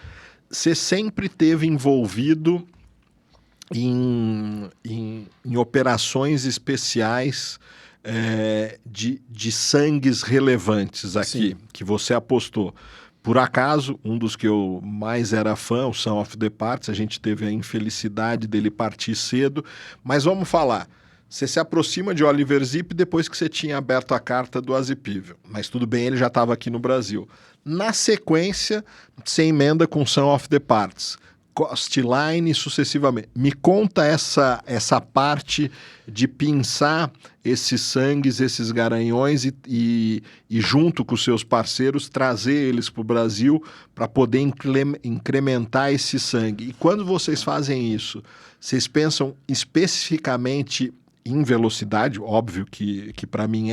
Você sempre teve envolvido em operações especiais de sangues relevantes aqui, Sim. que você apostou. Por acaso, um dos que eu mais era fã, o Son of the Parts, a gente teve a infelicidade dele partir cedo, mas vamos falar. Você se aproxima de Oliver Zipp depois que você tinha aberto a carta do Azipível, mas tudo bem, ele já estava aqui no Brasil. Na sequência, você emenda com Son of the Parts, Costline sucessivamente. Me conta essa parte de pinçar esses sangues, esses garanhões e junto com os seus parceiros, trazer eles para o Brasil para poder incrementar esse sangue. E quando vocês fazem isso, vocês pensam especificamente em velocidade, óbvio que para mim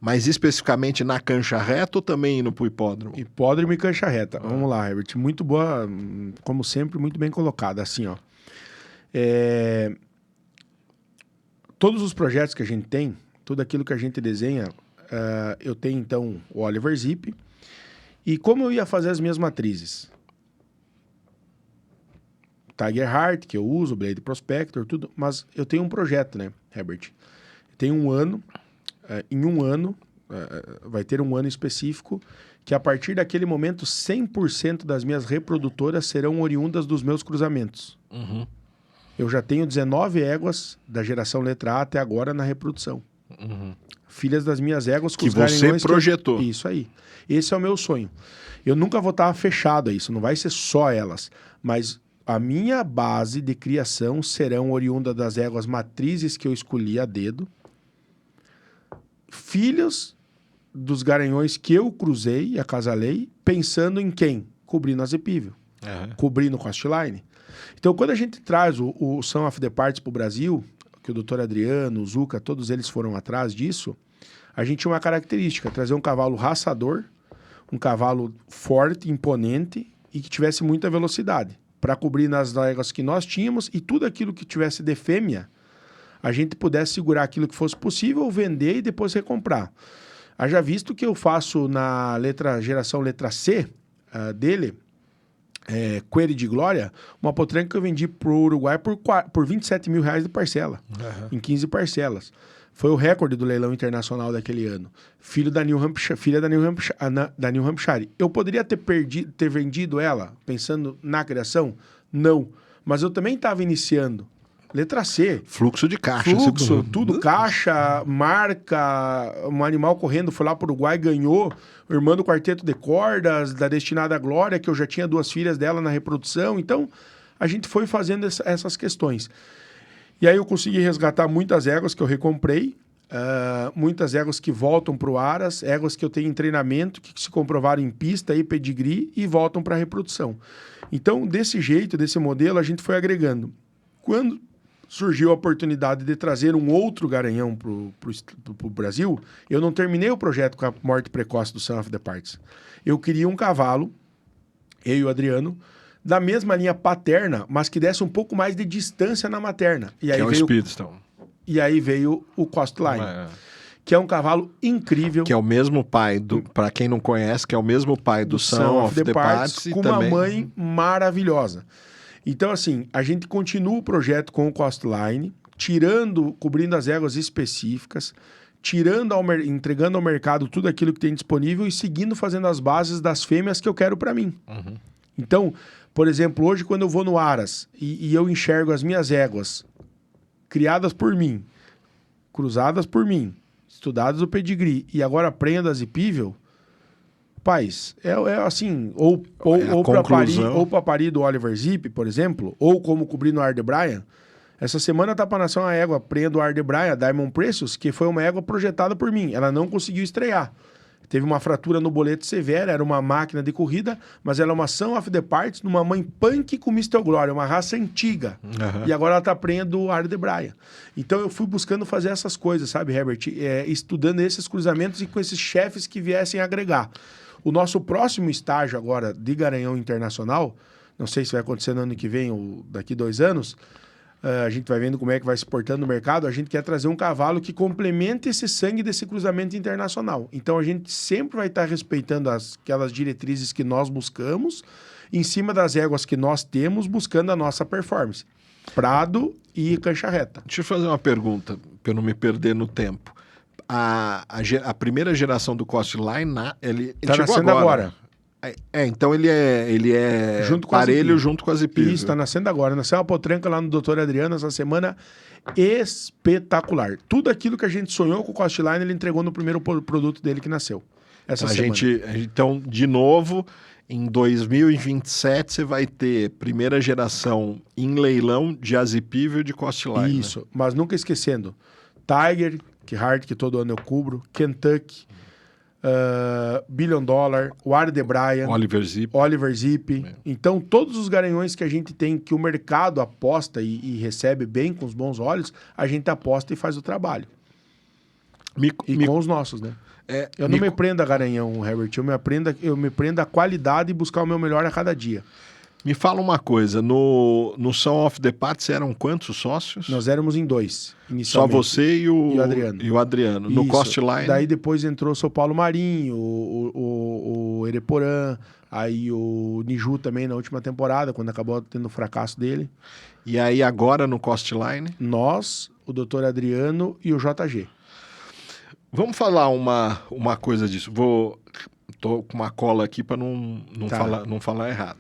mas especificamente na cancha reta ou também indo para o hipódromo? Hipódromo e cancha reta. Vamos lá, Herbert. Muito boa, como sempre, muito bem colocada. Assim, ó. Todos os projetos que a gente tem, tudo aquilo que a gente desenha, eu tenho, então, o Oliver Zipp. E como eu ia fazer as minhas matrizes? Tiger Heart, que eu uso, Blade Prospector, tudo. Mas eu tenho um projeto, né, Herbert? Tem um ano, em um ano, vai ter um ano específico, que a partir daquele momento, 100% das minhas reprodutoras serão oriundas dos meus cruzamentos. Uhum. Eu já tenho 19 éguas da geração letra A até agora na reprodução. Uhum. Filhas das minhas éguas com que os garanhões você projetou. Isso aí. Esse é o meu sonho. Eu nunca vou estar fechado a isso, não vai ser só elas, mas a minha base de criação serão oriunda das éguas matrizes que eu escolhi a dedo, filhos dos garanhões que eu cruzei e acasalei, pensando em quem? Cobrindo as Azipível, cobrindo Costline. Então, quando a gente traz o Son of the Parts para o Brasil, que o Dr. Adriano, o Zuca, todos eles foram atrás disso, a gente tinha uma característica, trazer um cavalo raçador, um cavalo forte, imponente e que tivesse muita velocidade, para cobrir nas éguas que nós tínhamos e tudo aquilo que tivesse de fêmea, a gente pudesse segurar aquilo que fosse possível, vender e depois recomprar. Haja visto que eu faço na geração letra C dele, Query de Glória, uma potranca que eu vendi para o Uruguai por 27 mil reais de parcela, em 15 parcelas. Foi o recorde do leilão internacional daquele ano. Filha da New Hampshire. Eu poderia ter vendido ela pensando na criação? Não. Mas eu também estava iniciando. Letra C. Fluxo de caixa. Fluxo, tudo caixa, marca, um animal correndo, foi lá para o Uruguai, ganhou, irmã do quarteto de cordas, da Destinada Glória, que eu já tinha 2 filhas dela na reprodução. Então, a gente foi fazendo essas questões. E aí eu consegui resgatar muitas éguas que eu recomprei, muitas éguas que voltam para o Aras, éguas que eu tenho em treinamento, que se comprovaram em pista e pedigree e voltam para a reprodução. Então, desse jeito, desse modelo, a gente foi agregando. Quando surgiu a oportunidade de trazer um outro garanhão para o Brasil, eu não terminei o projeto com a morte precoce do Son of the Parts. Eu queria um cavalo, eu e o Adriano, da mesma linha paterna, mas que desse um pouco mais de distância na materna. E aí que é o Speedstone. E aí veio o Costline, que é um cavalo incrível. Que é o mesmo pai, para quem não conhece, que é o mesmo pai do Son of the Parts. Com também... uma mãe maravilhosa. Então, assim, a gente continua o projeto com o Costline, cobrindo as éguas específicas, entregando ao mercado tudo aquilo que tem disponível e seguindo fazendo as bases das fêmeas que eu quero para mim. Uhum. Então, por exemplo, hoje quando eu vou no Aras e eu enxergo as minhas éguas criadas por mim, cruzadas por mim, estudadas no pedigree e agora prendas Azipível, paz, assim, ou para parir do Oliver Zipp, por exemplo, ou como cobrir no Ardebryan. Essa semana tá para nascer uma égua prenha do Ardebryan, Diamond Precious, que foi uma égua projetada por mim. Ela não conseguiu estrear. Teve uma fratura no boleto severa, era uma máquina de corrida, mas ela é uma Son of the Parts numa mãe punk com Mr. Glory, uma raça antiga. E agora ela tá prenha do Ardebryan. Então eu fui buscando fazer essas coisas, sabe, Herbert? Estudando esses cruzamentos e com esses chefes que viessem agregar. O nosso próximo estágio agora de Garanhão Internacional, não sei se vai acontecer no ano que vem ou daqui 2 anos, a gente vai vendo como é que vai se portando no mercado, a gente quer trazer um cavalo que complemente esse sangue desse cruzamento internacional. Então a gente sempre vai estar respeitando aquelas diretrizes que nós buscamos, em cima das éguas que nós temos, buscando a nossa performance. Prado e cancha reta. Deixa eu fazer uma pergunta, para eu não me perder no tempo. A primeira geração do Costline, ele Tá chegou nascendo agora. Então ele é Junto com a parelho Zipivio. junto com a Zipivio. Isso, tá nascendo agora. Nasceu uma potranca lá no Dr. Adriano essa semana espetacular. Tudo aquilo que a gente sonhou com o Costline, ele entregou no primeiro produto dele que nasceu. Essa semana. Então, de novo, em 2027 você vai ter primeira geração em leilão de Azipivio e de Costline. Isso, mas nunca esquecendo. Tiger, que todo ano eu cubro, Kentucky, Billion Dollar, o Ardebryan, Oliver Zip. Então, todos os garanhões que a gente tem, que o mercado aposta e recebe bem com os bons olhos, a gente aposta e faz o trabalho. Com os nossos, né? Eu não me prendo a garanhão, Herbert. Eu me prendo a qualidade e buscar o meu melhor a cada dia. Me fala uma coisa, no Song of the Parts eram quantos sócios? Nós éramos em 2, Só inicialmente. você e o Adriano. E o Adriano. No Isso. Costline? Daí depois entrou o São Paulo Marinho, o Ereporã, aí o Niju também na última temporada, quando acabou tendo o fracasso dele. E aí agora no Costline? Nós, o Dr. Adriano e o JG. Vamos falar uma coisa disso. Tô com uma cola aqui para não falar errado.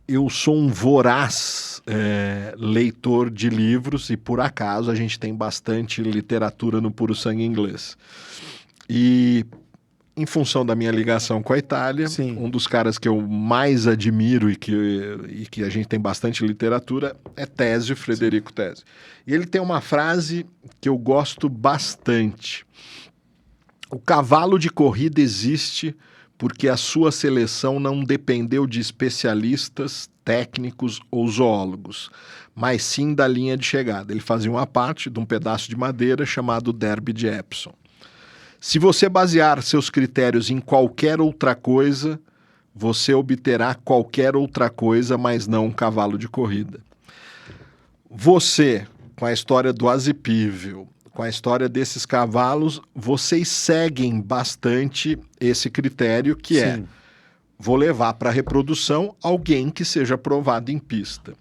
Eu sou um voraz leitor de livros e, por acaso, a gente tem bastante literatura no Puro Sangue Inglês. E, em função da minha ligação com a Itália, Sim. um dos caras que eu mais admiro e que a gente tem bastante literatura é Thésio, Frederico Thésio. E ele tem uma frase que eu gosto bastante. O cavalo de corrida existe porque a sua seleção não dependeu de especialistas, técnicos ou zoólogos, mas sim da linha de chegada. Ele fazia uma parte de um pedaço de madeira chamado Derby de Epsom. Se você basear seus critérios em qualquer outra coisa, você obterá qualquer outra coisa, mas não um cavalo de corrida. Você, com a história do Azipivio, com a história desses cavalos, vocês seguem bastante esse critério que Sim. vou levar para reprodução alguém que seja provado em pista.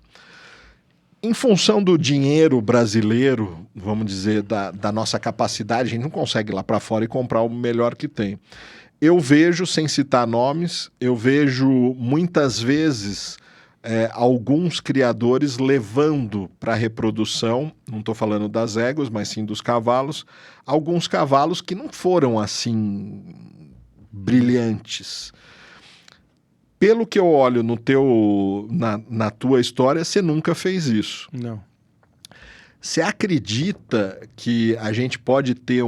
Em função do dinheiro brasileiro, vamos dizer, da nossa capacidade, a gente não consegue ir lá para fora e comprar o melhor que tem. Eu vejo, sem citar nomes, eu vejo muitas vezes alguns criadores levando para reprodução, não estou falando das éguas, mas sim dos cavalos, alguns cavalos que não foram assim brilhantes. Pelo que eu olho na tua história, você nunca fez isso. Não. Você acredita que a gente pode ter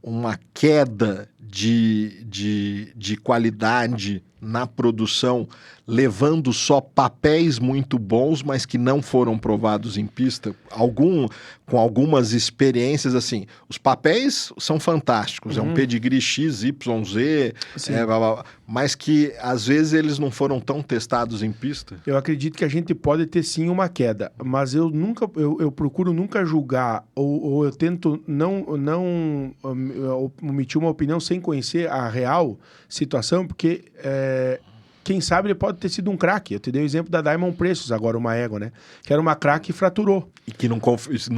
uma queda de qualidade na produção, levando só papéis muito bons, mas que não foram provados em pista? Com algumas experiências, assim, os papéis são fantásticos, é um pedigree X, Y, Z, mas que às vezes eles não foram tão testados em pista? Eu acredito que a gente pode ter sim uma queda, mas eu procuro nunca julgar, ou eu tento não omitir uma opinião sem conhecer a real situação, porque quem sabe ele pode ter sido um craque. Eu te dei o exemplo da Diamond Precious, agora uma égua, né? Que era uma craque e fraturou. E que não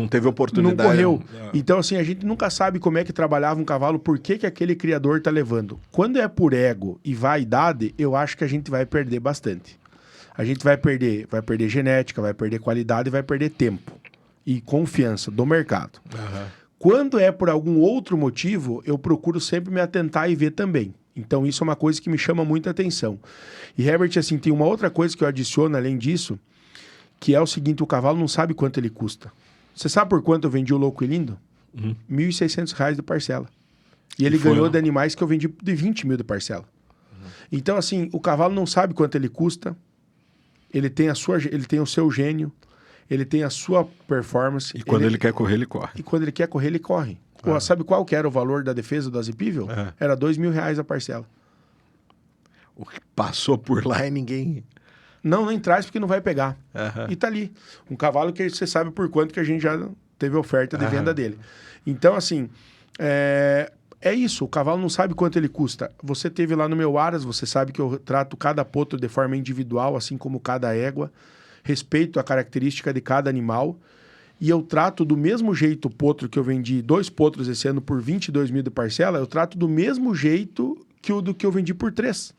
teve oportunidade. Não correu. Então, assim, a gente nunca sabe como é que trabalhava um cavalo, por que aquele criador tá levando. Quando é por ego e vaidade, eu acho que a gente vai perder bastante. A gente vai perder genética, vai perder qualidade e vai perder tempo e confiança do mercado. Quando é por algum outro motivo, eu procuro sempre me atentar e ver também. Então, isso é uma coisa que me chama muita atenção. E, Herbert, assim, tem uma outra coisa que eu adiciono além disso, que é o seguinte: o cavalo não sabe quanto ele custa. Você sabe por quanto eu vendi o Louco e Lindo? R$ 1.600 de parcela. E ele ganhou de animais que eu vendi de 20 mil de parcela. Então, assim, o cavalo não sabe quanto ele custa, ele tem o seu gênio, ele tem a sua performance. E quando ele quer correr, ele corre. E quando ele quer correr, ele corre. Pô, sabe qual que era o valor da defesa do Azipivio? Era R$ 2.000 a parcela. O que passou por lá e ninguém... Não, nem traz porque não vai pegar. E tá ali. Um cavalo que você sabe por quanto que a gente já teve oferta de venda dele. Então, assim, é é isso, o cavalo não sabe quanto ele custa. Você teve lá no meu Aras, você sabe que eu trato cada potro de forma individual, assim como cada égua. Respeito a característica de cada animal. E eu trato do mesmo jeito o potro que eu vendi 2 potros esse ano por 22 mil de parcela, eu trato do mesmo jeito que o do que eu vendi por 3.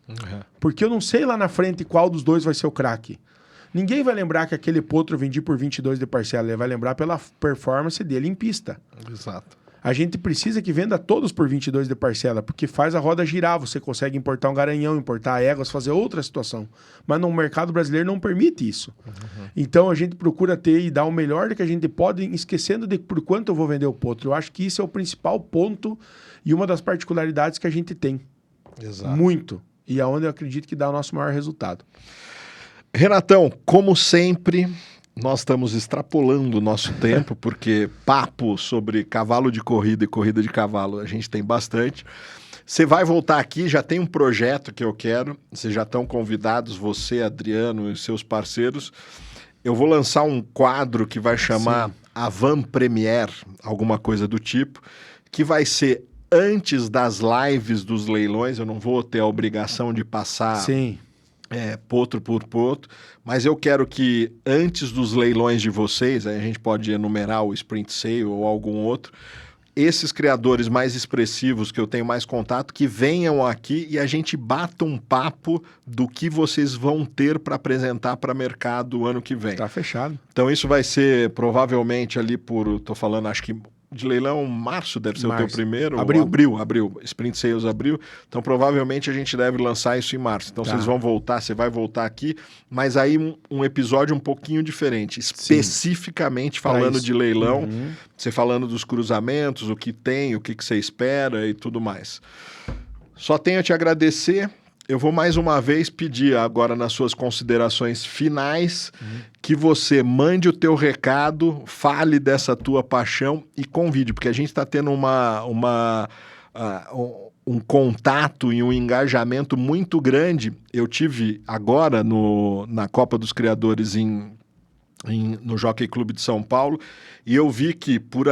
Porque eu não sei lá na frente qual dos dois vai ser o craque. Ninguém vai lembrar que aquele potro eu vendi por 22 de parcela, ele vai lembrar pela performance dele em pista. Exato. A gente precisa que venda todos por 22 de parcela, porque faz a roda girar, você consegue importar um garanhão, importar éguas, fazer outra situação. Mas no mercado brasileiro não permite isso. Então a gente procura ter e dar o melhor do que a gente pode, esquecendo de por quanto eu vou vender o potro. Eu acho que isso é o principal ponto e uma das particularidades que a gente tem. Exato. Muito. E é onde eu acredito que dá o nosso maior resultado. Renatão, como sempre, nós estamos extrapolando o nosso tempo, porque papo sobre cavalo de corrida e corrida de cavalo a gente tem bastante. Você vai voltar aqui, já tem um projeto que eu quero, vocês já estão convidados, você, Adriano e seus parceiros. Eu vou lançar um quadro que vai chamar Avant Premiere, alguma coisa do tipo, que vai ser antes das lives dos leilões. Eu não vou ter a obrigação de passar... Sim. Potro por potro, mas eu quero que antes dos leilões de vocês, aí a gente pode enumerar o Sprint Sale ou algum outro, esses criadores mais expressivos que eu tenho mais contato, que venham aqui e a gente bata um papo do que vocês vão ter para apresentar para mercado o ano que vem. Tá fechado. Então isso vai ser provavelmente ali tô falando, acho que de leilão, março deve ser o teu primeiro. Abril. Sprint Sales abril. Então, provavelmente, a gente deve lançar isso em março. Então, vocês vão voltar, você vai voltar aqui, mas aí um episódio um pouquinho diferente. Especificamente falando de leilão, você falando dos cruzamentos, o que tem, o que você espera e tudo mais. Só tenho a te agradecer. Eu vou mais uma vez pedir agora nas suas considerações finais que você mande o teu recado, fale dessa tua paixão e convide, porque a gente está tendo um contato e um engajamento muito grande. Eu tive agora na Copa dos Criadores no Jockey Club de São Paulo, e eu vi que por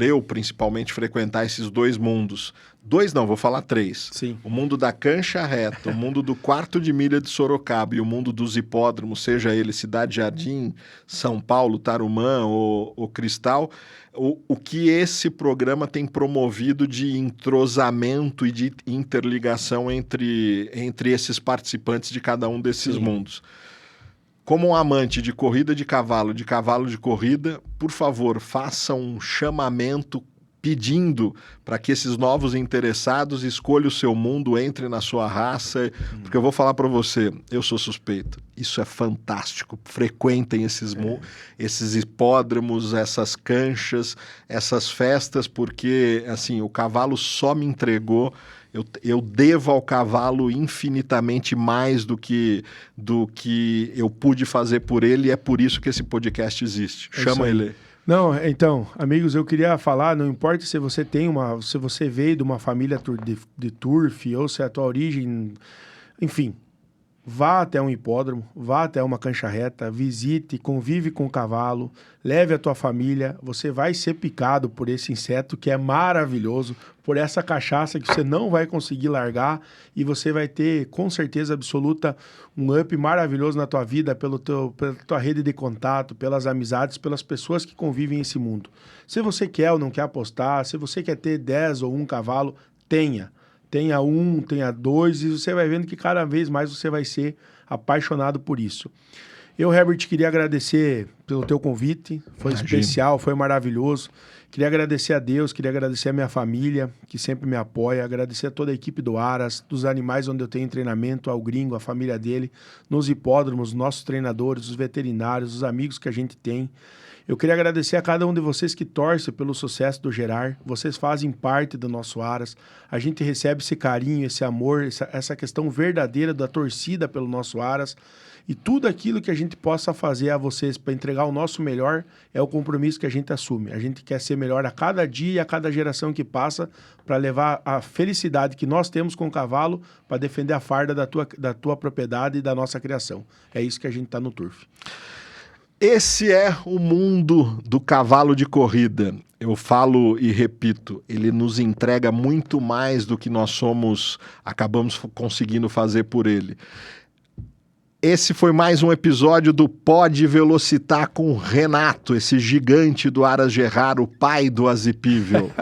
eu principalmente frequentar esses 2 mundos, 2 não, vou falar 3. Sim. O mundo da cancha reta, o mundo do quarto de milha de Sorocaba e o mundo dos hipódromos, seja ele Cidade Jardim, São Paulo, Tarumã ou Cristal, o que esse programa tem promovido de entrosamento e de interligação entre esses participantes de cada um desses mundos. Como um amante de corrida de cavalo de corrida, por favor, faça um chamamento pedindo para que esses novos interessados escolham o seu mundo, entre na sua raça, porque eu vou falar para você, eu sou suspeito, isso é fantástico, frequentem esses hipódromos, essas canchas, essas festas, porque assim, o cavalo só me entregou. Eu devo ao cavalo infinitamente mais do que eu pude fazer por ele, e é por isso que esse podcast existe. Chama ele. Não, então, amigos, eu queria falar, não importa se você se você veio de uma família de turf, ou se é a tua origem, enfim, vá até um hipódromo, vá até uma cancha reta, visite, convive com o cavalo, leve a tua família, você vai ser picado por esse inseto que é maravilhoso, por essa cachaça que você não vai conseguir largar, e você vai ter, com certeza absoluta, um up maravilhoso na tua vida, pela tua rede de contato, pelas amizades, pelas pessoas que convivem nesse mundo. Se você quer ou não quer apostar, se você quer ter 10 ou 1 cavalo, tenha 1, tenha 2, e você vai vendo que cada vez mais você vai ser apaixonado por isso. Eu, Herbert, queria agradecer pelo teu convite, foi especial, foi maravilhoso. Queria agradecer a Deus, queria agradecer a minha família, que sempre me apoia, agradecer a toda a equipe do Aras, dos animais onde eu tenho treinamento, ao Gringo, a família dele, nos hipódromos, nossos treinadores, os veterinários, os amigos que a gente tem. Eu queria agradecer a cada um de vocês que torce pelo sucesso do Gerar. Vocês fazem parte do nosso Aras. A gente recebe esse carinho, esse amor, essa questão verdadeira da torcida pelo nosso Aras. E tudo aquilo que a gente possa fazer a vocês para entregar o nosso melhor é o compromisso que a gente assume. A gente quer ser melhor a cada dia e a cada geração que passa para levar a felicidade que nós temos com o cavalo para defender a farda da tua propriedade e da nossa criação. É isso que a gente está no Turf. Esse é o mundo do cavalo de corrida. Eu falo e repito, ele nos entrega muito mais do que nós acabamos conseguindo fazer por ele. Esse foi mais um episódio do Pode Velocitar com o Renato, esse gigante do Aras Gerrard, o pai do Azipível.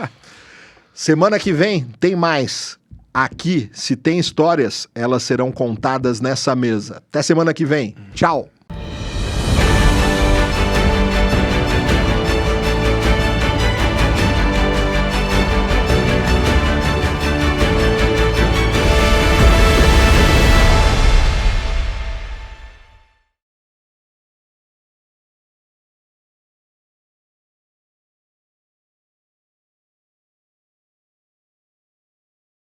Semana que vem tem mais. Aqui, se tem histórias, elas serão contadas nessa mesa. Até semana que vem. Tchau!